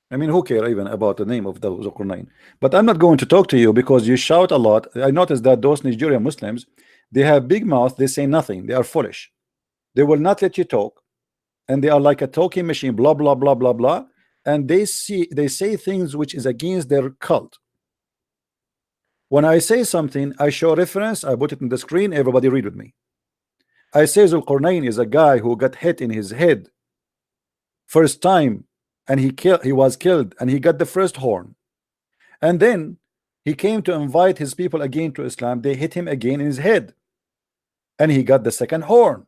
I mean, who cares even about the name of the Zulqarnain? But I'm not going to talk to you because you shout a lot. I noticed that those Nigerian Muslims, they have big mouth, they say nothing, they are foolish. They will not let you talk, and they are like a talking machine, blah blah blah blah blah, and they say things which is against their cult. When I say something, I show reference, I put it in the screen, everybody read with me. I say Zulqarnain is a guy who got hit in his head first time, and he was killed, and he got the first horn, and then he came to invite his people again to Islam. They hit him again in his head, and he got the second horn.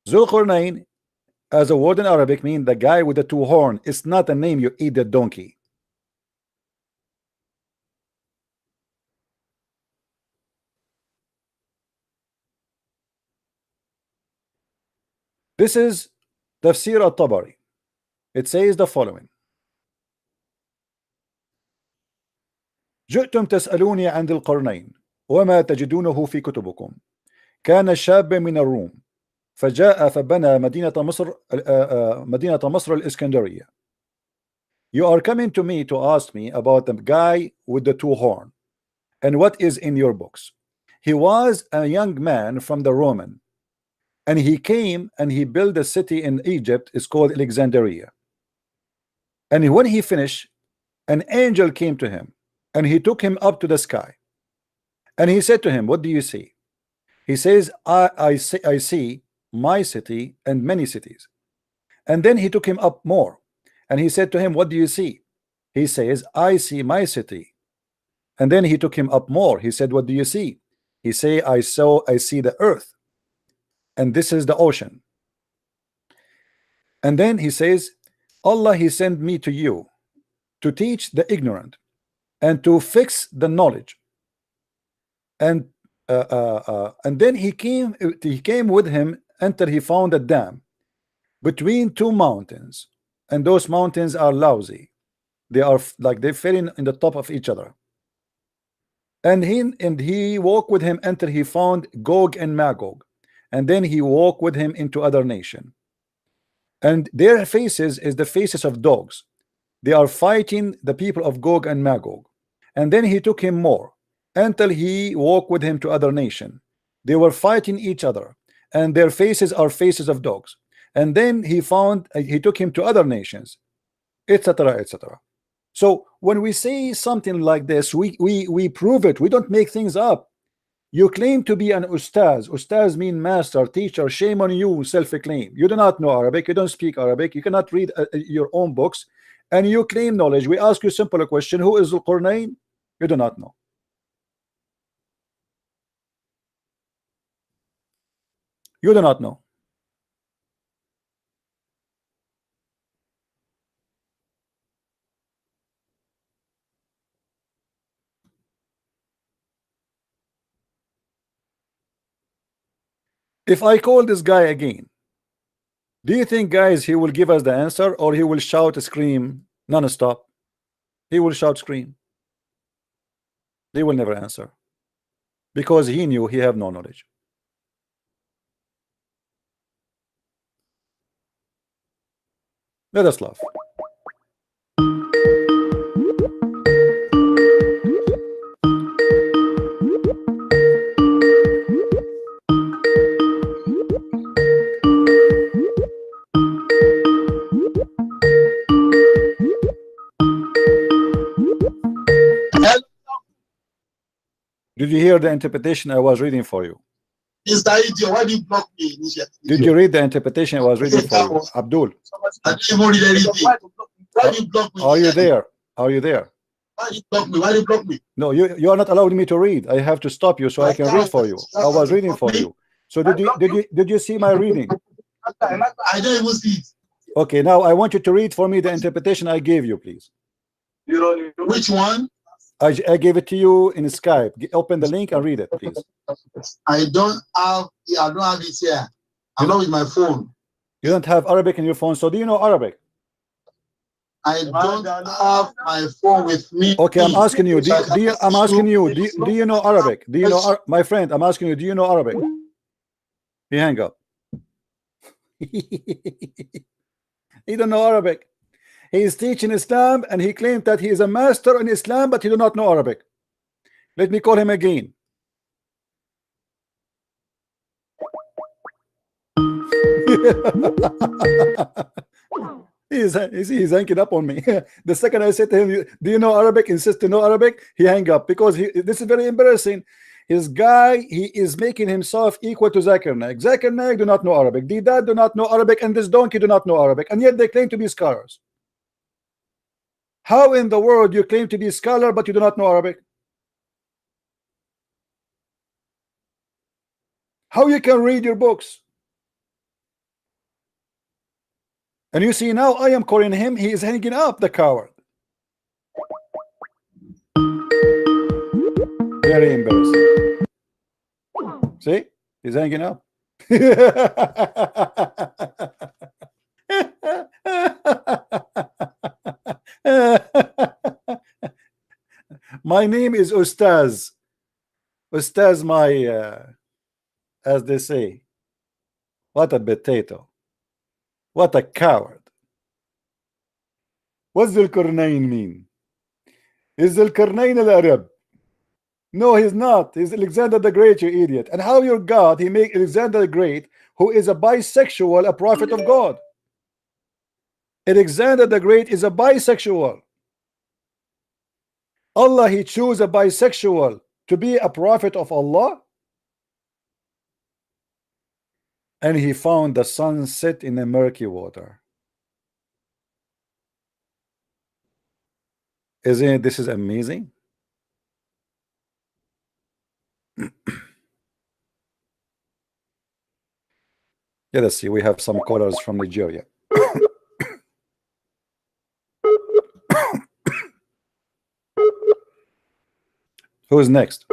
Zulqarnain, as a word in Arabic, mean the guy with the two horn. It's not a name, you idiot donkey. This is Tafsir al-Tabari. It says the following: جئتم تسألوني عن ذي القرنين وما تجدونه في كتبكم. كان شاب من الروم فجاء فبنى مدينة مصر الإسكندرية. You are coming to me to ask me about the guy with the two horn and what is in your books. He was a young man from the Roman, and he came and he built a city in Egypt. It's called Alexandria. And when he finished, an angel came to him and he took him up to the sky, and he said to him, what do you see? He says, I see my city and many cities. And then he took him up more, and he said to him, what do you see? He says, I see my city. And then he took him up more. He said, what do you see? He say, I see the earth, and this is the ocean. And then he says, Allah, he sent me to you to teach the ignorant and to fix the knowledge. And then he came with him until he found a dam between two mountains, and those mountains are lousy. They are like they fell in the top of each other. And he walked with him until he found Gog and Magog, and then he walked with him into other nation, and their faces is the faces of dogs. They are fighting the people of Gog and Magog. And then he took him more until he walked with him to other nation. They were fighting each other, and their faces are faces of dogs. And then he took him to other nations, etc., etc. So when we say something like this, we prove it. We don't make things up. You claim to be an ustaz. Ustaz mean master, teacher. Shame on you, self-claim. You do not know Arabic. You don't speak Arabic. You cannot read your own books, and you claim knowledge. We ask you a simple question: who is Al-Qur'an? You do not know. You do not know. If I call this guy again, do you think, guys, he will give us the answer, or he will shout, scream non-stop? He will shout, scream. They will never answer, because he knew he have no knowledge. Let us laugh. Did you hear the interpretation I was reading for you? Mr. Idiot, why do you block me initially? Did you read the interpretation I was reading for you, Abdul? I didn't even read anything. Why do you block me? Are you there? Are you there? Why do you block me? Why do you block me? No, you are not allowing me to read. I have to stop you so I can read for you. I was reading for you. So did you see my reading? I don't even see it. Okay, now I want you to read for me the interpretation I gave you, please. Which one? I gave it to you in Skype. Open the link and read it, please. I don't have it here. I'm not with my phone. You don't have Arabic in your phone, so do you know Arabic? I don't have my phone with me. Okay, I'm asking you. Do you know Arabic? Do you know, my friend? I'm asking you. Do you know Arabic? He hang up. He don't know Arabic. He is teaching Islam, and he claimed that he is a master in Islam, but he do not know Arabic. Let me call him again. He's hanging up on me. The second I said to him, do you know Arabic? Insist to know Arabic. He hang up, because this is very embarrassing. His guy, he is making himself equal to Zakir Naik. Zakir Naik do not know Arabic. Didat do not know Arabic, and this donkey do not know Arabic, and yet they claim to be scholars. How in the world you claim to be a scholar but you do not know Arabic? How you can read your books? And you see, now I am calling him, he is hanging up, the coward. Very embarrassing. See, he's hanging up. My name is Ustaz. Ustaz, as they say. What a potato. What a coward. What's the Qur'an mean? Is the Qur'an al Arab? No, he's not. He's Alexander the Great, you idiot. And how your God, he make Alexander the Great, who is a bisexual, a prophet of God. Alexander the Great is a bisexual. Allah, he chose a bisexual to be a prophet of Allah, and he found the sun set in a murky water. Isn't it? This is amazing. Let us see. We have some callers from Nigeria. Who's next?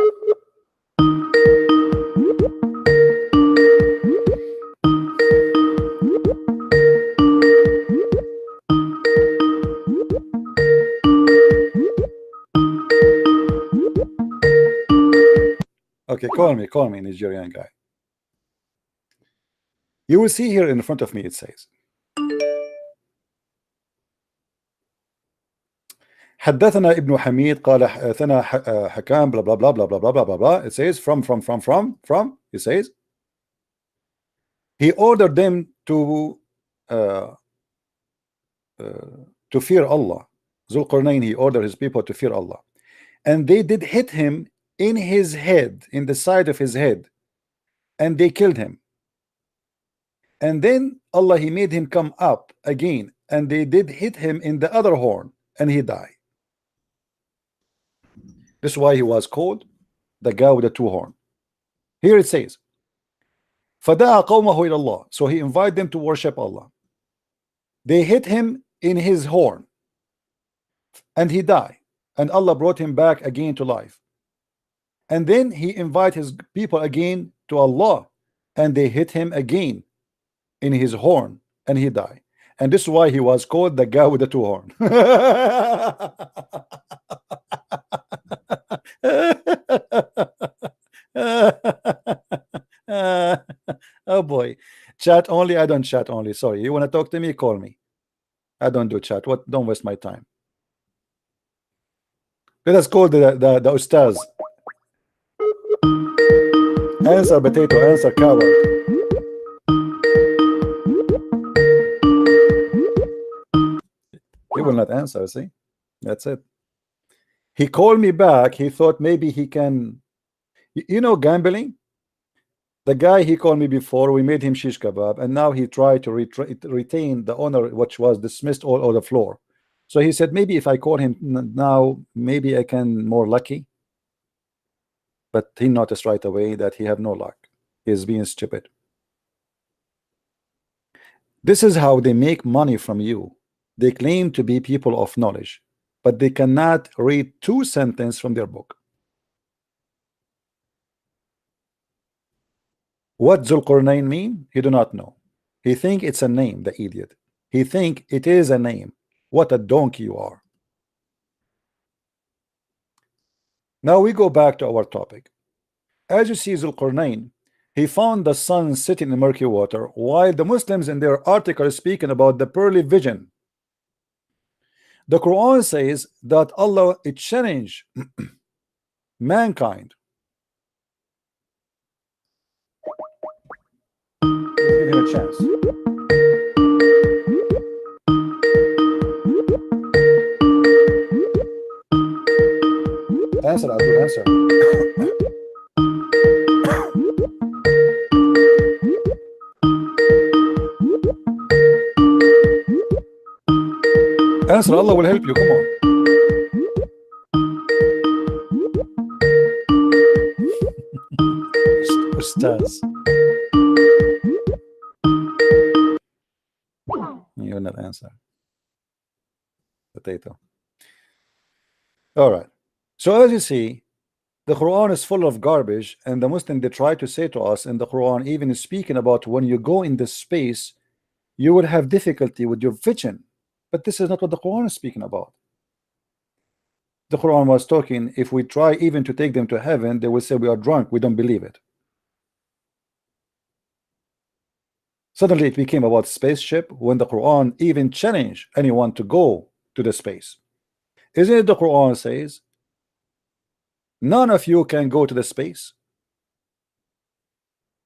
Okay, call me, Nigerian guy. You will see here in front of me, it says, حدثنا ابن حميد قال حدثنا حكام blah blah blah blah blah blah blah blah. It says from. It says He ordered them to fear Allah. Zulqarnain, he ordered his people to fear Allah, and they did hit him in his head, in the side of his head, and they killed him. And then Allah, he made him come up again, and they did hit him in the other horn, and he died. This is why he was called the guy with the two horns. Here it says, فَدَعَ قَوْمَهُ إِلَى اللَّهِ. So he invited them to worship Allah. They hit him in his horn, and he died, and Allah brought him back again to life. And then he invited his people again to Allah, and they hit him again in his horn, and he died. And this is why he was called the guy with the two horns. Oh boy, chat only. I don't chat only. Sorry, you want to talk to me, call me. I don't do chat. What? Don't waste my time. Let us call the ustaz. Answer potato, answer coward. He will not answer. See, that's it. He called me back. He thought maybe he can, you know, gambling. The guy he called me before, we made him shish kebab, and now he tried to retain the honor which was dismissed all over the floor. So he said, maybe if I call him now, maybe I can more lucky. But he noticed right away that he have no luck. He is being stupid. This is how they make money from you. They claim to be people of knowledge, but they cannot read 2 sentences from their book. What Zulqarnain mean? He do not know. He think it's a name, the idiot. He think it is a name. What a donkey you are. Now we go back to our topic. As you see, Zulqarnain, he found the sun sitting in murky water, while the Muslims in their article are speaking about the pearly vision. The Quran says that Allah it challenged mankind. Give him a chance. Answer, Abdul, answer. Answer, Allah will help you, come on. Ustaz. You will not answer. Potato. All right. So as you see, the Quran is full of garbage, and the Muslim, they try to say to us in the Quran, even speaking about when you go in this space, you will have difficulty with your vision. But this is not what the Quran is speaking about. The Quran was talking, if we try even to take them to heaven, they will say we are drunk, we don't believe it. Suddenly it became about spaceship when the Quran even challenged anyone to go to the space. Isn't it the Quran says none of you can go to the space?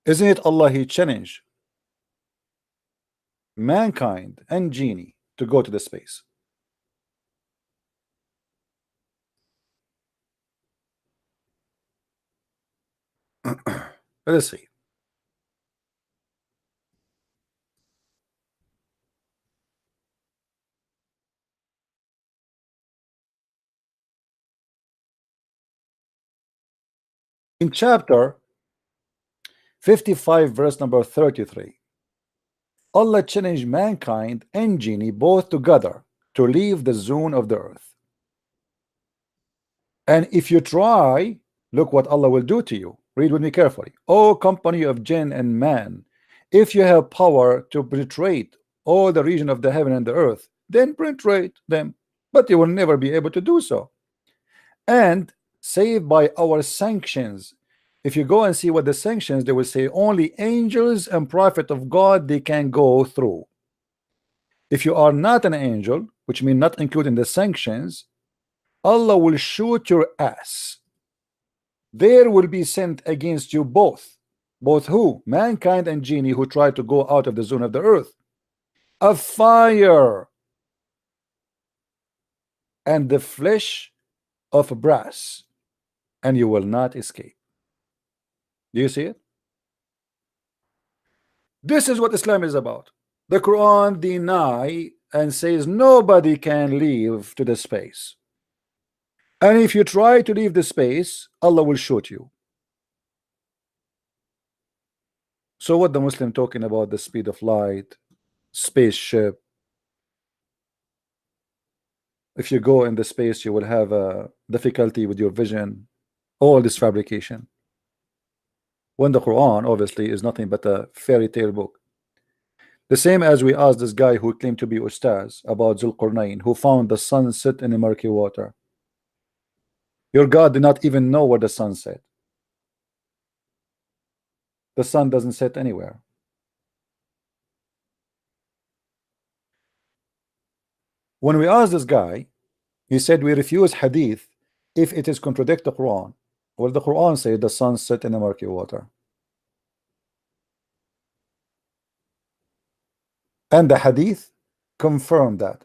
Isn't it Allah he challenged mankind and genie to go to the space? Let us see. In chapter 55, verse number 33, Allah challenged mankind and genie both together to leave the zone of the earth. And if you try, look what Allah will do to you. Read with me carefully. O company of jinn and man, if you have power to penetrate all the region of the heaven and the earth, then penetrate them, but you will never be able to do so. And save by our sanctions. If you go and see what the sanctions, they will say only angels and prophet of God they can go through. If you are not an angel, which means not including the sanctions, Allah will shoot your ass. There will be sent against you both both who? Mankind and genie who try to go out of the zone of the earth, of fire and the flesh of brass, and you will not escape. Do you see it? This is what Islam is about. The Quran deny and says nobody can leave to the space, and if you try to leave the space, Allah will shoot you. So what the Muslim talking about, the speed of light, spaceship? If you go in the space, you will have a difficulty with your vision. All this fabrication, when the Quran obviously is nothing but a fairy tale book. The same as we asked this guy who claimed to be Ustaz about Zulqarnain, who found the sun set in the murky water. Your God did not even know where the sun set. The sun doesn't set anywhere. When we asked this guy, he said we refuse hadith if it is contradict the Quran. Well, the Quran said the sun set in the murky water, and the hadith confirmed that.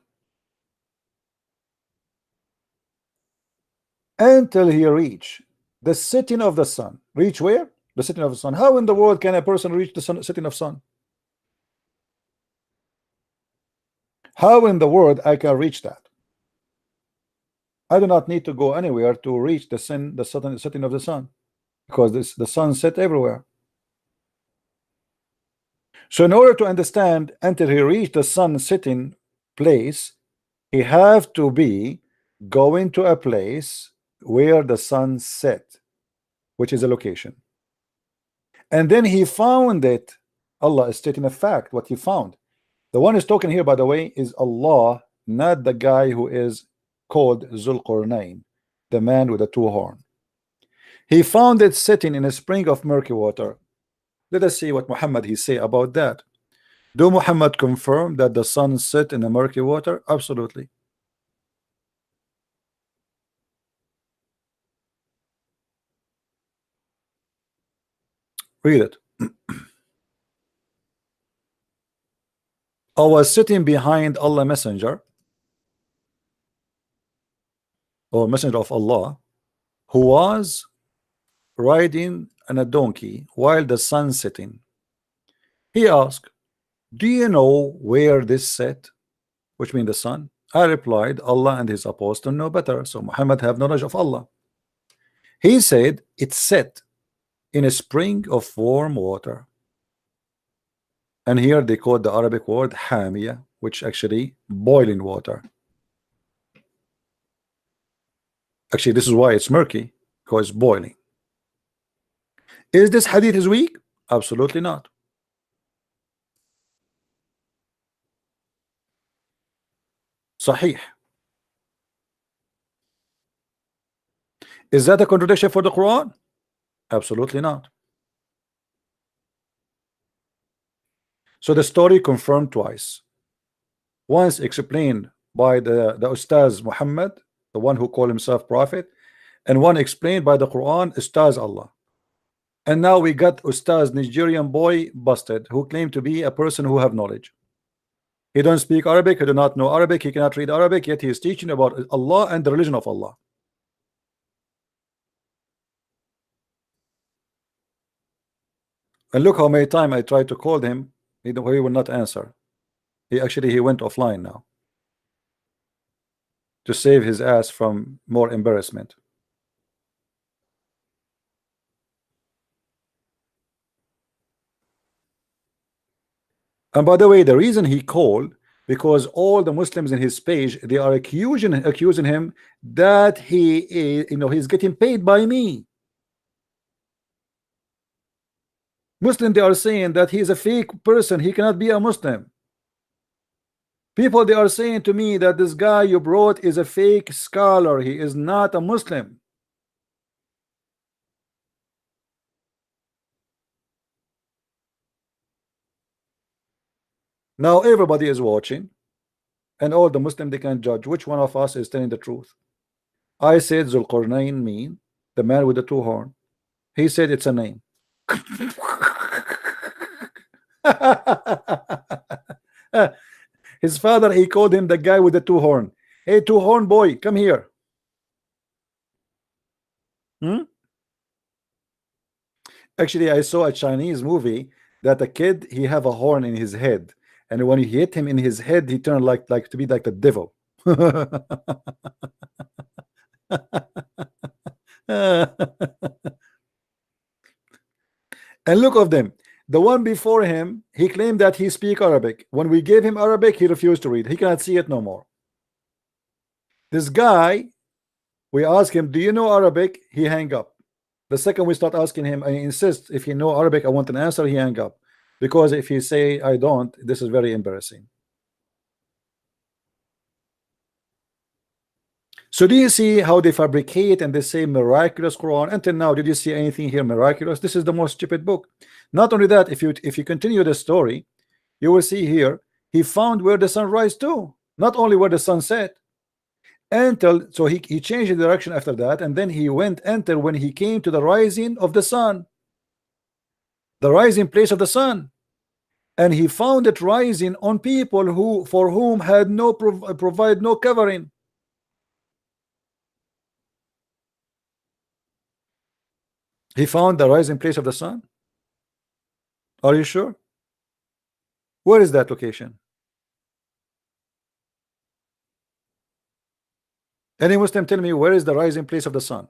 Until he reached the setting of the sun. Reach where? The setting of the sun. How in the world can a person reach the sun, setting of sun? How in the world I can reach that? I do not need to go anywhere to reach the setting of the sun, because the sun set everywhere. So in order to understand until he reached the sun setting place, he have to be going to a place where the sun set, which is a location. And then he found it. Allah is stating a fact, what he found. The one who's talking here, by the way, is Allah, not the guy who is called Zulqarnain, the man with the two horns. He found it sitting in a spring of murky water. Let us see what Muhammad he say about that. Do Muhammad confirm that the sun set in the murky water? Absolutely. Read it. I was sitting behind Allah messenger, or messenger of Allah, who was riding on a donkey while the sun setting. He asked, do you know where this set, which means the sun? I replied, Allah and his apostle know better. So Muhammad have knowledge of Allah. He said it's set in a spring of warm water, and here they quote the Arabic word hamiya, which actually boiling water. Actually, this is why it's murky, because it's boiling. Is this hadith is weak? Absolutely not. Sahih. Is that a contradiction for the Quran? Absolutely not. So the story confirmed twice. Once explained by the Ustaz Muhammad, the one who called himself prophet, and one explained by the Quran, Ustaz Allah. And now we got Ustaz Nigerian boy busted, who claimed to be a person who have knowledge. He don't speak Arabic, he do not know Arabic, he cannot read Arabic, yet he is teaching about Allah and the religion of Allah. And look how many times I tried to call him, he will not answer. He went offline now to save his ass from more embarrassment. And by the way, the reason he called, because all the Muslims in his page, they are accusing him that he is, he's getting paid by me. Muslim, they are saying that he is a fake person, he cannot be a Muslim. People, they are saying to me that this guy you brought is a fake scholar, he is not a Muslim. Now everybody is watching, and all the Muslim, they can judge which one of us is telling the truth. I said Zulqarnain mean the man with the two horns. He said it's a name. His father, he called him the guy with the two horn. Hey, two horn boy, come here. Actually, I saw a Chinese movie that a kid, he have a horn in his head, and when you hit him in his head, he turned like to be like the devil. And look of them. The one before him, he claimed that he speak Arabic. When we gave him Arabic, he refused to read. He cannot see it no more. This guy, we ask him, do you know Arabic? He hang up. The second we start asking him, I insist, if he know Arabic, I want an answer, he hang up. Because if he say, I don't, this is very embarrassing. So do you see how they fabricate and they say miraculous Quran? Until now, did you see anything here miraculous? This is the most stupid book. Not only that, if you continue the story, you will see here he found where the sun rise too, not only where the sun set. Until so he changed the direction after that, and then he went until when he came to the rising of the sun, the rising place of the sun, and he found it rising on people who for whom had no provide no covering. He found the rising place of the sun. Are you sure? Where is that location? Any Muslim tell me where is the rising place of the sun?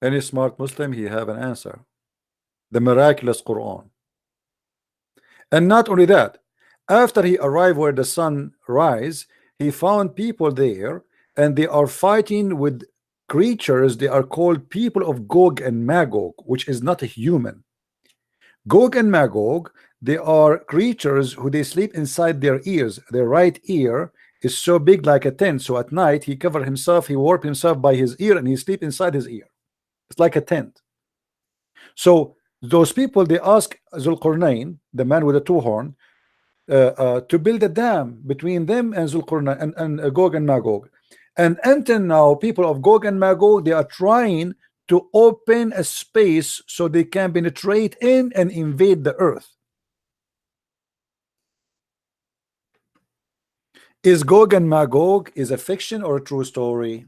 Any smart Muslim, he have an answer. The miraculous Quran. And not only that, after he arrived where the sun rise, he found people there, and they are fighting with creatures. They are called people of Gog and Magog, which is not a human. Gog and Magog, they are creatures who they sleep inside their ears. Their right ear is so big like a tent, so at night he cover himself, he warp himself by his ear, and he sleep inside his ear. It's like a tent. So those people, they ask Zulqarnain, the man with the two horn, to build a dam between them and Zulqarnain and Gog and Magog. And until now, people of Gog and Magog, they are trying to open a space so they can penetrate in and invade the earth. Is Gog and Magog is a fiction or a true story?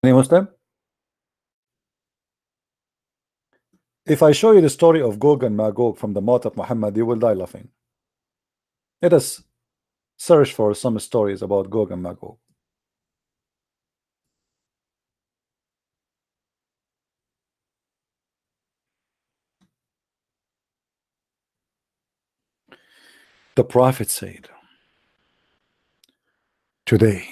Any Muslim? If I show you the story of Gog and Magog from the mouth of Muhammad, you will die laughing. Let us search for some stories about Gog and Magog. The Prophet said, today,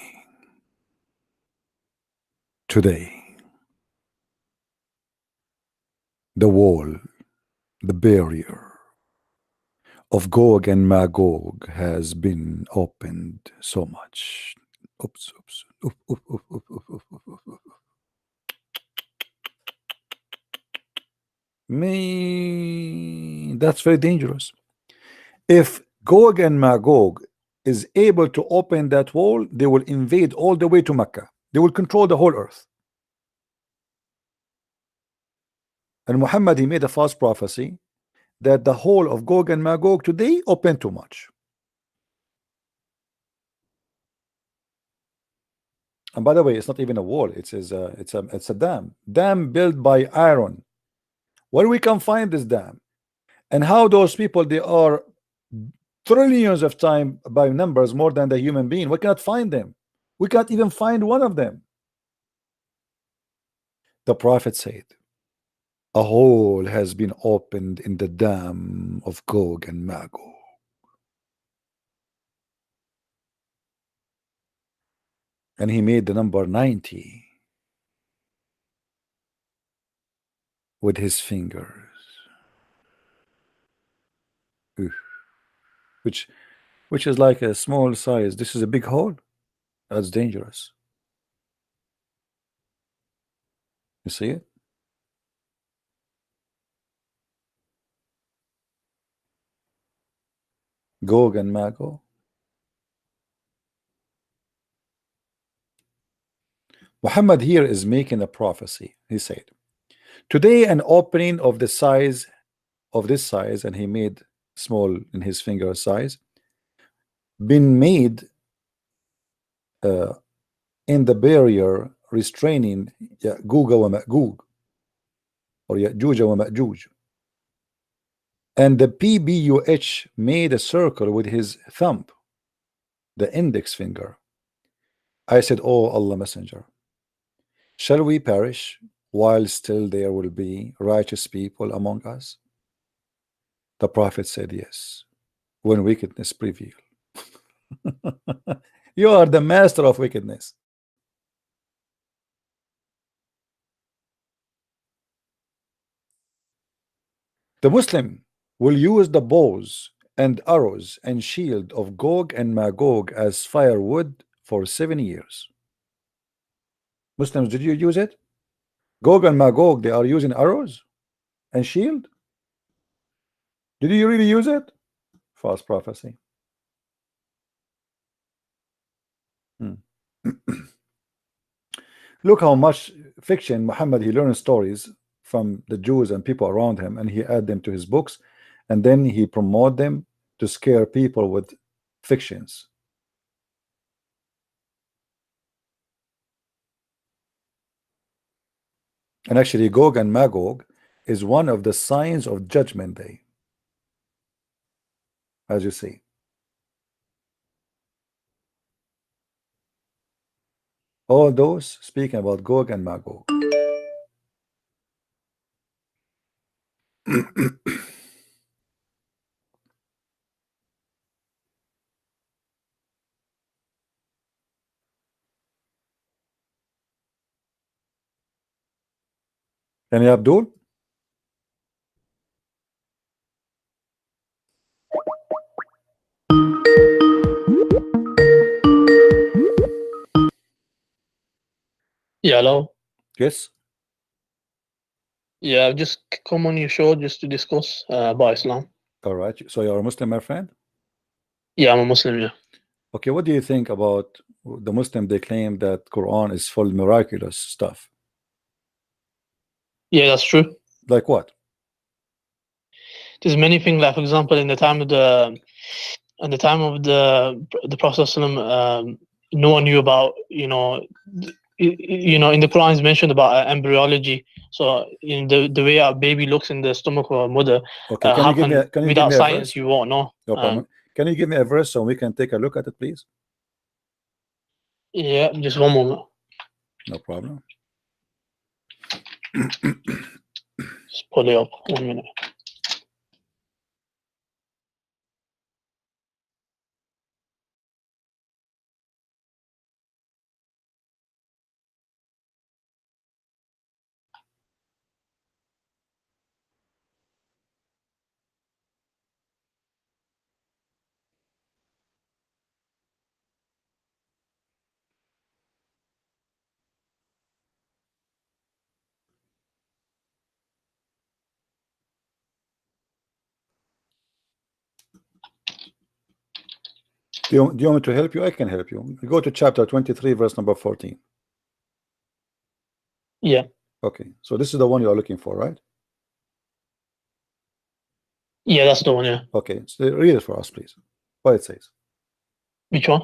the wall, the barrier of Gog and Magog has been opened so much. Oops, oops, oops, oops, oops, oops, oops, oops, oops. That's very dangerous. If Gog and Magog is able to open that wall, they will invade all the way to Mecca. They will control the whole earth. And Muhammad, he made a false prophecy that the whole of Gog and Magog today open too much. And by the way, it's not even a wall. It's a dam built by iron. Where we can find this dam, and how those people, they are trillions of time by numbers more than the human being. We cannot find them. We can't even find one of them. The Prophet said, a hole has been opened in the dam of Gog and Magog. And he made the number 90 with his fingers. Which is like a small size. This is a big hole. That's dangerous. You see it? Gog and Magog. Muhammad here is making a prophecy. He said, today an opening of the size of this size, and he made small in his finger size, been made in the barrier restraining Ya'juj wa Ma'juj, or Ya'juj wa Ma'juj. And the PBUH made a circle with his thumb, the index finger. I said, oh Allah Messenger, shall we perish while still there will be righteous people among us? The Prophet said, yes, when wickedness prevail. You are the master of wickedness. The Muslim will use the bows and arrows and shield of Gog and Magog as firewood for 7 years. Muslims, did you use it? Gog and Magog, they are using arrows and shield. Did you really use it? False prophecy. Look how much fiction Muhammad, he learned stories from the Jews and people around him, and he add them to his books, and then he promote them to scare people with fictions. And actually Gog and Magog is one of the signs of Judgment Day, as you see. All those speaking about Gog and Magog. Any Abdul? Yeah, hello. Yes. Yeah, I've just come on your show just to discuss about Islam. All right. So you're a Muslim, my friend? Yeah, I'm a Muslim, yeah. Okay, what do you think about the Muslim? They claim that Quran is full miraculous stuff. Yeah, that's true. Like what? There's many things, like for example, in the time of the Prophet ﷺ, no one knew about, in the Quran is mentioned about embryology. So in the way a baby looks in the stomach of a mother, Okay, without science you won't know. No problem. Can you give me a verse so we can take a look at it, please? Yeah, just one moment. No problem. Just pull it up 1 minute. Do you want me to help you? I can help you. Go to chapter 23, verse number 14. Yeah. Okay, so this is the one you are looking for, right? Yeah, that's the one, yeah. Okay, so read it for us, please. What it says. Which one?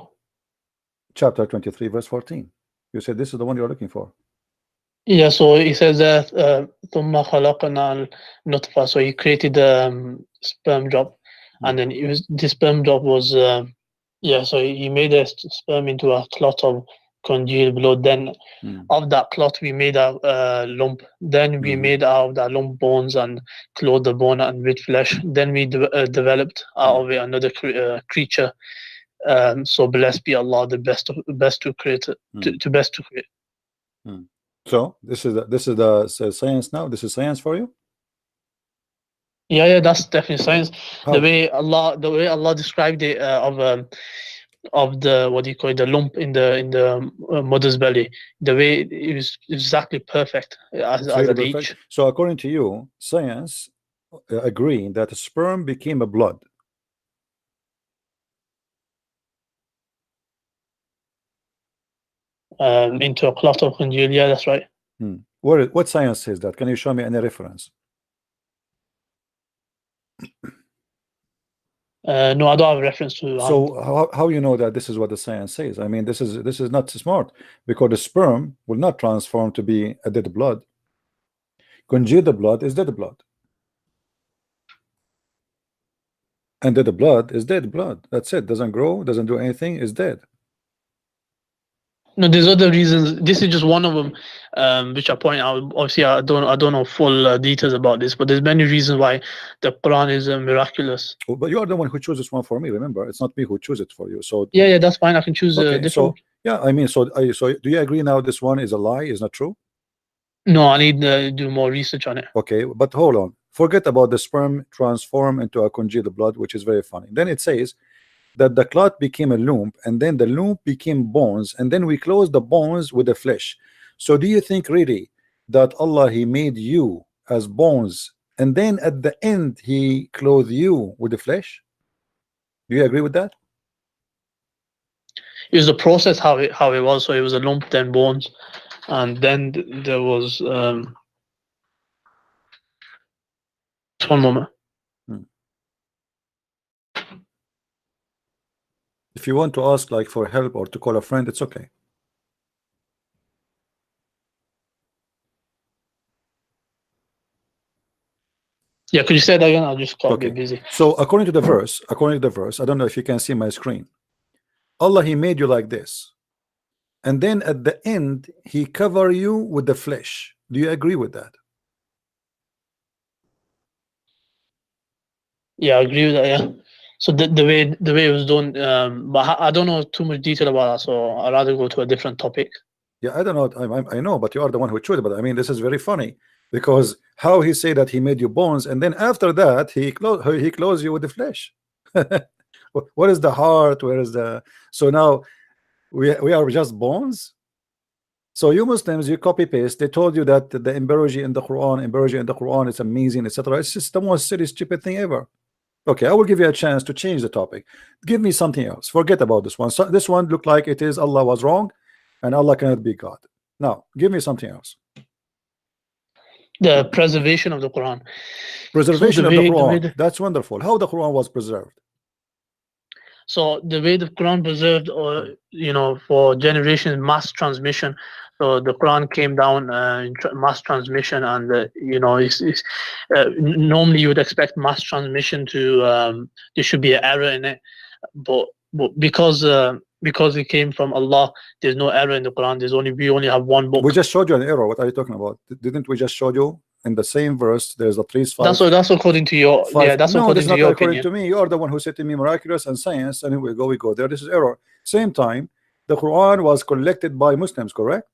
Chapter 23, verse 14. You said this is the one you're looking for. Yeah, so he says that ثُمَّ خَلَقْنَا النُّطْفَةَ, so he created the sperm drop. and then the sperm drop was so he made a sperm into a clot of congealed blood. Then of that clot we made a lump. Then we made out of that lump bones and clothed the bone and with flesh. Then we developed out of it another creature. So blessed be Allah, the best to create, to best to create. So this is the science now. This is science for you. Yeah, that's definitely science. How? The way Allah described it of the what do you call it, the lump in the mother's belly. The way it was exactly perfect as a leech. So according to you, science agreeing that a sperm became a blood. Into a clot of congealed. Yeah, that's right. What science says that? Can you show me any reference? No, I don't have a reference to. So how you know that this is what the science says? I mean, this is not smart, because the sperm will not transform to be a dead blood. Congealed blood is dead blood, and dead blood is dead blood. That's it. Doesn't grow, doesn't do anything, is dead. No, there's other reasons. This is just one of them, which I point out. Obviously, I don't know full details about this, but there's many reasons why the Quran is miraculous. Oh, but you are the one who chose this one for me. Remember, it's not me who chose it for you. So yeah, that's fine. I can choose a different. So yeah, I mean, so do you agree now? This one is a lie, is not true? No, I need to do more research on it. Okay, but hold on. Forget about the sperm transform into a congealed blood, which is very funny. Then it says that the clot became a lump, and then the lump became bones, and then we closed the bones with the flesh. So do you think really that Allah, He made you as bones, and then at the end He clothed you with the flesh? Do you agree with that? It was the process how it was. So it was a lump, then bones, and then there was one moment. If you want to ask like for help or to call a friend, it's okay. Yeah, could you say that again? I'll just got a bit busy. So according to the verse, I don't know if you can see my screen. Allah, He made you like this, and then at the end He cover you with the flesh. Do you agree with that? Yeah, I agree with that. Yeah. So the way it was done, but I don't know too much detail about that, so I'd rather go to a different topic. Yeah, I don't know. I know, but you are the one who chose it. But I mean, this is very funny, because how He say that He made you bones, and then after that He clothes you with the flesh. What is the heart? Where is the? So now we are just bones. So you Muslims, you copy paste. They told you that the embryology in the Quran is amazing, etc. It's just the most silly, stupid thing ever. Okay, I will give you a chance to change the topic. Give me something else. Forget about this one. So this one looked like it is Allah was wrong, and Allah cannot be God. Now, give me something else. The preservation of the Quran. Preservation of the Quran. That's wonderful. How the Quran was preserved? So the way the Quran preserved, or for generations, mass transmission. So the Quran came down in mass transmission, and normally you would expect mass transmission to there should be an error in it, but because it came from Allah, there's no error in the Quran. We only have one book. We just showed you an error. What are you talking about? Didn't we just show you in the same verse? There's at least five. That's according to your. Yeah, that's no, according that's to your not according opinion. to me. You are the one who said to me miraculous and science, and we go there. This is error. Same time, the Quran was collected by Muslims, correct?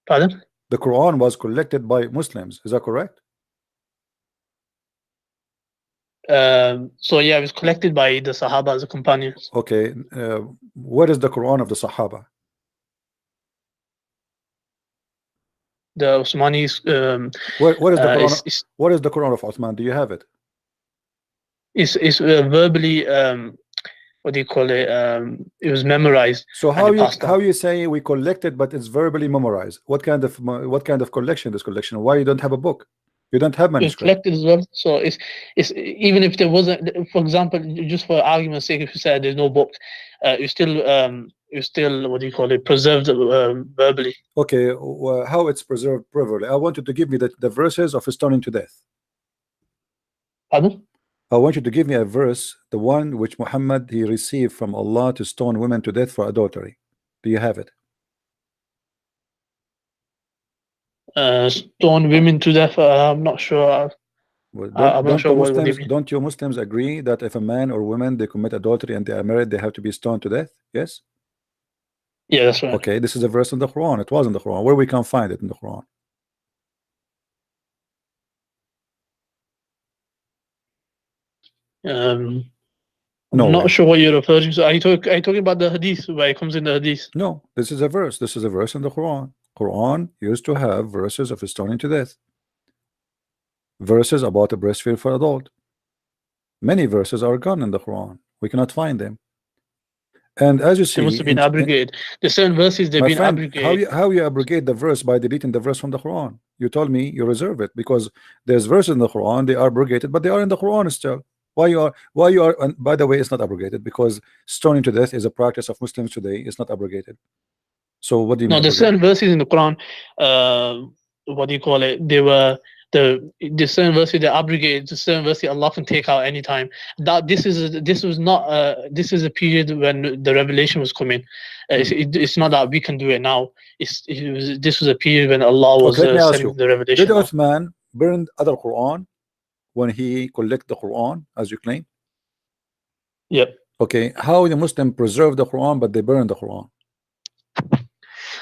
Pardon? The Quran was collected by Muslims. Is that correct? So yeah, it was collected by the Sahaba as the companions. Okay. What is the Quran of the Sahaba? The Usmanis. What is the Quran? What is the Quran of Uthman? Do you have it? It's verbally. What do you call it? It was memorized. So how you say we collected, but it's verbally memorized? What kind of collection? This collection? Why you don't have a book? You don't have manuscript. It's collected as well. So it's even if there wasn't, for example, just for argument's sake, if you said there's no book, it's still what do you call it? Preserved verbally. Okay, how it's preserved verbally? I want you to give me the verses of stoning to death. Pardon? I want you to give me a verse, the one which Muhammad he received from Allah to stone women to death for adultery. Do you have it? Stone women to death. I'm not sure. Well, I'm not sure what you mean. don't you Muslims agree that if a man or woman they commit adultery and they are married, they have to be stoned to death? Yes. Yeah, that's right. Okay, this is a verse in the Quran. It was in the Quran. Where we can find it in the Quran? I'm No not way. sure what you're referring to. Are you talking about the hadith, where it comes in the hadith? No, this is a verse. This is a verse in the Quran. Quran used to have verses of stoning to death. Verses about a breastfeed for adult. Many verses are gone in the Quran. We cannot find them. And as you see, It must have been abrogated. The certain verses they've my been friend, abrogated. how you abrogate the verse by deleting the verse from the Quran? You told me you reserve it because there's verses in the Quran, they are abrogated, but they are in the Quran still. Why you are and by the way, it's not abrogated because stoning to death is a practice of Muslims today. It's not abrogated. So what do you mean? No, there's certain verses in the Quran. What do you call it? They were the certain verses they abrogated. The certain verses Allah can take out anytime. That this was not. This is a period when the revelation was coming. It's not that we can do it now. This was a period when Allah was let me ask you, sending the revelation. did Uthman burn other Quran when he collect the Quran, as you claim? Yep. Okay, how the Muslim preserve the Quran but they burn the Quran?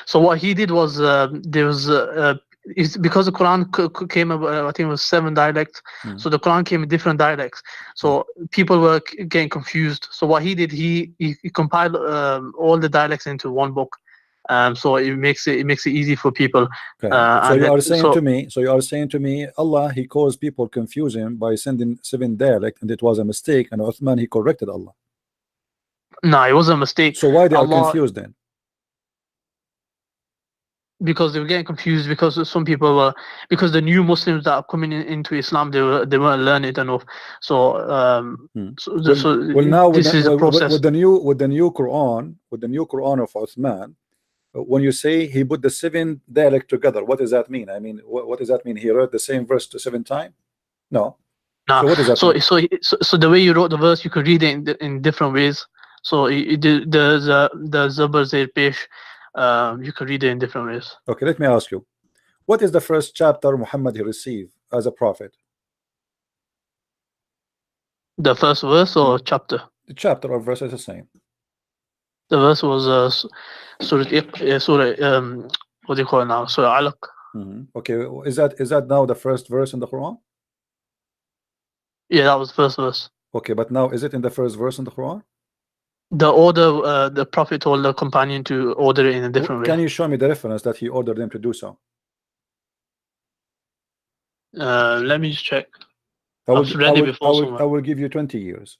So what he did was there was it's because the Quran came I think it was 7 dialects. So the Quran came in different dialects. So people were getting confused. So what he did, he compiled all the dialects into one book. So it makes it easy for people. Okay. So you are saying to me, Allah he caused people confusing by sending 7 dialects, and it was a mistake, and Uthman he corrected Allah. No, it wasn't a mistake. So why they are confused then? Because they were getting confused, because some people were, because the new Muslims that are coming into Islam, they weren't learning enough. So now this is a process. with the new Quran, of Uthman, when you say he put the 7 dialect together, what does that mean? I mean, what does that mean? He wrote the same verse to 7 times? No. Nah. So what does that mean? So the way you wrote the verse, you could read it in different ways. So the Zabar Zair Pesh, you could read it in different ways. Okay, let me ask you, what is the first chapter Muhammad he received as a prophet? The first verse or chapter? The chapter or verse is the same. The verse was Surah what do you call it now? Surah Alaq. Okay, is that now the first verse in the Quran? Yeah, that was the first verse. Okay, but now is it in the first verse in the Quran? The order, the Prophet told the companion to order it in a different way. Can you show me the reference that he ordered them to do so? Let me just check. I will give you 20 years.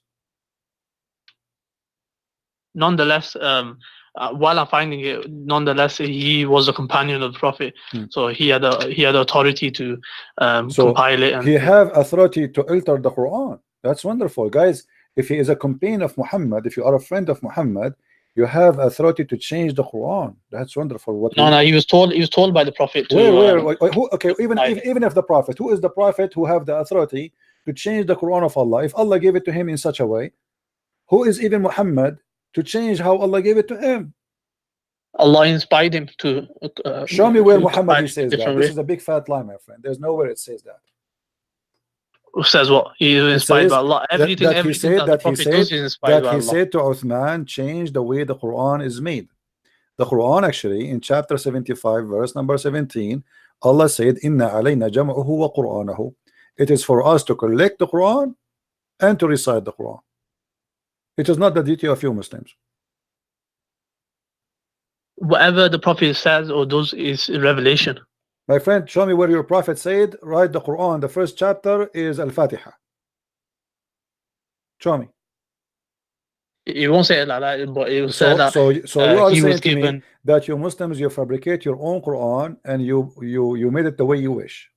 Nonetheless, while I'm finding it, nonetheless, he was a companion of the Prophet, so he had authority to compile it. And he have authority to alter the Quran. That's wonderful, guys. If he is a companion of Muhammad, if you are a friend of Muhammad, you have authority to change the Quran. That's wonderful. No, he was told by the Prophet to. Okay, even if the Prophet, who is the Prophet who have the authority to change the Quran of Allah? If Allah gave it to him in such a way, who is even Muhammad to change how Allah gave it to him? Allah inspired him to. Show me where Muhammad he says that. This is a big fat lie, my friend. There's nowhere it says that. Who says what? He is inspired by Allah. Everything he said that he said to Uthman, change the way the Quran is made. The Quran actually in chapter 75 verse number 17, Allah said, Inna alayna jam'uhu wa Qur'anahu. It is for us to collect the Quran and to recite the Quran. It is not the duty of you Muslims. Whatever the Prophet says or does is revelation. My friend, show me where your Prophet said, write the Quran. The first chapter is Al-Fatiha. Show me. He won't say it like that, but it will say that. So you are saying to me that you Muslims, you fabricate your own Quran and you made it the way you wish.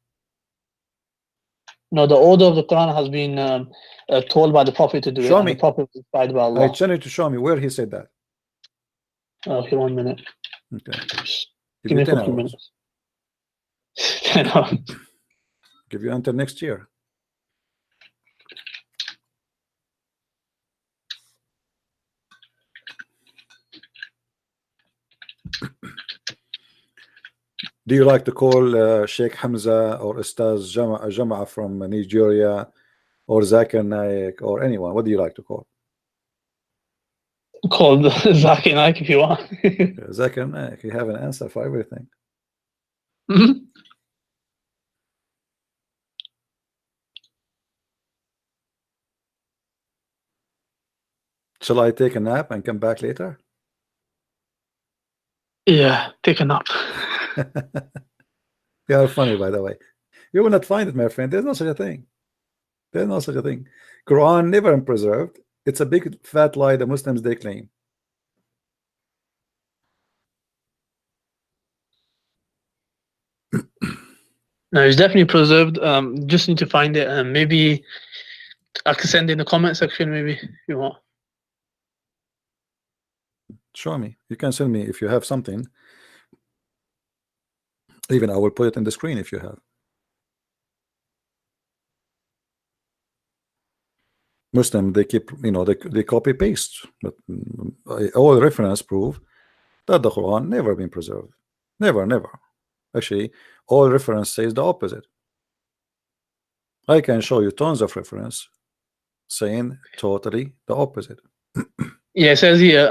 No, the order of the Quran has been told by the Prophet to do it. And the Prophet was inspired by Allah. I tell you to show me where he said that. Okay, 1 minute. Okay. Give me a couple of minutes. Give you until next year. Do you like to call Sheikh Hamza or Ustaz Jama'a from Nigeria or Zakir Naik or anyone? What do you like to call? Call Zakir Naik if you want. Zakir Naik, you have an answer for everything. Shall I take a nap and come back later? Yeah, take a nap. You are funny, by the way. You will not find it, my friend. There's no such a thing. There's no such a thing. Quran never been preserved. It's a big fat lie the Muslims they claim. No, it's definitely preserved. Just need to find it, and maybe I can send in the comment section. Maybe if you want. Show me. You can send me if you have something. Even I will put it in the screen if you have. Muslim, they keep, you know, they copy paste, but all reference prove that the Quran never been preserved. Never. Actually, all reference says the opposite. I can show you tons of reference saying totally the opposite. Yeah, it says here,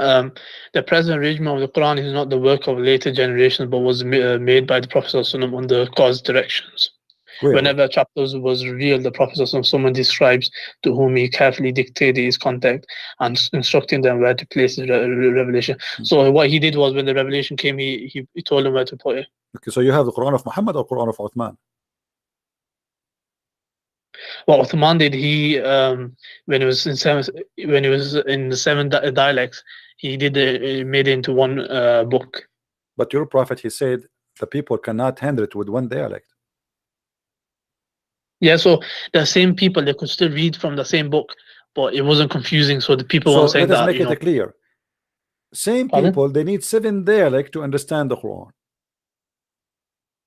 the present arrangement of the Quran is not the work of later generations, but was made by the Prophet ﷺ under God's directions. Where? Whenever a chapter was revealed, the Prophet ﷺ summoned his scribes, to whom he carefully dictated his content and instructing them where to place the revelation. So what he did was, when the revelation came, he told them where to put it. Okay, so you have the Quran of Muhammad or Quran of Uthman? What Uthman did, he when he was in the seven dialects, he made it into one book. But your prophet, he said the people cannot handle it with one dialect. Yeah, so the same people, they could still read from the same book, but it wasn't confusing. So the people weren't saying let us that. make it clear. Same Pardon? people, they need 7 dialects to understand the Quran.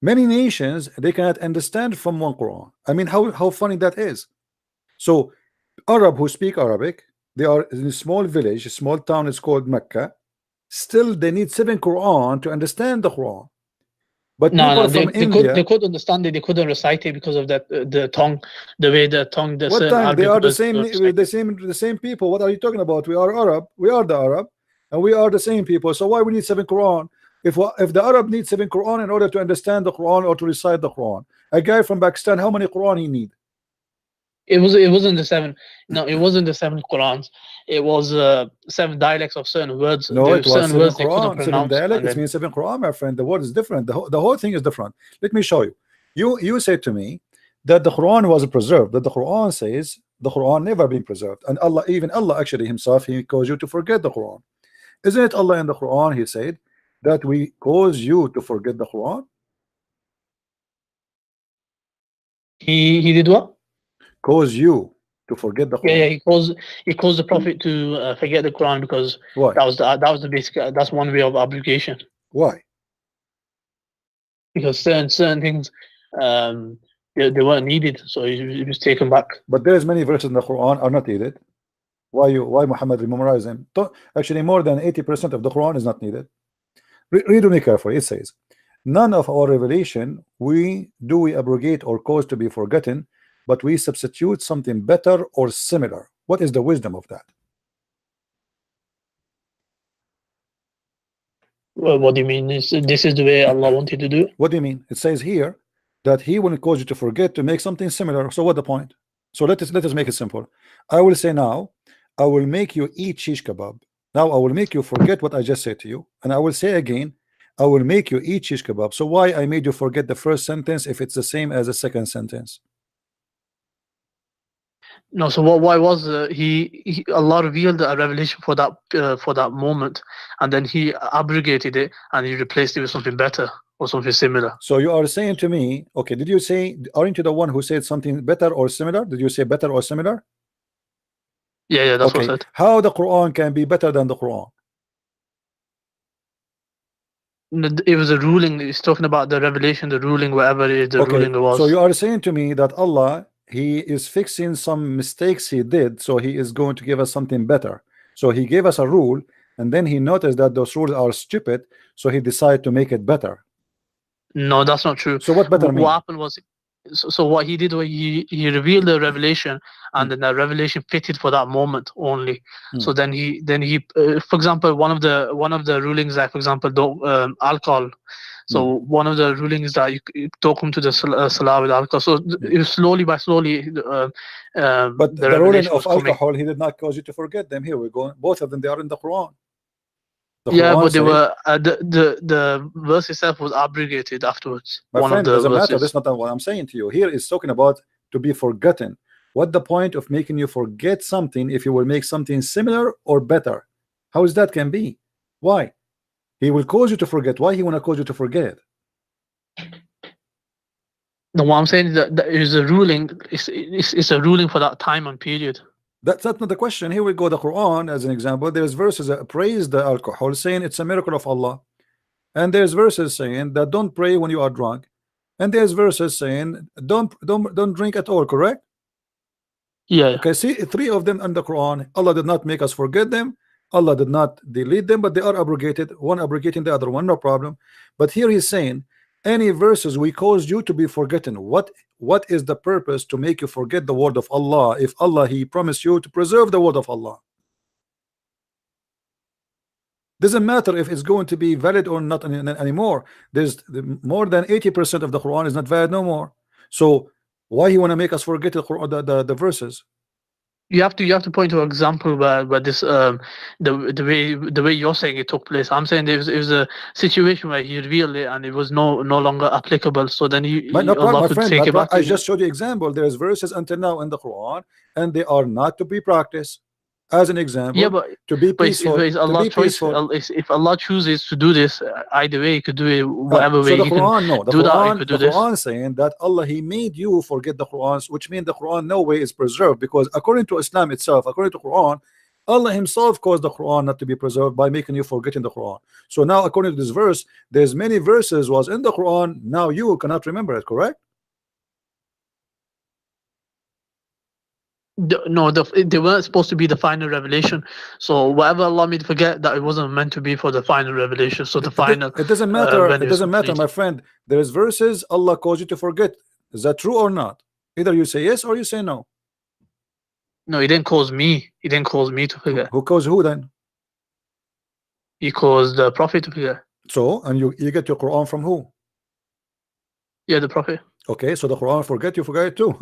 Many nations, they cannot understand from one Quran. I mean, how funny that is. So Arab who speak Arabic, they are in a small village, a small town is called Mecca. Still, they need 7 Quran to understand the Quran. But people from India, they could understand it. They couldn't recite it because of that the tongue, the way the tongue. What tongue? They are the same people. What are you talking about? We are Arab. We are the Arab, and we are the same people. So why we need 7 Quran? If the Arab needs 7 Quran in order to understand the Quran or to recite the Quran, a guy from Pakistan, how many Quran he need? It wasn't the 7. No, it wasn't the 7 Qurans. It was 7 dialects of certain words. No, it was 7 words Quran. 7 dialects. It means 7 Quran, my friend. The word is different. The whole thing is different. Let me show you. You said to me that the Quran was preserved. That the Quran says the Quran never been preserved. And Allah, even Allah actually himself, he caused you to forget the Quran. Isn't it Allah in the Quran? He said that we cause you to forget the Quran. He did what? Cause you to forget the Quran. Yeah, he caused the Prophet to forget the Quran, because Why? that was the basic. That's one way of obligation. Why? Because certain things they weren't needed, so he was taken back. But there's many verses in the Quran are not needed. Why Muhammad memorize them? Actually, more than 80% of the Quran is not needed. Read me carefully. It says, none of our revelation we abrogate or cause to be forgotten, but we substitute something better or similar. What is the wisdom of that? Well, what do you mean? This is the way Allah wanted to do it? What do you mean? It says here that he will cause you to forget to make something similar. So what the point? So let us make it simple. I will say now, I will make you eat shish kebab. Now I will make you forget what I just said to you, and I will say again, I will make you eat shish kebab. So why I made you forget the first sentence if it's the same as the second sentence? No, so why was Allah revealed a revelation for that moment, and then he abrogated it and he replaced it with something better or something similar. So you are saying to me, okay, did you say, aren't you the one who said something better or similar? Did you say better or similar? Yeah, that's okay. what I said. How the Quran can be better than the Quran? It was a ruling. It's talking about the revelation, the ruling, whatever it is, the ruling it was. So you are saying to me that Allah, he is fixing some mistakes he did, so he is going to give us something better. So he gave us a rule, and then he noticed that those rules are stupid, so he decided to make it better. No, that's not true. So what better mean? What happened was, so what he did was he revealed the revelation, and then the revelation fitted for that moment only. So then he for example, one of the rulings, like for example, alcohol. So one of the rulings that you don't come to the salah with alcohol. So it was slowly by slowly. But the ruling of alcohol, he did not cause you to forget them. Here we go. Both of them, they are in the Quran. Yeah, but they were the verse itself was abrogated afterwards. My friend, doesn't matter. That's not what I'm saying to you. Here is talking about to be forgotten. What the point of making you forget something if you will make something similar or better? How is that can be? Why? He will cause you to forget. Why he want to cause you to forget? No, what I'm saying is that is a ruling. It's a ruling for that time and period. That's not the question. Here we go. The Quran, as an example, there's verses that praise the alcohol, saying it's a miracle of Allah, and there's verses saying that don't pray when you are drunk, and there's verses saying don't drink at all. Correct? Yeah. Okay. See, three of them in the Quran. Allah did not make us forget them. Allah did not delete them, but they are abrogated. One abrogating the other one, no problem. But here he's saying any verses we caused you to be forgotten. What is the purpose to make you forget the word of Allah if Allah he promised you to preserve the word of Allah? Doesn't matter if it's going to be valid or not anymore. There's more than 80% of the Quran is not valid no more. So why you want to make us forget the verses? You have to point to an example where this the way you're saying it took place. I'm saying it was a situation where he revealed it and it was no longer applicable. So then Allah could take it back. I just showed you example. There's verses until now in the Quran and they are not to be practiced. As an example, yeah, but to be peaceful. If Allah chooses to do this, either way, He could do it whatever way. So the Quran, no, the Quran saying that Allah He made you forget the Quran, which means the Quran no way is preserved, because according to Islam itself, according to Quran, Allah Himself caused the Quran not to be preserved by making you forgetting the Quran. So now, according to this verse, there's many verses was in the Quran. Now you cannot remember it, correct? No, they weren't supposed to be the final revelation. So whatever Allah made forget, that it wasn't meant to be for the final revelation. So the final. It doesn't matter. It doesn't matter, my friend. There is verses Allah caused you to forget. Is that true or not? Either you say yes or you say no. No, He didn't cause me. He didn't cause me to forget. Who caused who then? He caused the Prophet to forget. So, and you get your Quran from who? Yeah, the Prophet. Okay, so the Quran forget, you forget it too.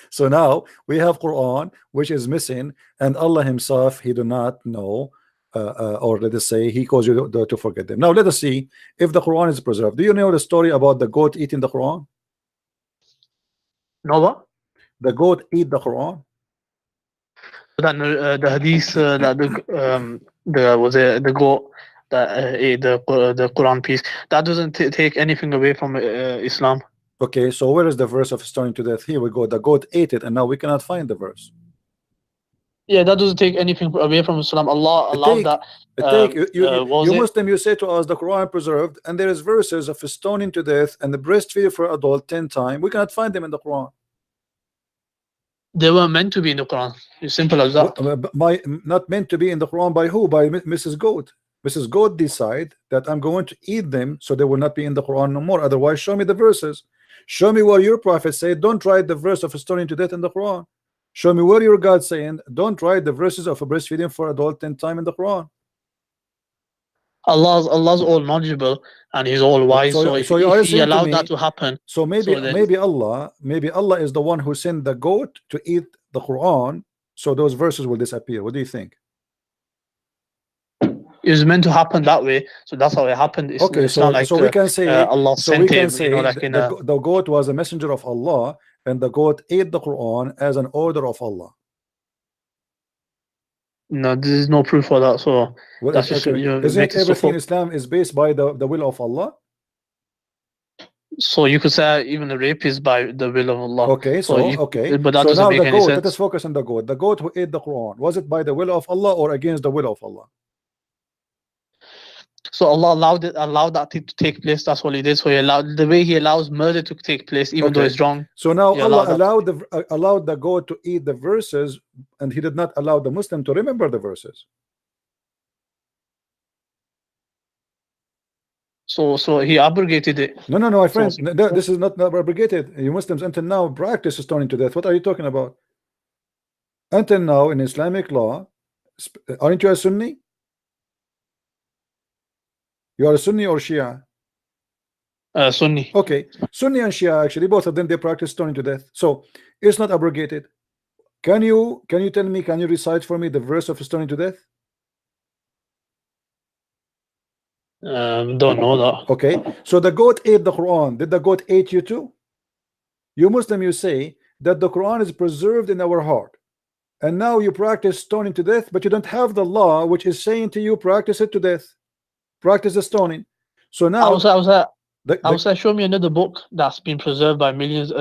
So now we have Quran which is missing, and Allah Himself He do not know, or let us say He caused you to forget them. Now let us see if the Quran is preserved. Do you know the story about the goat eating the Quran? No, what? The goat eat the Quran. That the hadith that the goat that ate the Quran piece, that doesn't take anything away from Islam. Okay, so where is the verse of stoning to death? Here we go. The goat ate it, and now we cannot find the verse. Yeah, that doesn't take anything away from Islam. Allah allowed that. You Muslim, you say to us the Quran preserved, and there is verses of stoning to death and the breastfeed for adult 10 times. We cannot find them in the Quran. They were meant to be in the Quran. It's simple as that. Not meant to be in the Quran by who? By Mrs. Goat. Mrs. Goat decide that I'm going to eat them, so they will not be in the Quran no more. Otherwise, show me the verses. Show me where your prophet said don't write the verse of stoning to death in the Quran. Show me where your God saying don't write the verses of a breastfeeding for adult 10 times in the Quran. Allah's all knowledgeable and He's all wise. So if He allowed that to happen, so maybe Allah is the one who sent the goat to eat the Quran, so those verses will disappear. What do you think? It was meant to happen that way, so that's how it happened. Okay, so we can say Allah sent him. The goat was a messenger of Allah, and the goat ate the Quran as an order of Allah. No, there is no proof for that. So that's just isn't everything in Islam is based by the will of Allah? So you could say even the rape is by the will of Allah. Okay, okay. But that doesn't make any sense. Let us focus on the goat. The goat who ate the Quran, was it by the will of Allah or against the will of Allah? So Allah allowed that to take place. That's what He did. So He allowed the way He allows murder to take place, even though it's wrong. So now Allah allowed the goat to eat the verses, and He did not allow the Muslim to remember the verses. So he abrogated it. No, my friend. No, this is not abrogated. You Muslims until now practice stoning to death. What are you talking about? Until now in Islamic law, aren't you a Sunni? You are a Sunni or Shia? Sunni. Okay, Sunni and Shia, actually both of them, they practice stoning to death. So it's not abrogated. Can you tell me, can you recite for me the verse of stoning to death? Don't know that. Okay, so the goat ate the Quran. Did the goat eat you too? You Muslim, you say that the Quran is preserved in our heart, and now you practice stoning to death, but you don't have the law which is saying to you practice it to death, practice the stoning. So now I was show me another book that's been preserved by millions,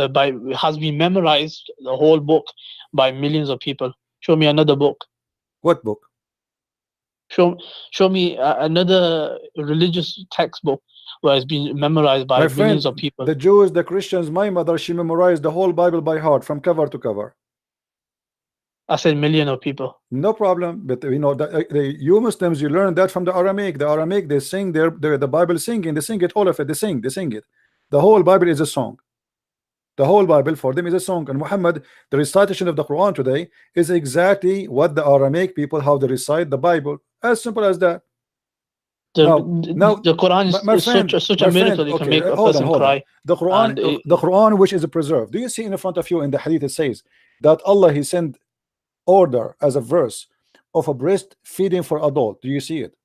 has been memorized, the whole book, by millions of people. Show me another book. What book? Show me another religious textbook where it's been memorized by millions of people. The Jews, the Christians, my mother, she memorized the whole Bible by heart from cover to cover. I said million of people. No problem, but you know, you Muslims, you learn that from the Aramaic. The Aramaic, they sing the Bible singing. They sing it, all of it. They sing it. The whole Bible is a song. The whole Bible for them is a song. And Muhammad, the recitation of the Quran today is exactly what the Aramaic people, how they recite the Bible. As simple as that. The Quran is such a miracle. It can make a person cry. The Quran which is preserved. Do you see in front of you in the hadith it says that Allah, he sent order as a verse of a breast feeding for adult? Do you see it?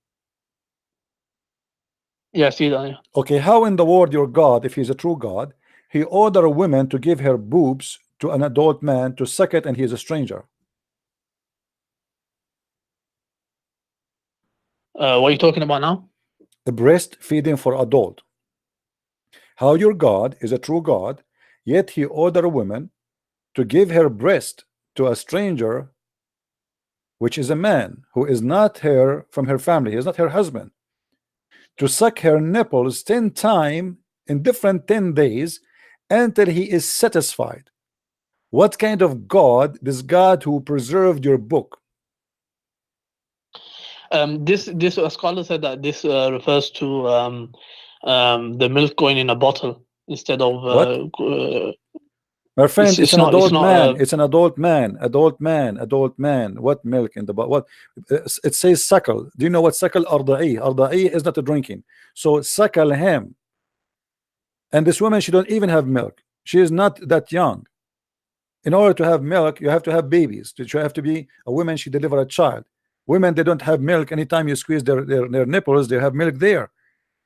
Yeah, I see that. Yeah. Okay, how in the world your God, if he's a true God, he ordered a woman to give her boobs to an adult man to suck it, and he is a stranger? What are you talking about now? The breast feeding for adult. How your God is a true God, yet he ordered a woman to give her breast to a stranger, which is a man who is not her from her family, he is not her husband, to suck her nipples 10 times in different 10 days until he is satisfied. What kind of God, this God who preserved your book? This a scholar said that this refers to the milk going in a bottle instead of my friend, it's an adult man. It's an adult man. Adult man. What milk in the bottle? What it says suckle. Do you know what suckle? Arda'i. Arda'i is not a drinking. So suckle him. And this woman, she don't even have milk. She is not that young. In order to have milk, you have to have babies. You have to be a woman. She deliver a child. Women, they don't have milk. Anytime you squeeze their nipples, they have milk there.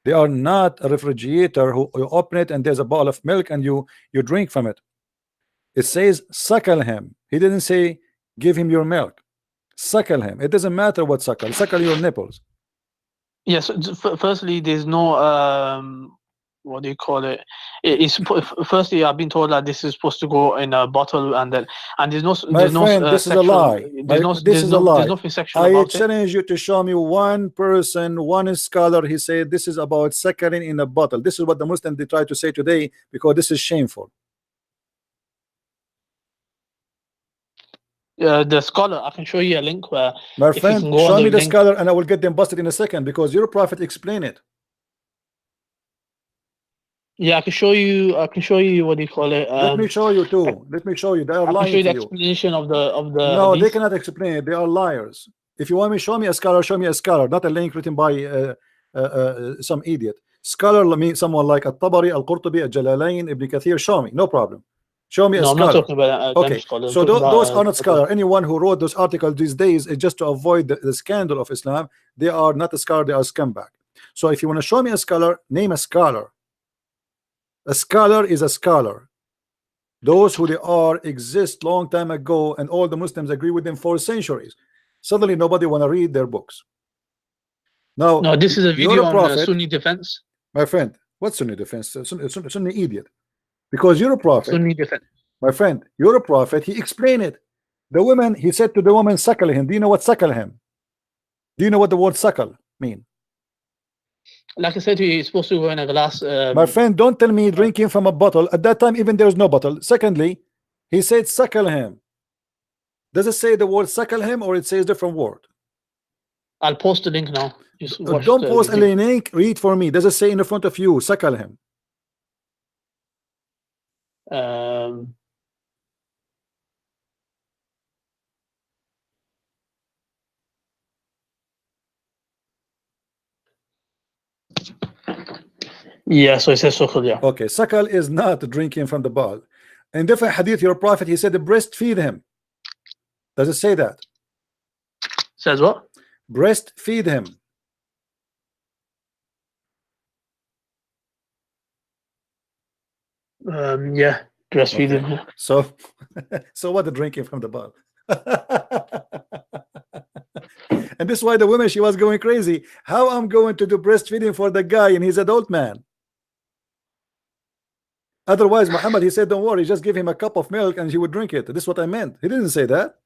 They are not a refrigerator who you open it and there's a bottle of milk and you drink from it. It says suckle him. He didn't say give him your milk. Suckle him. It doesn't matter what suckle. Suckle your nipples. Yes. Firstly, there's no what do you call it? Firstly, I've been told that this is supposed to go in a bottle, and there's no. This is a lie. This is a lie. There's nothing sexual I about challenge you to show me one person, one scholar. He said this is about suckling in a bottle. This is what the Muslims they try to say today because this is shameful. The scholar, I can show you a link where. My friend, show me the scholar, and I will get them busted in a second because your prophet explained it. Yeah, I can show you. What do you call it? Let me show you too. Let me show you. They are lying to you. The explanation of the. No, they cannot explain it. They are liars. If you want me, show me a scholar. Show me a scholar, not a link written by some idiot. Scholar means someone like At-Tabari, Al-Qurtubi, Al-Jalalain, Ibn Kathir. Show me, no problem. Show me a scholar. I'm not talking about okay, so those are not scholars. Anyone who wrote those articles these days is just to avoid the scandal of Islam. They are not a scholar. They are scumbag. So if you want to show me a scholar, name a scholar. A scholar is a scholar. Those who they are exist long time ago, and all the Muslims agree with them for centuries. Suddenly, nobody want to read their books. Now, no, this is a video on Sunni defense. My friend, what Sunni defense? Sunni idiot. Because you're a prophet. Sunni defense. My friend, you're a prophet. He explained it. The woman, he said to the woman, suckle him. Do you know what suckle him? Do you know what the word suckle mean? Like I said to you, it's supposed to go in a glass. My friend, don't tell me drinking from a bottle. At that time, even there was no bottle. Secondly, he said suckle him. Does it say the word suckle him or it says different word? I'll post the link now. Just watch Don't the post video. any link. Read for me. Does it say in the front of you? Suckle him. Yeah, so it says suckle, yeah. Okay, suckle is not drinking from the bowl. In different hadith, your prophet, he said, breastfeed him. Does it say that? Says what? Breastfeed him. Yeah, breastfeeding. Okay. So, so what the drinking from the bowl? And this is why the woman, she was going crazy. How I'm going to do breastfeeding for the guy and he's an adult man? Otherwise, Muhammad, he said, don't worry, just give him a cup of milk and he would drink it. This is what I meant. He didn't say that.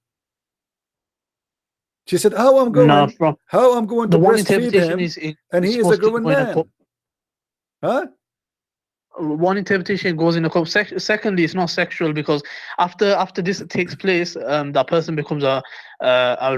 She said, how I'm going to breastfeed him and he is a grown man. Huh? One interpretation goes in a cup. Secondly, it's not sexual because after this takes place, that person becomes a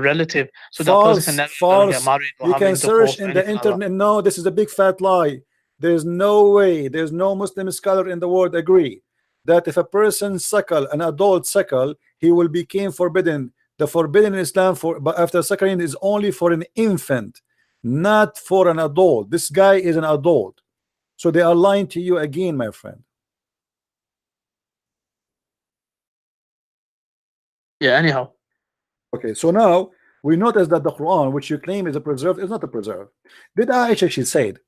relative. So False, that person can never false. get married. Or you have can search intercourse or in the anything like internet. No, this is a big fat lie. There's no way. There's no Muslim scholar in the world agree that if a person suckle, an adult suckle, he will become forbidden. The forbidden in Islam but after suckling is only for an infant, not for an adult. This guy is an adult. So they are lying to you again, my friend. Yeah, anyhow. Okay, so now we notice that the Quran, which you claim is a preserved, is not a preserved. Did Aisha, she said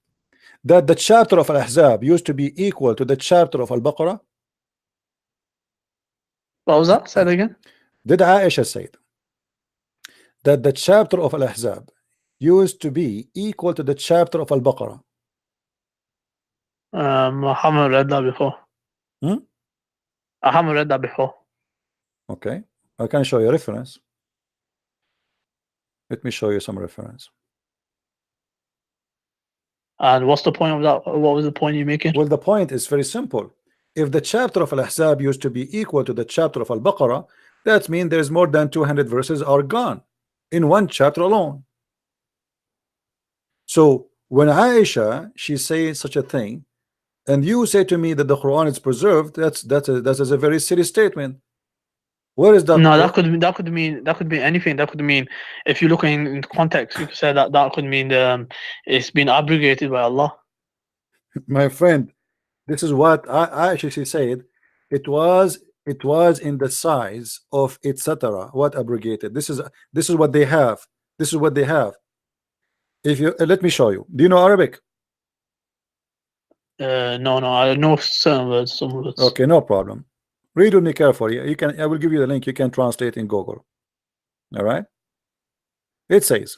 that the chapter of Al-Ahzab used to be equal to the chapter of Al-Baqarah? What was that? Say it again. Did Aisha say that the chapter of Al-Ahzab used to be equal to the chapter of Al-Baqarah? I haven't read that before. I haven't read that before. Okay, I can show you a reference. Let me show you some reference. And what's the point of that? What was the point you're making? Well, the point is very simple. If the chapter of Al-Ahzab used to be equal to the chapter of Al-Baqarah, that means there's more than 200 verses are gone in one chapter alone. So when Aisha, she says such a thing, and you say to me that the Quran is preserved, that's a very serious statement. Where is that? No, that could mean anything. That could mean, if you look in context, you could say that could mean it's been abrogated by Allah. My friend, this is what Aisha, she said. It was in the size of etc. What abrogated? This is what they have. This is what they have. If you let me show you. Do you know Arabic? No, I know some words. Okay, no problem. Read with me carefully. I will give you the link. You can translate in Google. All right. It says,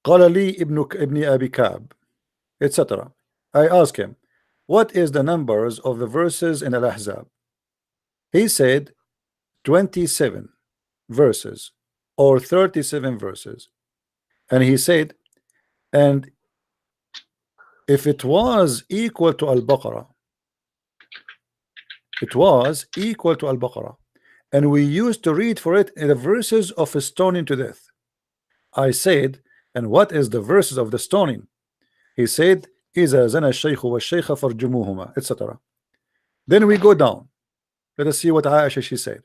قال لي ابن أبي كعب, etc. I asked him, what is the numbers of the verses in Al-Ahzab? He said 27 verses or 37 verses. And he said, and if it was equal to Al-Baqarah, and we used to read for it in the verses of stoning to death. I said, and what is the verses of the stoning? He said, إِذَا زَنَى الشَّيْخُ وَالشَّيْخَ فَارْجُمُوهُمَا, etc. Then we go down. Let us see what Aisha, she said.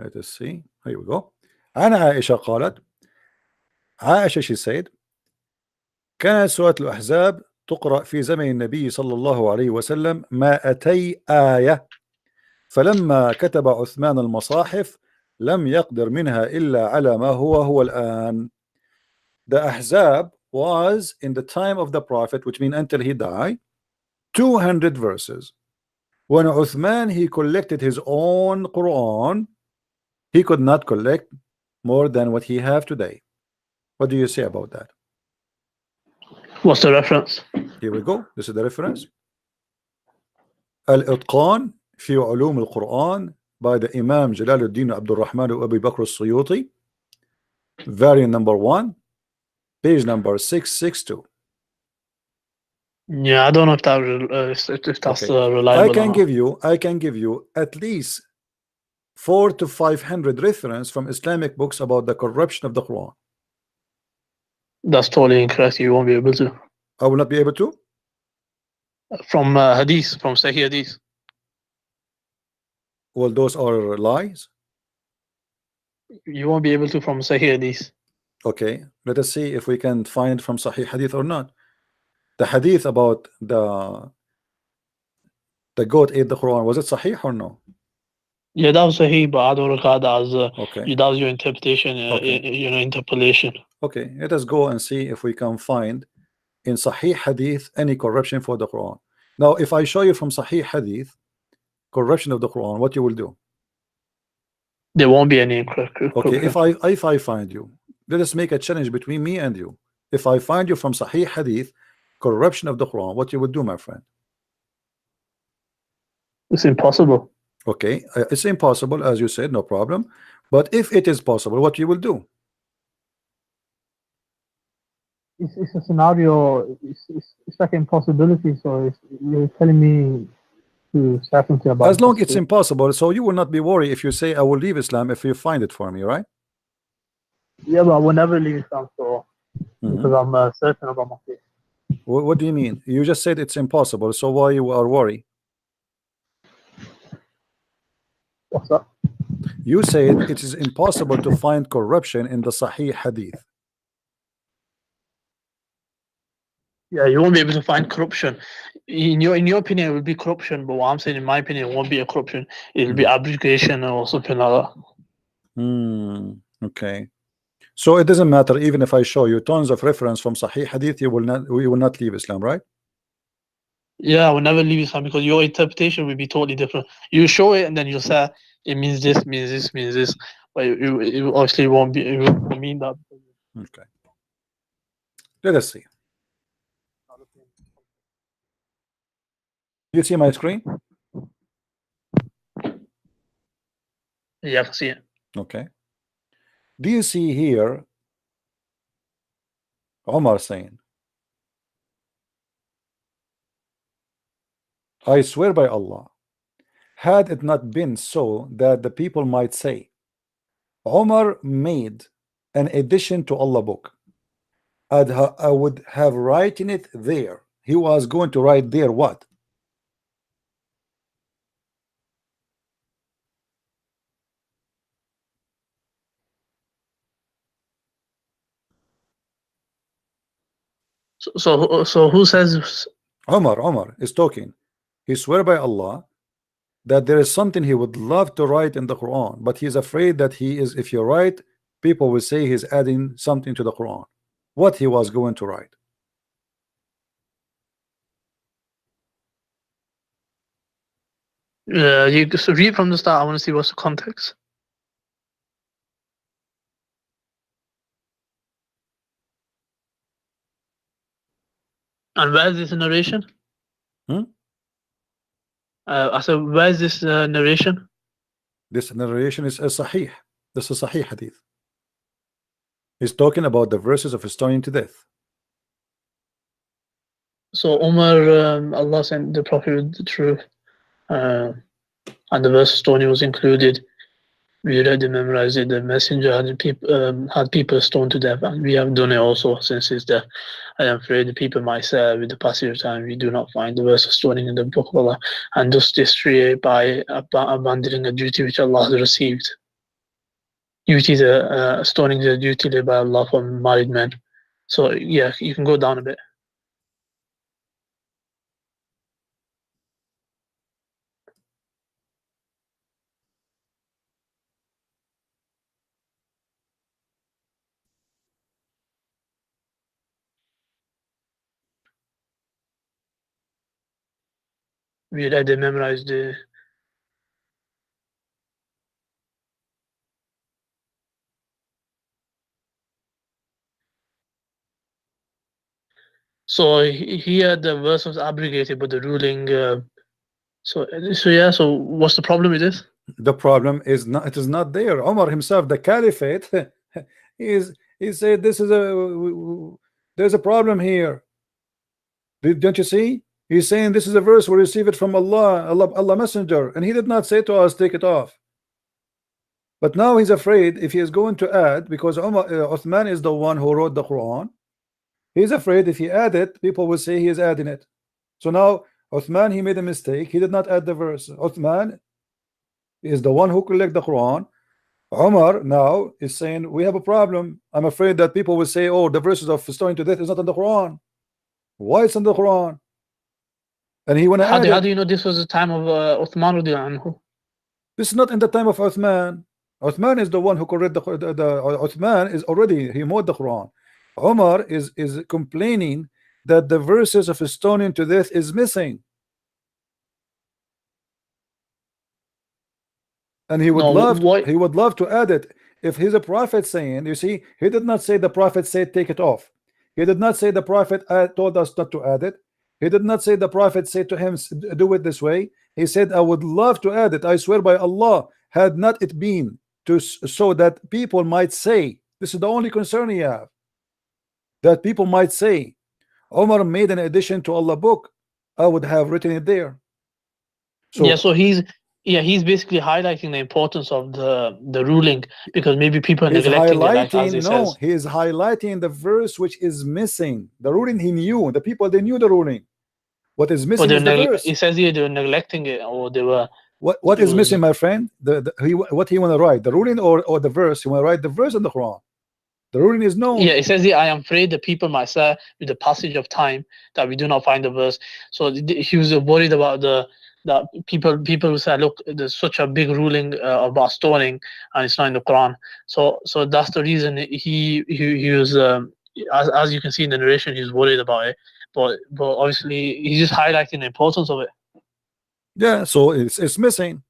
Let us see. Here we go. عن عائشة قالت, Aisha, she said, كانت سورة الأحزاب تقرأ في زمن النبي صلى الله عليه وسلم 200 آية, فلما كتب عثمان المصاحف لم يقدر منها إلا على ما هو الآن. The Ahzab was in the time of the Prophet, which means until he died, 200 verses. When Uthman, he collected his own Quran, he could not collect more than what he have today. What do you say about that? What's the reference? Here we go. This is the reference. الإتقان في علوم القرآن by the Imam Jalaluddin Abdul Rahman Abu Bakr al-Suyuti, variant number 1, page number 662. Yeah, I don't know if that if that's Okay. reliable. I can give you at least 400 to 500 reference from Islamic books about the corruption of the Quran. That's totally incorrect. You won't be able to. I will not be able to. From hadith, from Sahih hadith. Well, those are lies. You won't be able to from Sahih hadith. Okay, let us see if we can find from Sahih hadith or not. The hadith about the goat ate the Quran, was it Sahih or no? Yeah, that was Sahih, but I don't regard that as Okay. that was your interpretation, interpolation. Okay, let us go and see if we can find in Sahih hadith any corruption for the Quran. Now, if I show you from Sahih hadith corruption of the Quran, what you will do? There won't be any corruption. Okay, if I find you, let us make a challenge between me and you. If I find you from Sahih hadith corruption of the Quran, what you would do, my friend? It's impossible. Okay, it's impossible, as you said, no problem. But if it is possible, what you will do? It's a scenario. It's like impossibility. So you're telling me to say something about. As long it's impossible, so you will not be worried if you say I will leave Islam if you find it for me, right? Yeah, but I will never leave Islam, so because I'm certain about my faith. What do you mean? You just said it's impossible, so why you are worried? What's that? You said it is impossible to find corruption in the Sahih hadith. Yeah, you won't be able to find corruption. In your opinion, it will be corruption, but what I'm saying, in my opinion, it won't be a corruption. It'll be abrogation or something like that. Okay. So it doesn't matter even if I show you tons of reference from Sahih hadith, you will not leave Islam, right? Yeah, I will never leave Islam because your interpretation will be totally different. You show it and then you'll say it means this, means this, means this, but it obviously won't be. It won't mean that. Okay. Let us see. You see my screen? Yeah, I can see it. Okay. Do you see here Omar saying, I swear by Allah, had it not been so that the people might say, Omar made an addition to Allah book, I would have written it there. He was going to write there what? So who says? Omar is talking. He swear by Allah that there is something he would love to write in the Quran, but he's afraid that if you write, people will say he's adding something to the Quran. What he was going to write? You just read from the start. I want to see what's the context. And where is this narration? I said, where is this narration? This narration is a Sahih. This is a Sahih hadith. He's talking about the verses of stoning to death. So Umar, Allah sent the Prophet with the truth, and the verse of stoning was included. We read and memorized it. The messenger had people stoned to death, and we have done it also since his death. I am afraid the people might say, with the passage of time, we do not find the verse of stoning in the book of Allah, and thus destroy by abandoning a duty which Allah has received. Stoning is a duty laid by Allah for married men. So yeah, you can go down a bit. we read and memorized the. So here the verse was abrogated, but the ruling. So yeah. So what's the problem with this? The problem is not, it is not there. Umar himself, the caliphate, he said this is there's a problem here. Don't you see? He's saying this is a verse we receive it from Allah Messenger, and he did not say to us take it off. But now he's afraid if he is going to add, because Uthman is the one who wrote the Quran. He's afraid if he add it, people will say he is adding it. So now Uthman, he made a mistake. He did not add the verse. Uthman is the one who collect the Quran. Umar now is saying we have a problem. I'm afraid that people will say, oh, the verses of stoning to death is not in the Quran. Why it's in the Quran? And he went how do you know this was the time of Uthman radiallahu anhu? This is not in the time of Uthman. Uthman is the one who correct the Uthman is already, he mowed the Quran. Umar is complaining that the verses of stoning to death is missing. And he would love to add it. If he's a prophet saying, you see, he did not say the prophet said take it off. He did not say the prophet told us not to add it. He did not say the prophet said to him do it this way. He said I would love to add it. I swear by Allah, had not it been to so that people might say, this is the only concern he have, that people might say Umar made an addition to Allah book, I would have written it there. So yeah, so he's basically highlighting the importance of the ruling, because maybe people are neglecting it, as he says. He is highlighting the verse which is missing. The ruling he knew, the people they knew the ruling. What is missing is the verse. He says here they were neglecting it, or they were. What is missing, my friend? What he want to write, the ruling or the verse? He want to write the verse in the Quran. The ruling is known. Yeah, it says here, I am afraid the people might say with the passage of time that we do not find the verse. So he was worried about that people will say, look, there's such a big ruling about stoning, and it's not in the Quran. So that's the reason he was, as you can see in the narration, he's worried about it. But obviously he's just highlighting the importance of it. Yeah, so it's missing.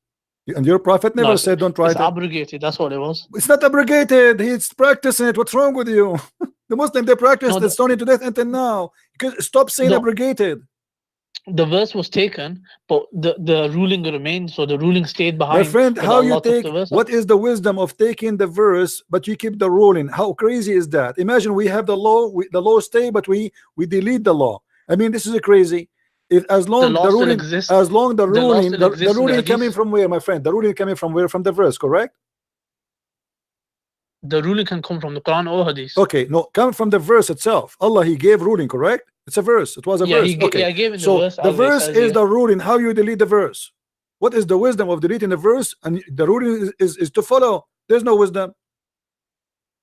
And your prophet never said don't write it. It's abrogated, that's what it was. It's not abrogated, he's practicing it. What's wrong with you? The Muslim, they practice the stoning to death until now. Stop saying abrogated. The verse was taken, but the ruling remained, so the ruling stayed behind. My friend, how you take, what is the wisdom of taking the verse but you keep the ruling? How crazy is that? Imagine we have the law, the law stay, but we delete the law. I mean, this is crazy. If as long the ruling coming from where, my friend? The ruling coming from where? From the verse, correct? The ruling can come from the Quran or Hadith. Okay, no, come from the verse itself. Allah, he gave ruling, correct? It's a verse. It was a verse. Okay. I gave it so the verse. The verse is the ruling. How you delete the verse? What is the wisdom of deleting the verse? And the ruling is to follow. There's no wisdom.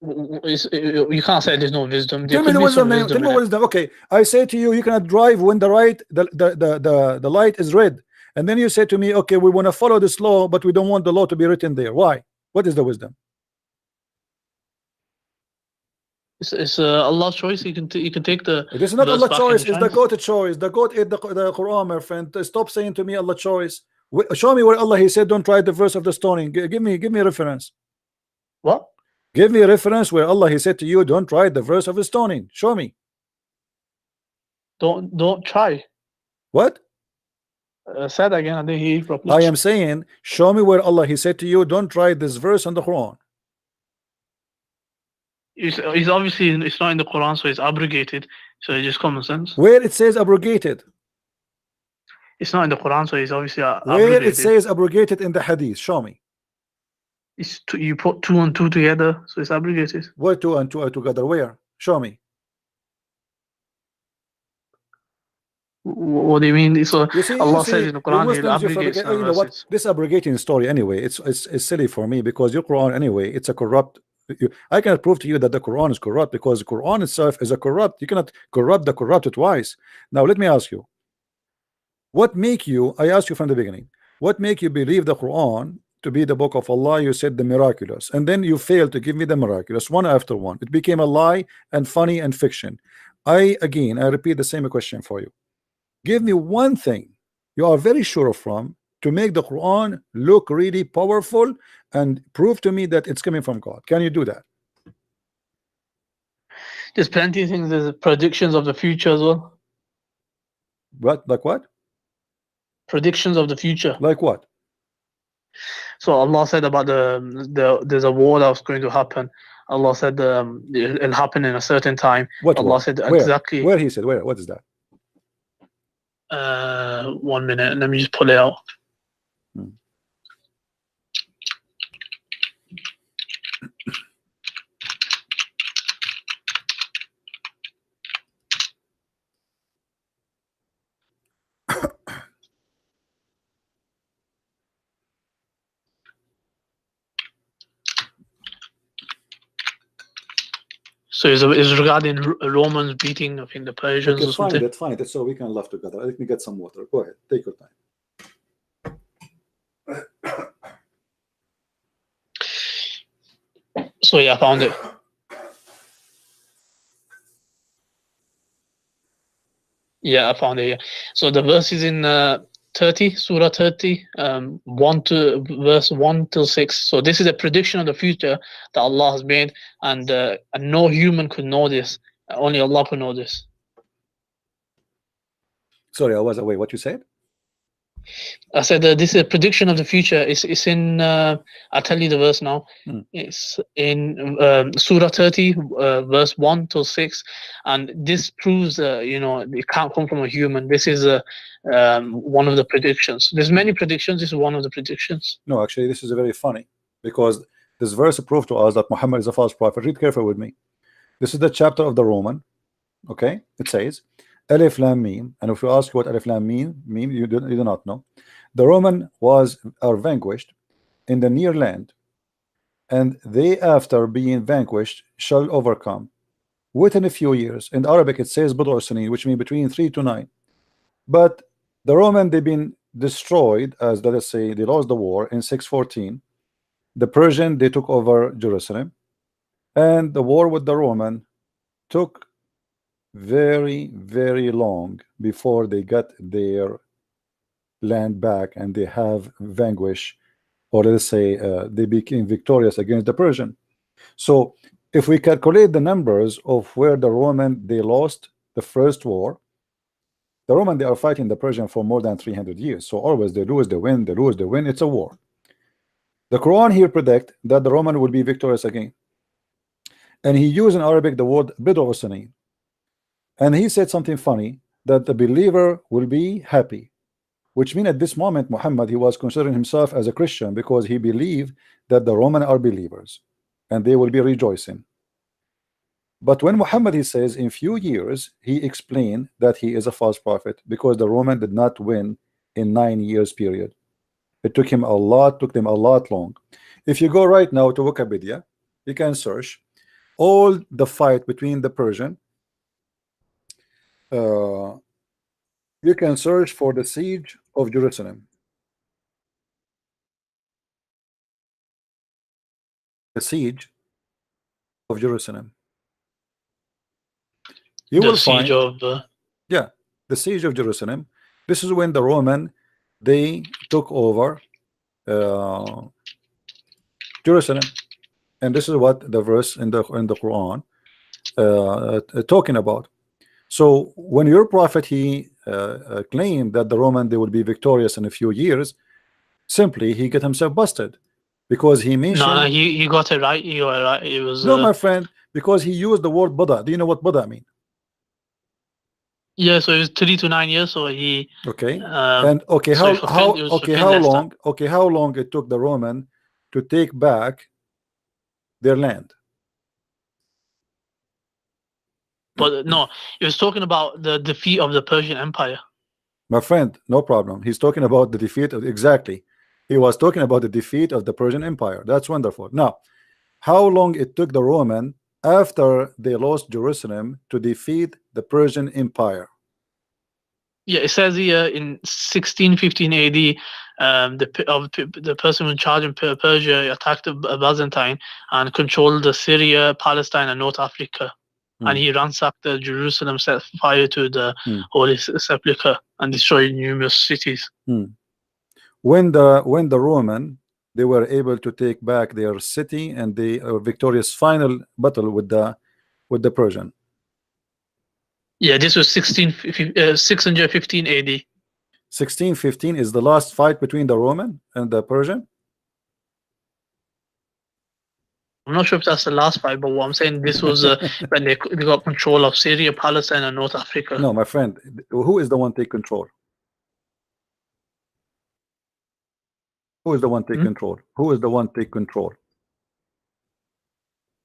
You can't say there's no wisdom. Tell me the wisdom. Tell me wisdom. Okay, I say to you, you cannot drive when the light is red, and then you say to me, okay, we want to follow this law, but we don't want the law to be written there. Why? What is the wisdom? It's Allah's choice. You can take the. It is not Allah's choice. It's the goat choice. The goat ate the Quran, my friend. Stop saying to me Allah choice. Show me where Allah he said don't write the verse of the stoning. Give me a reference. What? Give me a reference where Allah he said to you don't write the verse of the stoning. Show me. Don't try. What? Say that again. I didn't hear you properly. I am saying, show me where Allah he said to you don't write this verse in the Quran. It's obviously it's not in the Quran, so it's abrogated. So it's just common sense. Where it says abrogated? It's not in the Quran, so it's obviously abrogated. Where it says abrogated in the Hadith? Show me. It's you put 2 and 2 together, so it's abrogated. Where 2 and 2 are together? Where? Show me. What do you mean? So Allah says in the Quran, He'll abrogate you know what? This abrogating story anyway, it's silly for me, because your Quran anyway, it's a corrupt. I cannot prove to you that the Quran is corrupt, because the Quran itself is a corrupt. You cannot corrupt the corrupted twice. Now let me ask you, what make you, I asked you from the beginning, what make you believe the Quran to be the book of Allah? You said the miraculous, and then you failed to give me the miraculous one after one. It became a lie and funny and fiction. I repeat the same question for you. Give me one thing you are very sure from to make the Quran look really powerful and prove to me that it's coming from God? Can you do that? There's plenty of things. There's predictions of the future as well. What? Like what? Predictions of the future. Like what? So Allah said about there's a war that was going to happen. Allah said it'll happen in a certain time. What Allah war? said Where? exactly. Where he said? Where? What is that? 1 minute. Let me just pull it out. So it's regarding Romans beating, I think, the Persians or something. Find it so we can laugh together. Let me get some water. Go ahead. Take your time. So yeah, I found it. Yeah, I found it. Yeah. So the verse is in 30, Surah 30, 1 to verse 1 till 6. So this is a prediction of the future that Allah has made, and no human could know this. Only Allah could know this. Sorry, I was away. What you said? I said this is a prediction of the future. It's in. I'll tell you the verse now. It's in Surah 30, verse 1 till 6, and this proves it can't come from a human. This is one of the predictions. There's many predictions. This is one of the predictions. No, actually, this is very funny because this verse proved to us that Muhammad is a false prophet. Read carefully with me. This is the chapter of the Roman. Okay, it says Alif Lam Mim, and if you ask what Alif Lam Mim, you do not know. The Roman are vanquished in the near land, and they, after being vanquished, shall overcome within a few years. In Arabic, it says Bid'u Sinin, which means between 3 to 9. But the Roman, they've been destroyed, as let us say, they lost the war in 614. The Persian, they took over Jerusalem, and the war with the Roman took very, very long before they got their land back and they have vanquished, or let's say they became victorious against the Persian. So if we calculate the numbers of where the Roman, they lost the first war, the Roman, they are fighting the Persian for more than 300 years. So always they lose, they win, they lose, they win. It's a war. The Quran here predict that the Roman will be victorious again, and he used in Arabic the word Bid'u Sinin. And he said something funny, that the believer will be happy, which means at this moment Muhammad, he was considering himself as a Christian because he believed that the Roman are believers and they will be rejoicing. But when Muhammad, he says in few years, he explained that he is a false prophet because the Roman did not win in 9 years period. It took them a lot long. If you go right now to Wikipedia, you can search all the fight between the Persian. You can search for the siege of Jerusalem. The siege of Jerusalem. You will find the siege of Jerusalem. This is when the Roman, they took over Jerusalem, and this is what the verse in the Quran talking about. So when your prophet, he claimed that the Roman, they will be victorious in a few years, simply he get himself busted because he mentioned. No, he got it right. You were right. It was no, my friend, because he used the word Buddha. Do you know what Buddha mean? Yeah, so it was 3 to 9 years. So he and how long it took the Roman to take back their land? But no, he was talking about the defeat of the Persian Empire. My friend, no problem. He's talking about the defeat of, exactly. He was talking about the defeat of the Persian Empire. That's wonderful. Now, how long it took the Roman after they lost Jerusalem to defeat the Persian Empire? Yeah, it says here in 1615 AD, the person in charge in Persia attacked Byzantine and controlled Syria, Palestine, and North Africa. and he ransacked Jerusalem, set fire to the Holy Sepulchre, and destroyed numerous cities. When the Roman, they were able to take back their city, and the victorious final battle with the Persian. Yeah, this was 615 AD. 1615 is the last fight between the Roman and the Persian. I'm not sure if that's the last fight, but what I'm saying, this was when they got control of Syria, Palestine, and North Africa. No, my friend, who is the one take control? Who is the one take control? Who is the one take control?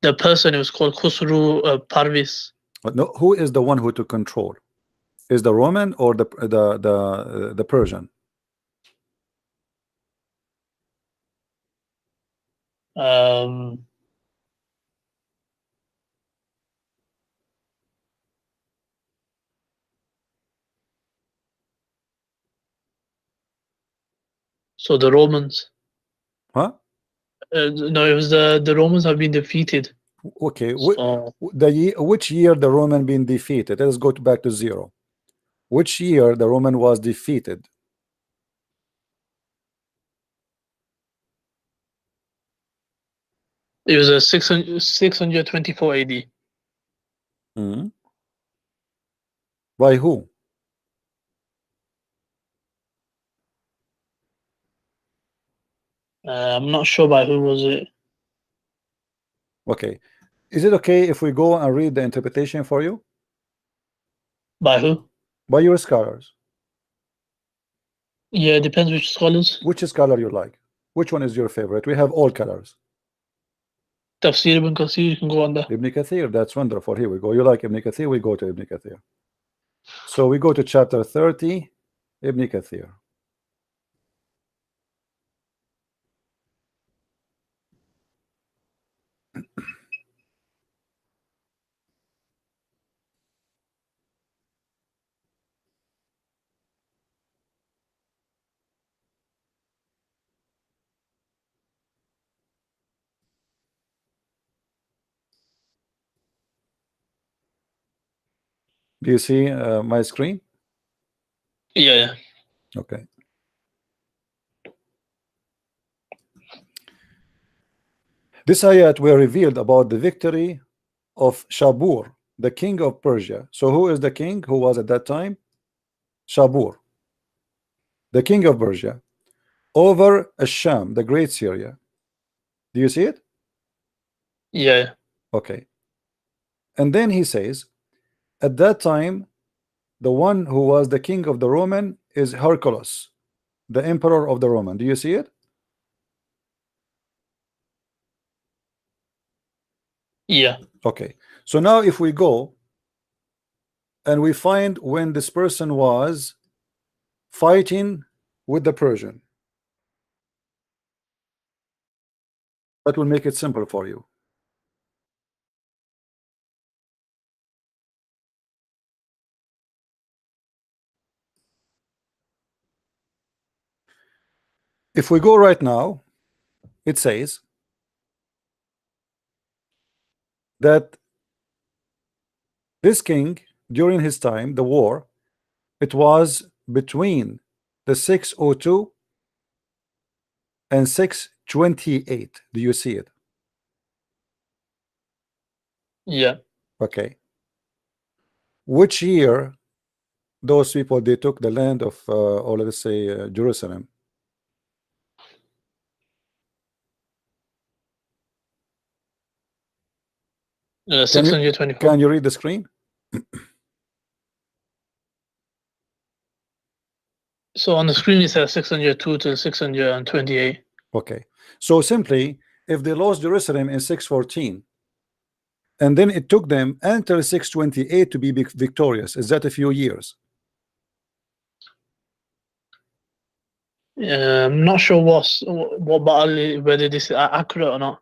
The person who was called Khusru Parvis. But no, who is the one who took control? Is the Roman or the Persian? So the Romans. Huh? No, it was the Romans have been defeated. Okay. So, which year the Roman been defeated? Let's go back to 0. Which year the Roman was defeated? it was 624 AD. By who? I'm not sure by who was it. Okay. Is it okay if we go and read the interpretation for you? By who? By your scholars. Yeah, it depends which scholars. Which scholar you like? Which one is your favorite? We have all colors. Tafsir ibn Kathir, you can go on there. Ibn Kathir, that's wonderful. Here we go. You like Ibn Kathir? We go to Ibn Kathir. So we go to chapter 30, Ibn Kathir. Do you see my screen? Yeah. Okay. This ayat were revealed about the victory of Shabur, the king of Persia. So who is the king who was at that time? Shabur, the king of Persia, over Asham, the great Syria. Do you see it? Yeah. Okay. And then he says, at that time, the one who was the king of the Roman is Hercules, the emperor of the Roman. Do you see it? Yeah. Okay. So now if we go and we find when this person was fighting with the Persian, that will make it simple for you. If we go right now, it says that this king, during his time, the war, it was between the 602 and 628. Do you see it? Yeah. Okay. Which year those people they took the land of or let's say Jerusalem? Can you, 624. can you read the screen? So on the screen it says 602 to 628. Okay. So simply, if they lost Jerusalem in 614, and then it took them until 628 to be victorious, is that a few years? I'm not sure what battle, whether this is accurate or not.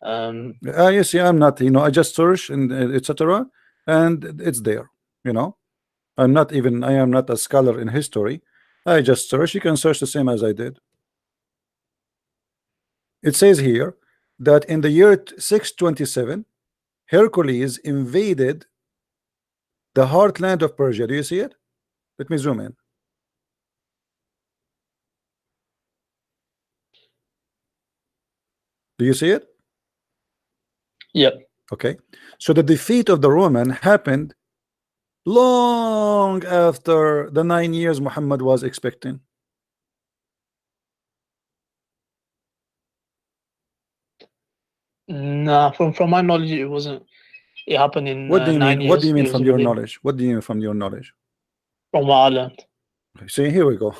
You see, I'm not, I just search and etc. and it's there. I am not a scholar in history. I just search. You can search the same as I did. It says here that in the year 627, Hercules invaded the heartland of Persia. Do you see it? Let me zoom in. Do you see it? Yep. Okay. So the defeat of the Roman happened long after the 9 years Muhammad was expecting. Nah, from my knowledge, it wasn't. It happened in What do you 9 mean? years. What do you mean It was from your within- knowledge? What do you mean from your knowledge? From what I learned. See, here we go.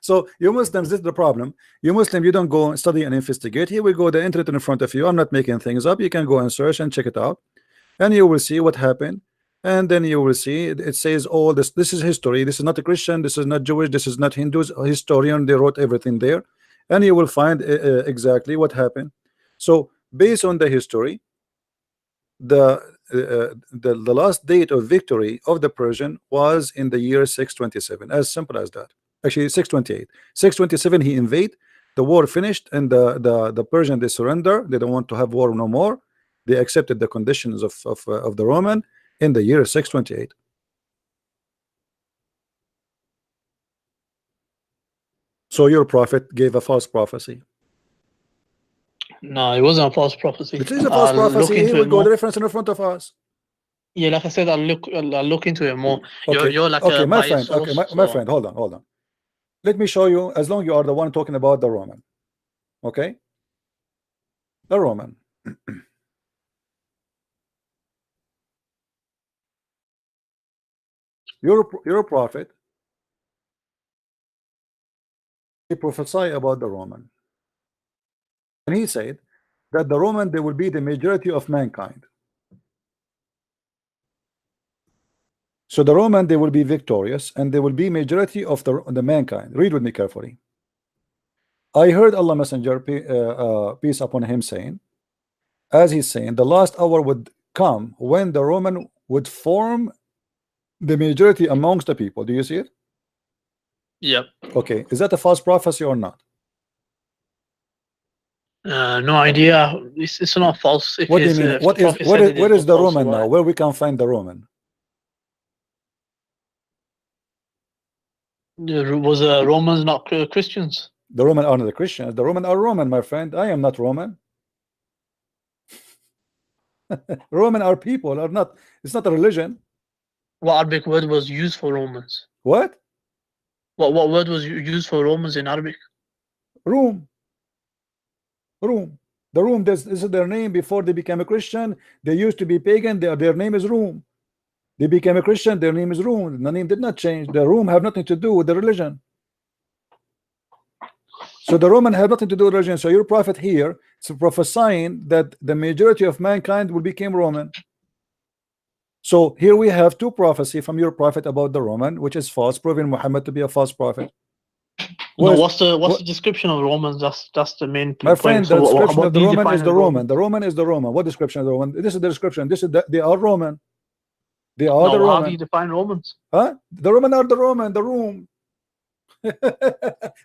So you Muslims, this is the problem. You Muslim, you don't go and study and investigate. Here we go, the internet in front of you. I'm not making things up. You can go and search and check it out, and you will see what happened. And then you will see it says all this. This is history. This is not a Christian. This is not Jewish. This is not Hindus. A historian, they wrote everything there, and you will find exactly what happened. So based on the history, the last date of victory of the Persian was in the year 627. As simple as that. Actually 628. 627 he invade, the war finished, and the Persian, they surrender. They don't want to have war no more. They accepted the conditions of the Roman in the year 628. So your prophet gave a false prophecy. No, it wasn't a false prophecy. It is a false I'll look prophecy. into Here it we go, more. the reference in front of us. Yeah, like I said, I'll look into it more. Okay. You're like Okay, a my biased friend. Okay, source, my so- friend, hold on. Let me show you, as long you are the one talking about the Roman. Okay? The Roman. You're a prophet. He prophesied about the Roman. And he said that the Roman, they will be the majority of mankind. So the Roman, they will be victorious, and they will be majority of the mankind. Read with me carefully. I heard Allah Messenger, peace upon him, saying, as he's saying, the last hour would come when the Roman would form the majority amongst the people. Do you see it? Yep. Okay, is that a false prophecy or not? No idea. It's not false. If What do you it's, mean? if What the is prophet what said is it, where it's is not the false, Roman so now? Where we can find the Roman? Was Romans not Christians? The Roman are not the Christians. The Roman are Roman, my friend. I am not Roman. Roman are people, are not. It's not a religion. What Arabic word was used for Romans? What? What word was used for Romans in Arabic? Rome. Rome. The Rome. This is their name before they became a Christian. They used to be pagan. Their name is Rome. They became a Christian. Their name is Rome. The name did not change. The Rome have nothing to do with the religion. So the Roman have nothing to do with religion. So your prophet here is prophesying that the majority of mankind will become Roman. So here we have two prophecy from your prophet about the Roman, which is false, proving Muhammad to be a false prophet. No, What is- what's the description of Romans? That's the main My point. friend, So the description what of the do you Roman define is as the Roman. The Roman is the Roman. What description of the Roman? This is the description. This is they are Roman. They are the No, how do Roman. you define Romans? Huh? The Roman are the Roman. The Rome.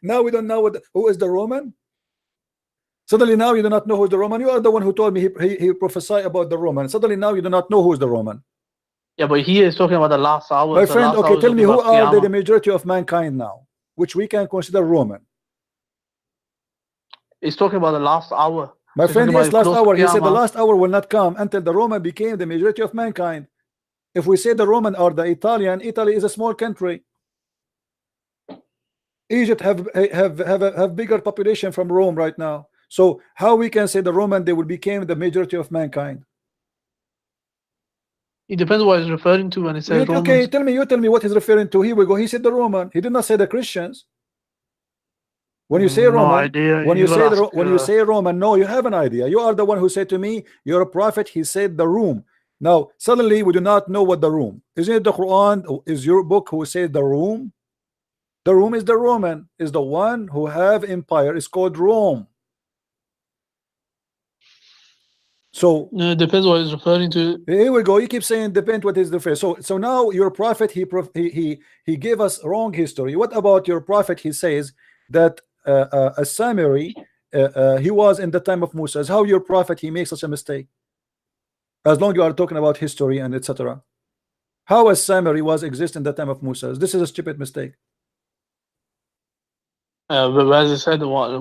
Now we don't know who is the Roman. Suddenly now you do not know who is the Roman. You are the one who told me he prophesied about the Roman. Suddenly now you do not know who is the Roman. Yeah, but he is talking about the last hour. My friend, okay, tell me who are the majority of mankind now, which we can consider Roman. He's talking about the last hour. My So he's friend, talking yes, about last close to hour. He said the Qiyamah. last hour will not come until the Roman became the majority of mankind. If we say the Roman or the Italian, Italy is a small country. Egypt have bigger population from Rome right now. So how we can say the Roman they will become the majority of mankind? It depends what he's referring to when he says Romans. Okay, tell me, you tell me what he's referring to. Here we go. He said the Roman. He did not say the Christians. When you say No Roman, idea. when you gotta say ask, when you say Roman, no, you have an idea. You are the one who said to me, you're a prophet. He said the Rome. Now suddenly we do not know what the Rome. Isn't it the Quran? Is your book who says the Rome? The Rome is the Roman, is the one who have empire. It's called Rome. So No, it depends what he's referring to. here we go. You keep saying depend what is the face. So now your prophet he gave us wrong history. What about your prophet? He says that a summary he was in the time of Moses. How your prophet he makes such a mistake? As long you are talking about history and etc. How a Samari was exist in the time of Moses? This is a stupid mistake. But as I said, what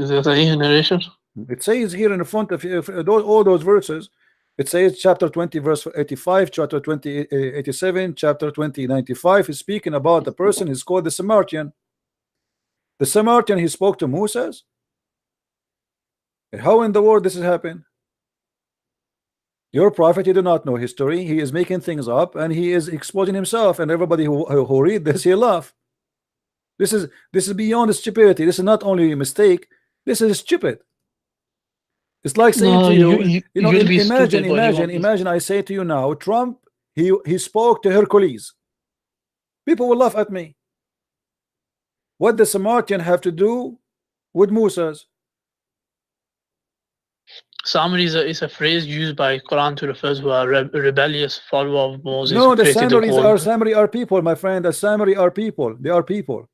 is it a narration? It says here in the front of all those verses. It says chapter 20 verse 85, chapter 20 87, chapter 20 95 is speaking about the person is called the Samaritan. The Samaritan he spoke to Moses. How in the world this has happened? Your prophet, he do not know history. He is making things up and he is exposing himself, and everybody who read this, he laugh. This is beyond stupidity. This is not only a mistake, this is stupid. It's like saying to you, imagine I say to you now, Trump, he spoke to Hercules. People will laugh at me. What does Samaritan have to do with Moses? Samari is a phrase used by Quran to refer to a rebellious follower of Moses. No, the Samari are people, my friend. The Samari are people. They are people.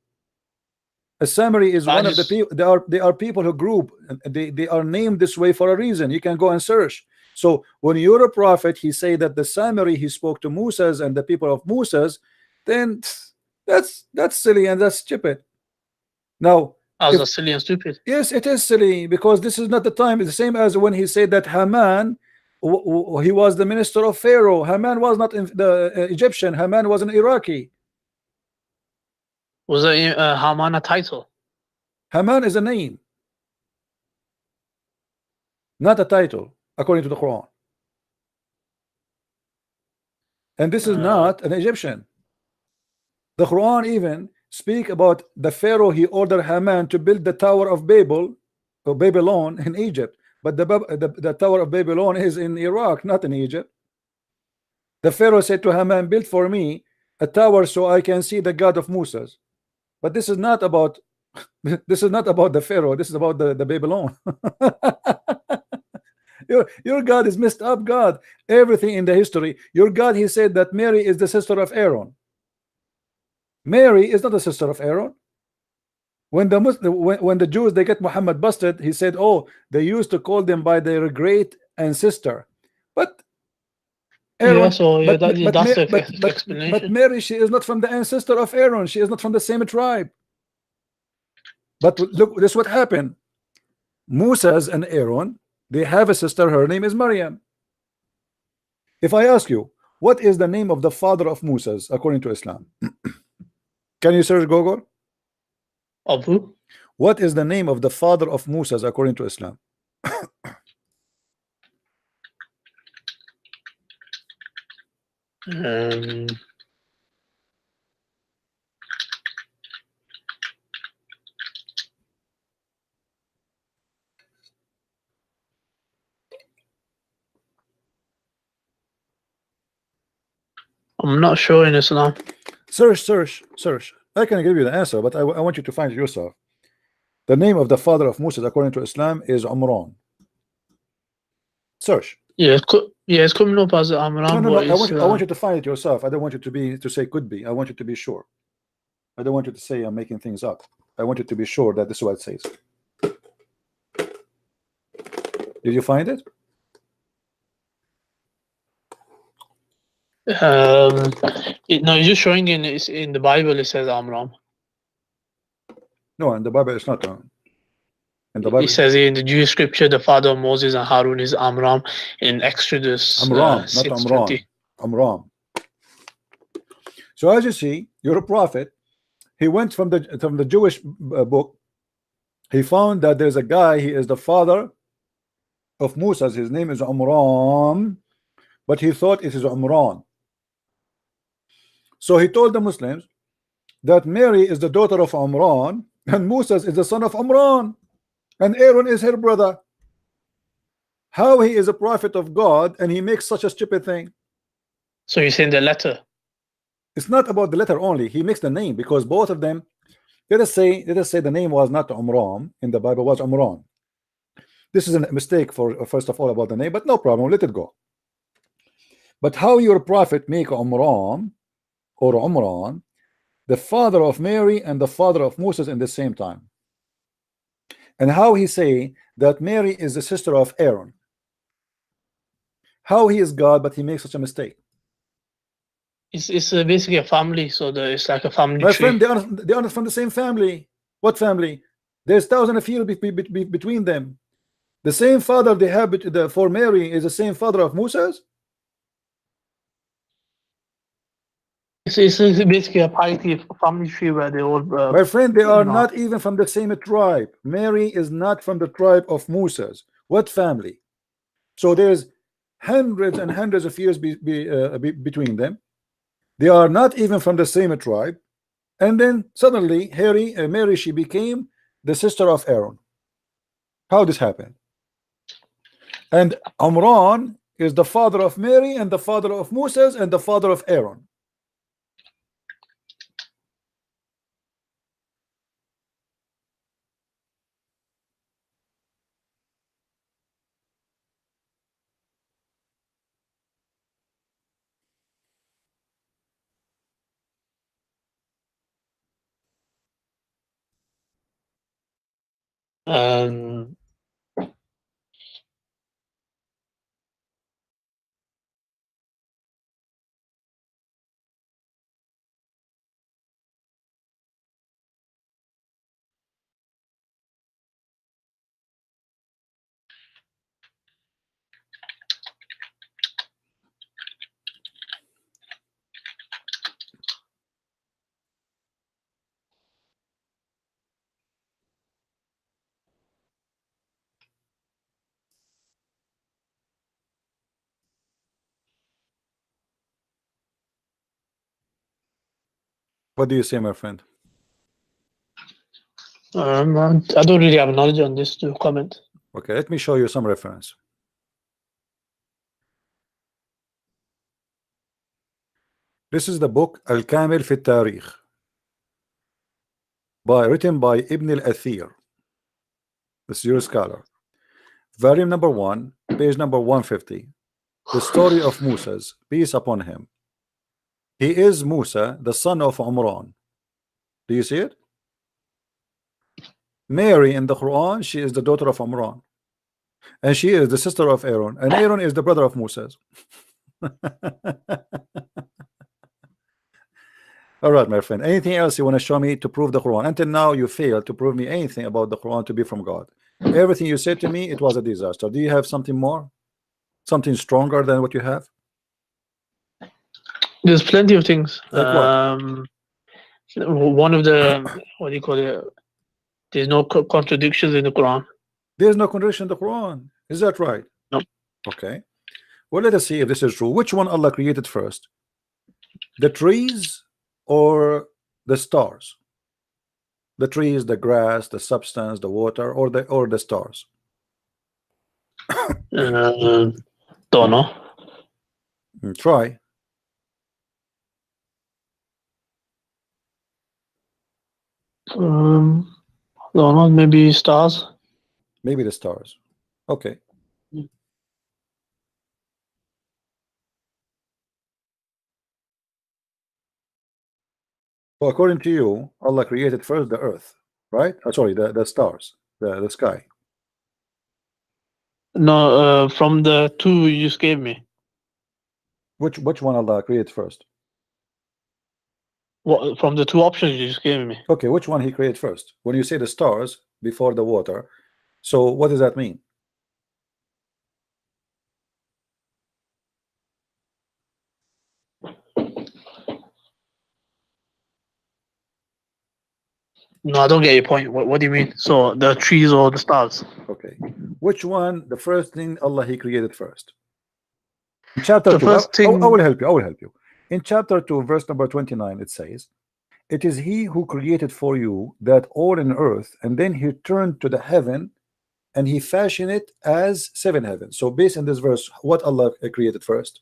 A Samari is one of the people. They are people who group. They are named this way for a reason. You can go and search. So when you're a prophet, he say that the Samari he spoke to Moses and the people of Moses, then that's silly and that's stupid. Now. That's silly and stupid. Yes, it is silly because this is not the time. It's the same as when he said that Haman, he was the minister of Pharaoh. Haman was not the Egyptian. Haman was an Iraqi. Was Haman a title? Haman is a name, not a title, according to the Quran. And this is not an Egyptian. The Quran even speak about the Pharaoh. He ordered Haman to build the Tower of Babel or Babylon in Egypt, but the Tower of Babylon is in Iraq, not in Egypt. The Pharaoh said to Haman, build for me a tower so I can see the God of Moses. But this is not about the Pharaoh. This is about the Babylon. Your God is messed up God. Everything in the history, your God, he said that Mary is the sister of Aaron. Mary is not a sister of Aaron. When the Jews they get Muhammad busted, he said, oh, they used to call them by their great ancestor. But Aaron, that's the explanation. But Mary, she is not from the ancestor of Aaron. She is not from the same tribe. But look, this is what happened. Moses and Aaron, they have a sister. Her name is Maryam. If I ask you, what is the name of the father of Moses according to Islam? Can you search Google? Abu? What is the name of the father of Moses according to Islam? I'm not sure in Islam. Search. I can give you the answer, but I want you to find it yourself. The name of the father of Moses according to Islam is Umran. Search. Yeah, it's coming up as Amram. No. I want you to find it yourself. I don't want you to say could be. I want you to be sure. I don't want you to say I'm making things up. I want you to be sure that this is what it says. Did you find it? No, it's just showing in the Bible. It says Amram. No, in the Bible it's not. In the Bible, it says in the Jewish scripture, the father of Moses and Harun is Amram in Exodus. Amram, not Amram. Amram. So as you see, you're a prophet. He went from the Jewish book. He found that there's a guy. He is the father of Moses. His name is Amram, but he thought it is Umran. So he told the Muslims that Mary is the daughter of Umran and Moses is the son of Umran and Aaron is her brother. How he is a prophet of God and he makes such a stupid thing? So you're saying the letter? It's not about the letter only. He makes the name because both of them. Let us say the name was not Umran in the Bible, was Umran. This is a mistake for first of all about the name, but no problem. Let it go. But how your prophet make Umran or Umran the father of Mary and the father of Moses in the same time? And how he say that Mary is the sister of Aaron? How he is God, but he makes such a mistake? It's basically a family, so it's like a family My tree. friend, they are from the same family. What family? There's thousands of years between them. The same father they have for Mary is the same father of Moses. It's basically a piety family tree where they all. My friend, they are not even from the same tribe. Mary is not from the tribe of Moses. What family? So there's hundreds and hundreds of years between them. They are not even from the same tribe. And then suddenly Mary, she became the sister of Aaron. How this happened? And Amran is the father of Mary and the father of Moses and the father of Aaron. What do you say, my friend? I don't really have knowledge on this to comment. Okay, let me show you some reference. This is the book Al-Kamil fi Tarikh, written by Ibn al-Athir. This is your scholar. Volume number 1, page number 150. The story of Moses, peace upon him. He is Musa, the son of Umran. Do you see it? Mary in the Quran, she is the daughter of Umran. And she is the sister of Aaron. And Aaron is the brother of Moses. All right, my friend. Anything else you want to show me to prove the Quran? Until now, you failed to prove me anything about the Quran to be from God. Everything you said to me, it was a disaster. Do you have something more? Something stronger than what you have? There's plenty of things. Like what? One of the, what do you call it? There's no contradictions in the Quran. There's no contradiction in the Quran. Is that right? No. Okay. Well, let us see if this is true. Which one Allah created first? The trees or the stars? The trees, the grass, the substance, the water, or the stars? Don't know. Try. Don't know. Maybe stars. Maybe the stars. Okay. So according to you, Allah created first the earth, right? Sorry, the stars, the sky. No, from the two you just gave me. Which one Allah created first? What, from the two options you just gave me? Okay, which one He created first? When you say the stars before the water, so what does that mean? No, I don't get your point. What do you mean? So the trees or the stars? Okay, which one? The first thing Allah He created first. In chapter The 2, first thing. I will help you. I will help you. In chapter 2, verse number 29, it says, "It is He who created for you that all in earth, and then He turned to the heaven, and He fashioned it as 7 heavens." So, based on this verse, what Allah created first?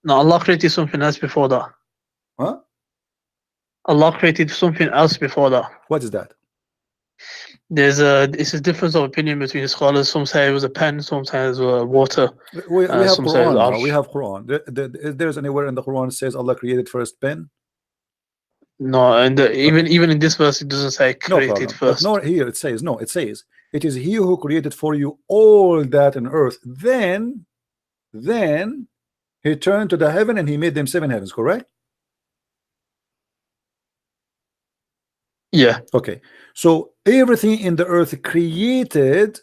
No, Allah created something else before that. Huh? Allah created something else before that. What is that? It's a difference of opinion between the scholars. Some say it was a pen, some say it was water. We have some say it Quran was now. We arsh. have Quran. There's anywhere in the Quran it says Allah created first pen? No, and even in this verse, it doesn't say No created problem. But first. no, here it says, no, it says, it is he who created for you all that in earth. Then he turned to the heaven and he made them 7 heavens, correct? Yeah. Okay. So everything in the earth created,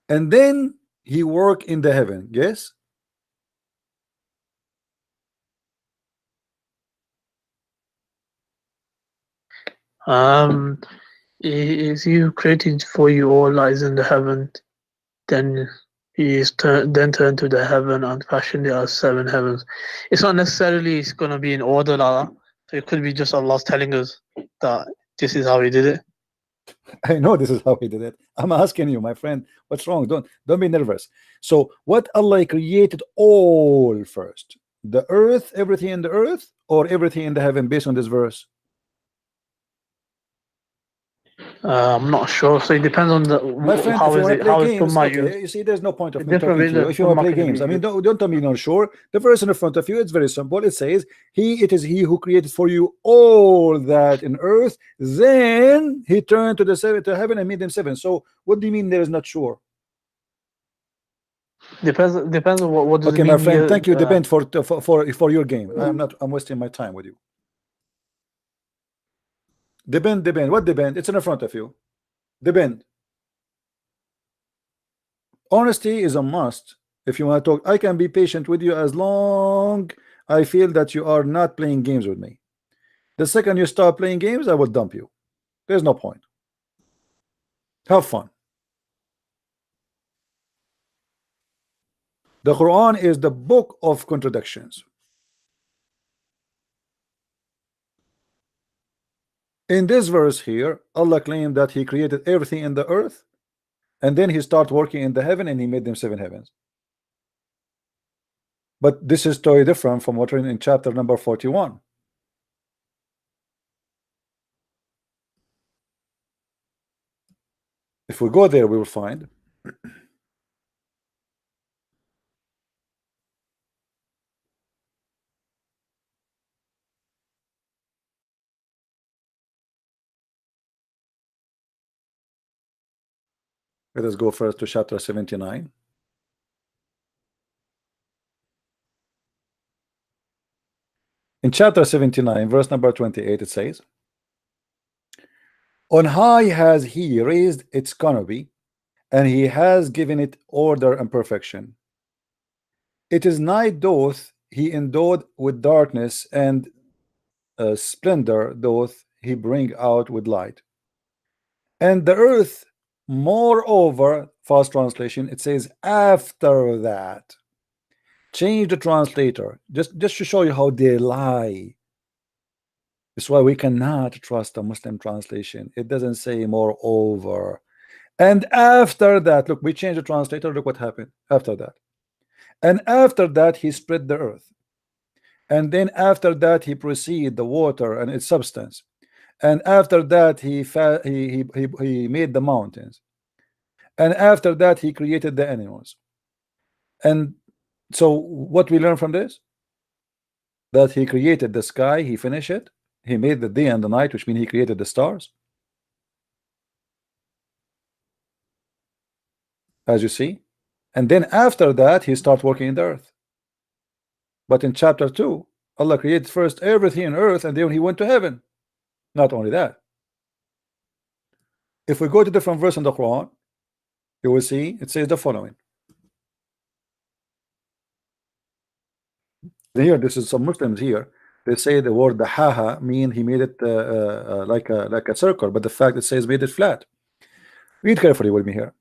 and then he worked in the heaven. Yes? Is he who created for you all that is in the heaven, then he is then turned to the heaven and fashioned it as 7 heavens. It's not necessarily it's gonna be in order like that. So it could be just Allah's telling us that this is how he did it. I know this is how he did it. I'm asking you, my friend, what's wrong? Don't be nervous. So what Allah created all first? The earth, everything in the earth, or everything in the heaven based on this verse? I'm not sure. So it depends on the My friend, how if you is want it to play how is games, Summa okay, used. you see, there's no point of me Different talking to you. reasons If you want to play Summa can games, be I mean, used. don't tell me you're not sure. The verse in front of you, it's very simple. It says, it is he who created for you all that in earth. Then he turned to to heaven and made them 7. So what do you mean there is not sure? Depends on what does Okay, it my mean friend, here, thank you. Depend for your game. I'm wasting my time with you. Depend. What depend? It's in front of you. Depend. Honesty is a must. If you want to talk, I can be patient with you as long I feel that you are not playing games with me. The second you start playing games, I will dump you. There's no point. Have fun. The Quran is the book of contradictions. In this verse here, Allah claimed that he created everything in the earth, and then he started working in the heaven and he made them 7 heavens. But this is totally different from what we're in chapter number 41. If we go there, we will find let us go first to chapter 79. In chapter 79, verse number 28, it says, on high has he raised its canopy, and he has given it order and perfection. It is night doth he endowed with darkness, and splendor doth he bring out with light. And the earth, moreover, fast translation, it says after that. Change the translator just to show you how they lie. That's why we cannot trust a Muslim translation. It doesn't say moreover. And after that, look, we changed the translator. Look what happened after that. And after that, he spread the earth. And then after that, he proceeded the water and its substance. And after that, he made the mountains. And after that, he created the animals. And so what we learn from this? That he created the sky, he finished it. He made the day and the night, which means he created the stars. As you see. And then after that, he started working in the earth. But in chapter 2, Allah created first everything in earth, and then he went to heaven. Not only that. If we go to different verse in the Quran, you will see it says the following. Here, this is some Muslims here. They say the word the haha mean he made it like a circle, but the fact it says made it flat. Read carefully with me here.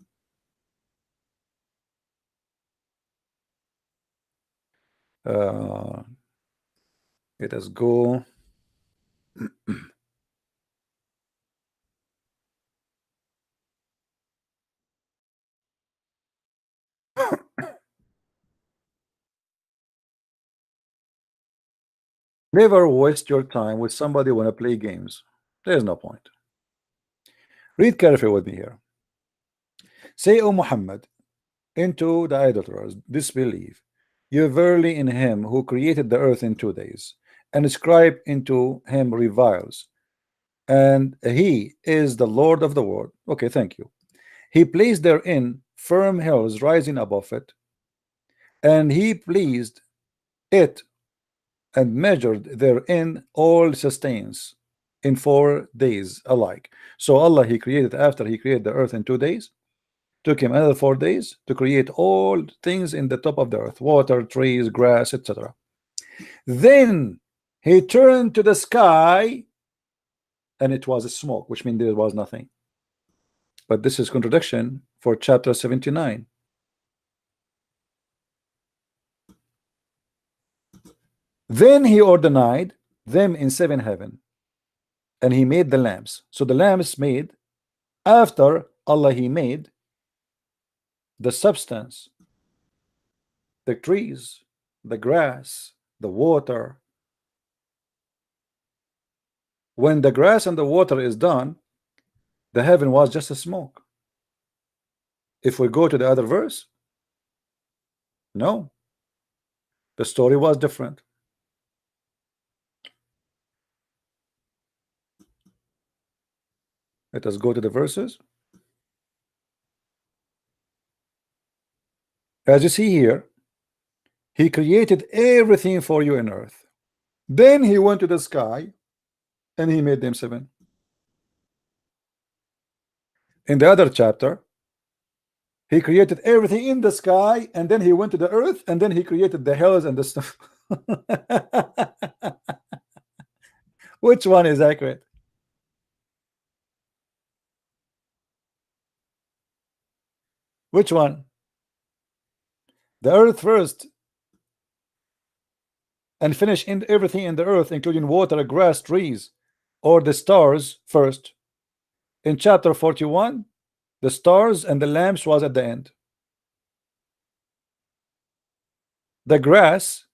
Let us go. Never waste your time with somebody who want to play games. There's no point. Read carefully with me here. Say, O Muhammad, into the idolaters disbelieve. You verily in him who created the earth in 2 days, and ascribe into him reviles, and he is the Lord of the world. Okay, thank you. He placed therein firm hills rising above it, and he pleased it and measured therein all sustains in 4 days alike. So Allah, he created, after he created the earth in 2 days, took him another 4 days to create all things in the top of the earth, water, trees, grass, etc. Then he turned to the sky, and it was a smoke, which means there was nothing. But this is contradiction for chapter 79. Then he ordained them in 7 heaven, and he made the lamps. So the lamps made after Allah, he made the substance, the trees, the grass, the water. When the grass and the water is done, the heaven was just a smoke. If we go to the other verse, no, the story was different. Let us go to the verses. As you see here, he created everything for you in earth. Then he went to the sky and he made them 7. In the other chapter, he created everything in the sky, and then he went to the earth, and then he created the hills and the stuff. Which one is accurate? Which one? The earth first, and finish in everything in the earth, including water, grass, trees, or the stars first. In chapter 41, the stars and the lamps was at the end. The grass,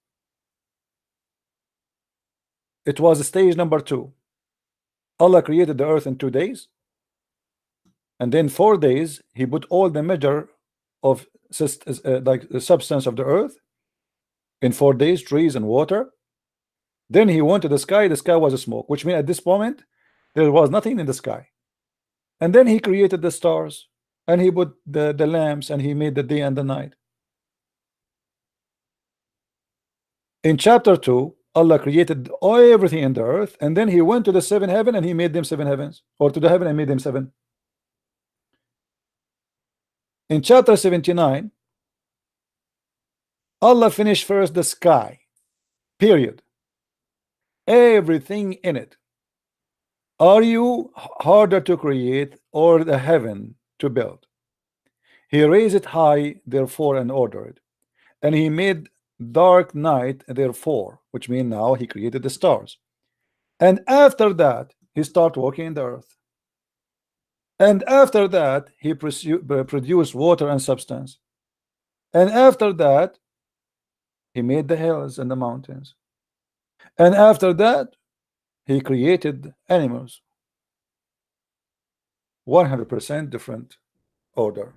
it was stage number 2. Allah created the earth in 2 days, and then 4 days he put all the measure of like the substance of the earth in 4 days, trees and water. Then he went to the sky. The sky was a smoke, which means at this moment there was nothing in the sky. And then he created the stars, and he put the lamps, and he made the day and the night. In chapter 2, Allah created everything in the earth, and then he went to the 7 heaven and he made them 7 heavens, or to the heaven and made them 7. In chapter 79, Allah finished first the sky, period, everything in it. Are you harder to create or the heaven to build? He raised it high, therefore, and ordered, and he made dark night, therefore, which means now he created the stars. And after that he started working in the earth, and after that he produced water and substance, and after that he made the hills and the mountains, and after that he created animals. 100% different order.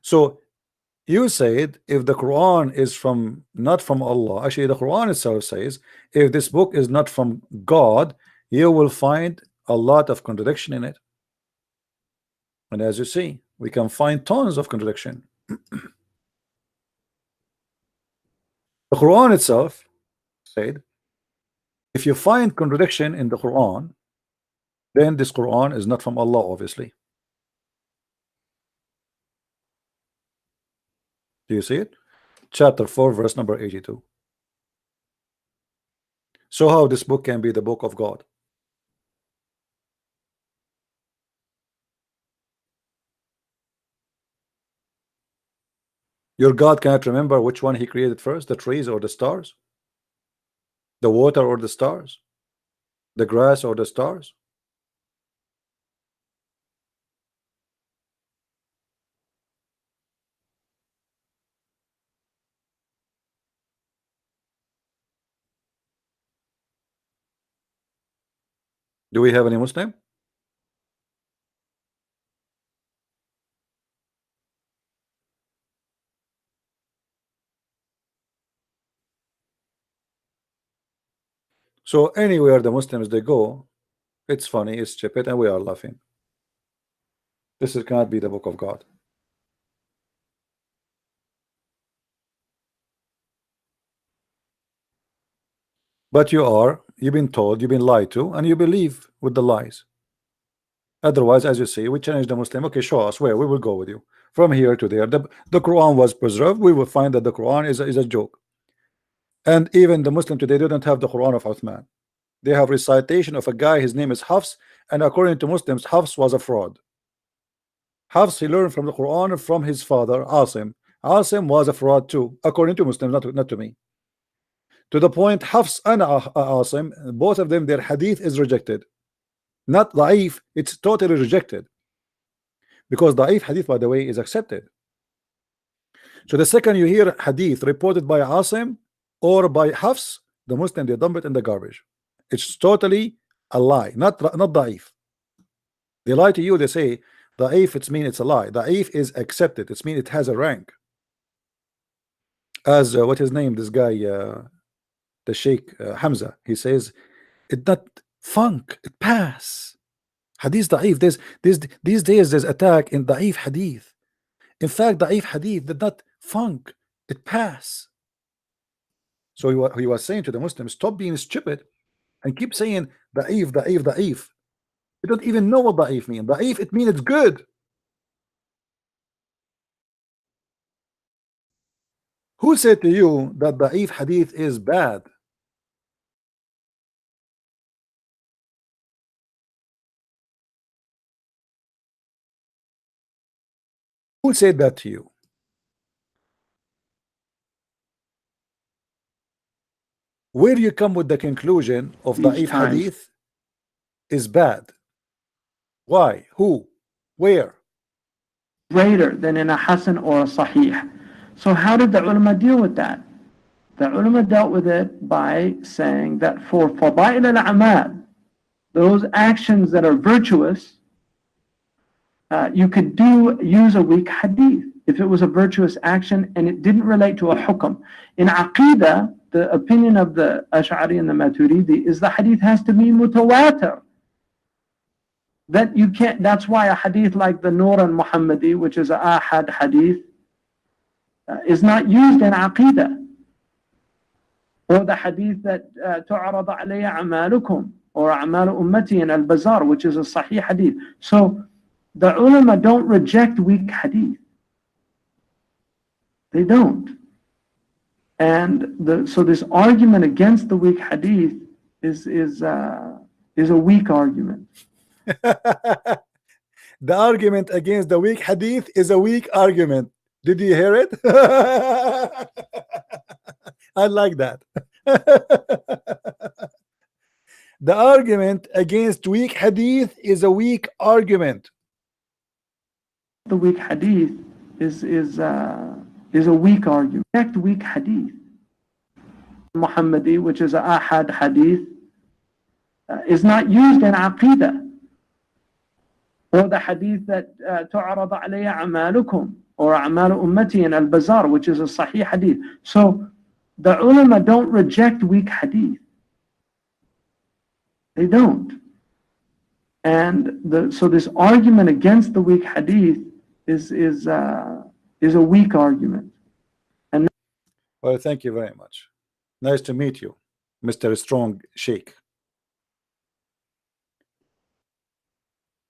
So you said if the Quran is from not from Allah, actually the Quran itself says if this book is not from God, you will find a lot of contradiction in it. And as you see, we can find tons of contradiction. The Quran itself said if you find contradiction in the Quran, then this Quran is not from Allah, obviously. Do you see it? Chapter 4, verse number 82. So how this book can be the book of God? Your God cannot remember which one he created first, the trees or the stars, the water or the stars, the grass or the stars? Do we have any Muslim? So anywhere the Muslims they go, it's funny, it's stupid, and we are laughing. This cannot be the book of God. But you've been told, you've been lied to, and you believe with the lies. Otherwise, as you say, we challenge the Muslim. Okay, show us where we will go with you from here to there. The Quran was preserved. We will find that the Quran is a joke. And even the Muslim today, they don't have the Quran of Uthman. They have recitation of a guy, his name is Hafs, and according to Muslims, Hafs was a fraud. Hafs, he learned from the Quran from his father, Asim. Asim was a fraud too, according to Muslims, not to me. To the point, Hafs and Asim, both of them, their hadith is rejected. Not da'if, it's totally rejected. Because da'if hadith, by the way, is accepted. So the second you hear hadith reported by Asim or by Hafs, the Muslim, they dump it in the garbage. It's totally a lie, not da'if. They lie to you, they say da'if, it's mean it's a lie. Da'if is accepted, it's mean it has a rank. As what his name, this guy, the Sheikh Hamza, he says it not funk, it pass. Hadith da'if, these days there's attack in da'if hadith. In fact, da'if hadith did not funk, it pass. So he was saying to the Muslims, stop being stupid and keep saying da'if, da'if, da'if. You don't even know what da'if means. Da'if, it means it's good. Who said to you that da'if hadith is bad? Who said that to you? Where do you come with the conclusion of da'if hadith is bad? Why? Who? Where? Greater than in a Hasan or a Sahih. So how did the ulama deal with that? The ulama dealt with it by saying that for fada'il al-a'mal, those actions that are virtuous, you could use a weak hadith if it was a virtuous action and it didn't relate to a hukm. In Aqidah, the opinion of the Ash'ari and the Maturidi is the hadith has to be mutawatir. That you can't, that's why a hadith like the Nur al-Muhammadi, which is a ahad hadith, is not used in Aqidah. Or the hadith that tu'arad alayya a'malukum, or a'malu ummati in al-Bazar, which is a sahih hadith. So the ulama don't reject weak hadith. They don't. And so this argument against the weak hadith is a weak argument. The argument against the weak hadith is a weak argument. Did you hear it? I like that. The argument against weak hadith is a weak argument. The weak hadith is a weak argument. Reject weak hadith. Muhammadi, which is a ahad hadith, is not used in Aqidah. Or the hadith that tu'arad alayya a'malukum, or a'malu ummati in al-Bazar, which is a sahih hadith. So the ulama don't reject weak hadith. They don't. And so this argument against the weak hadith is a weak argument. And well, thank you very much. Nice to meet you, Mr. Strong Sheikh.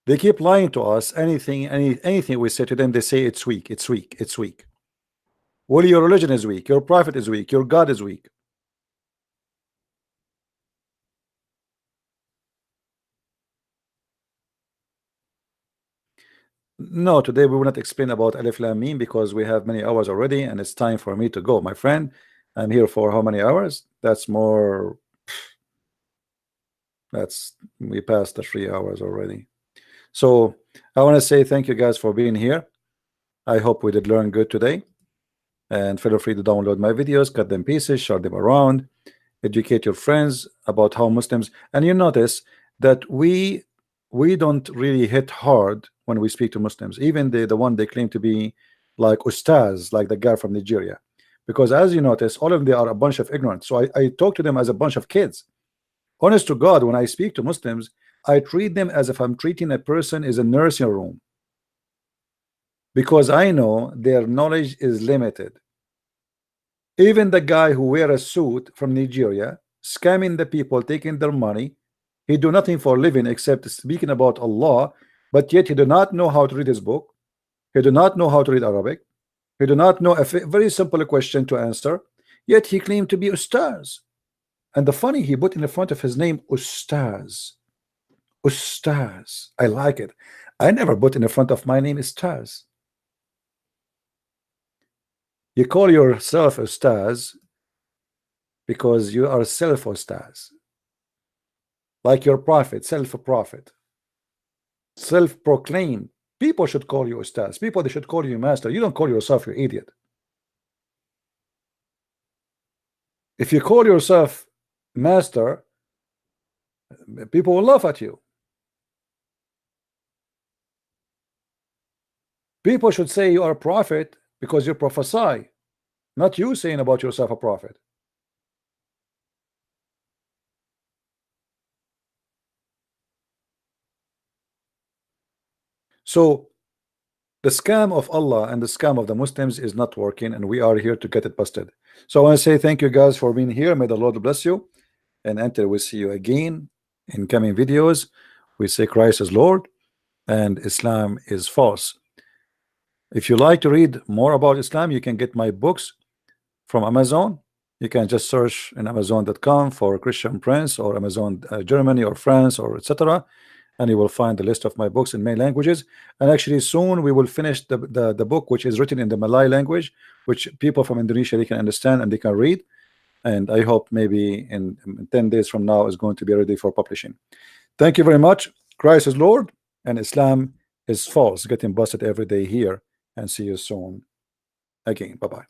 They keep lying to us. Anything we say to them, they say it's weak, it's weak, it's weak. Well, your religion is weak, your prophet is weak, your God is weak. No, today we will not explain about Alif Lam Mim because we have many hours already and it's time for me to go, my friend. I'm here for how many hours? We passed the 3 hours already. So I want to say thank you guys for being here. I hope we did learn good today. And feel free to download my videos, cut them pieces, share them around, educate your friends about how Muslims. And you notice that we don't really hit hard when we speak to Muslims, even the one they claim to be like ustaz, like the guy from Nigeria. Because as you notice, all of them are a bunch of ignorant. So I talk to them as a bunch of kids. Honest to God, when I speak to Muslims, I treat them as if I'm treating a person in a nursing room, because I know their knowledge is limited. Even the guy who wear a suit from Nigeria, scamming the people, taking their money, he do nothing for a living except speaking about Allah, but yet he do not know how to read his book. He do not know how to read Arabic. He do not know a very simple question to answer, yet he claimed to be Ustaz. And the funny, he put in the front of his name Ustaz. Ustaz. I like it. I never put in the front of my name Ustaz. You call yourself Ustaz because you are self-Ustaz. Like your prophet, self-prophet, self-proclaimed. People should call you Ustaz. People, they should call you master. You don't call yourself, you idiot. If you call yourself master, people will laugh at you. People should say you are a prophet because you prophesy, not you saying about yourself a prophet. So the scam of Allah and the scam of the Muslims is not working, and we are here to get it busted. So I want to say thank you guys for being here. May the Lord bless you, and until we see you again in coming videos, we say Christ is Lord and Islam is false. If you like to read more about Islam, you can get my books from Amazon. You can just search in Amazon.com for Christian Prince, or Amazon Germany or France, or etc., and you will find the list of my books in many languages. And actually soon we will finish the book which is written in the Malay language, which people from Indonesia, they can understand and they can read. And I hope maybe in 10 days from now is going to be ready for publishing. Thank you very much. Christ is Lord and Islam is false. Getting busted every day here, and see you soon again. Bye-bye.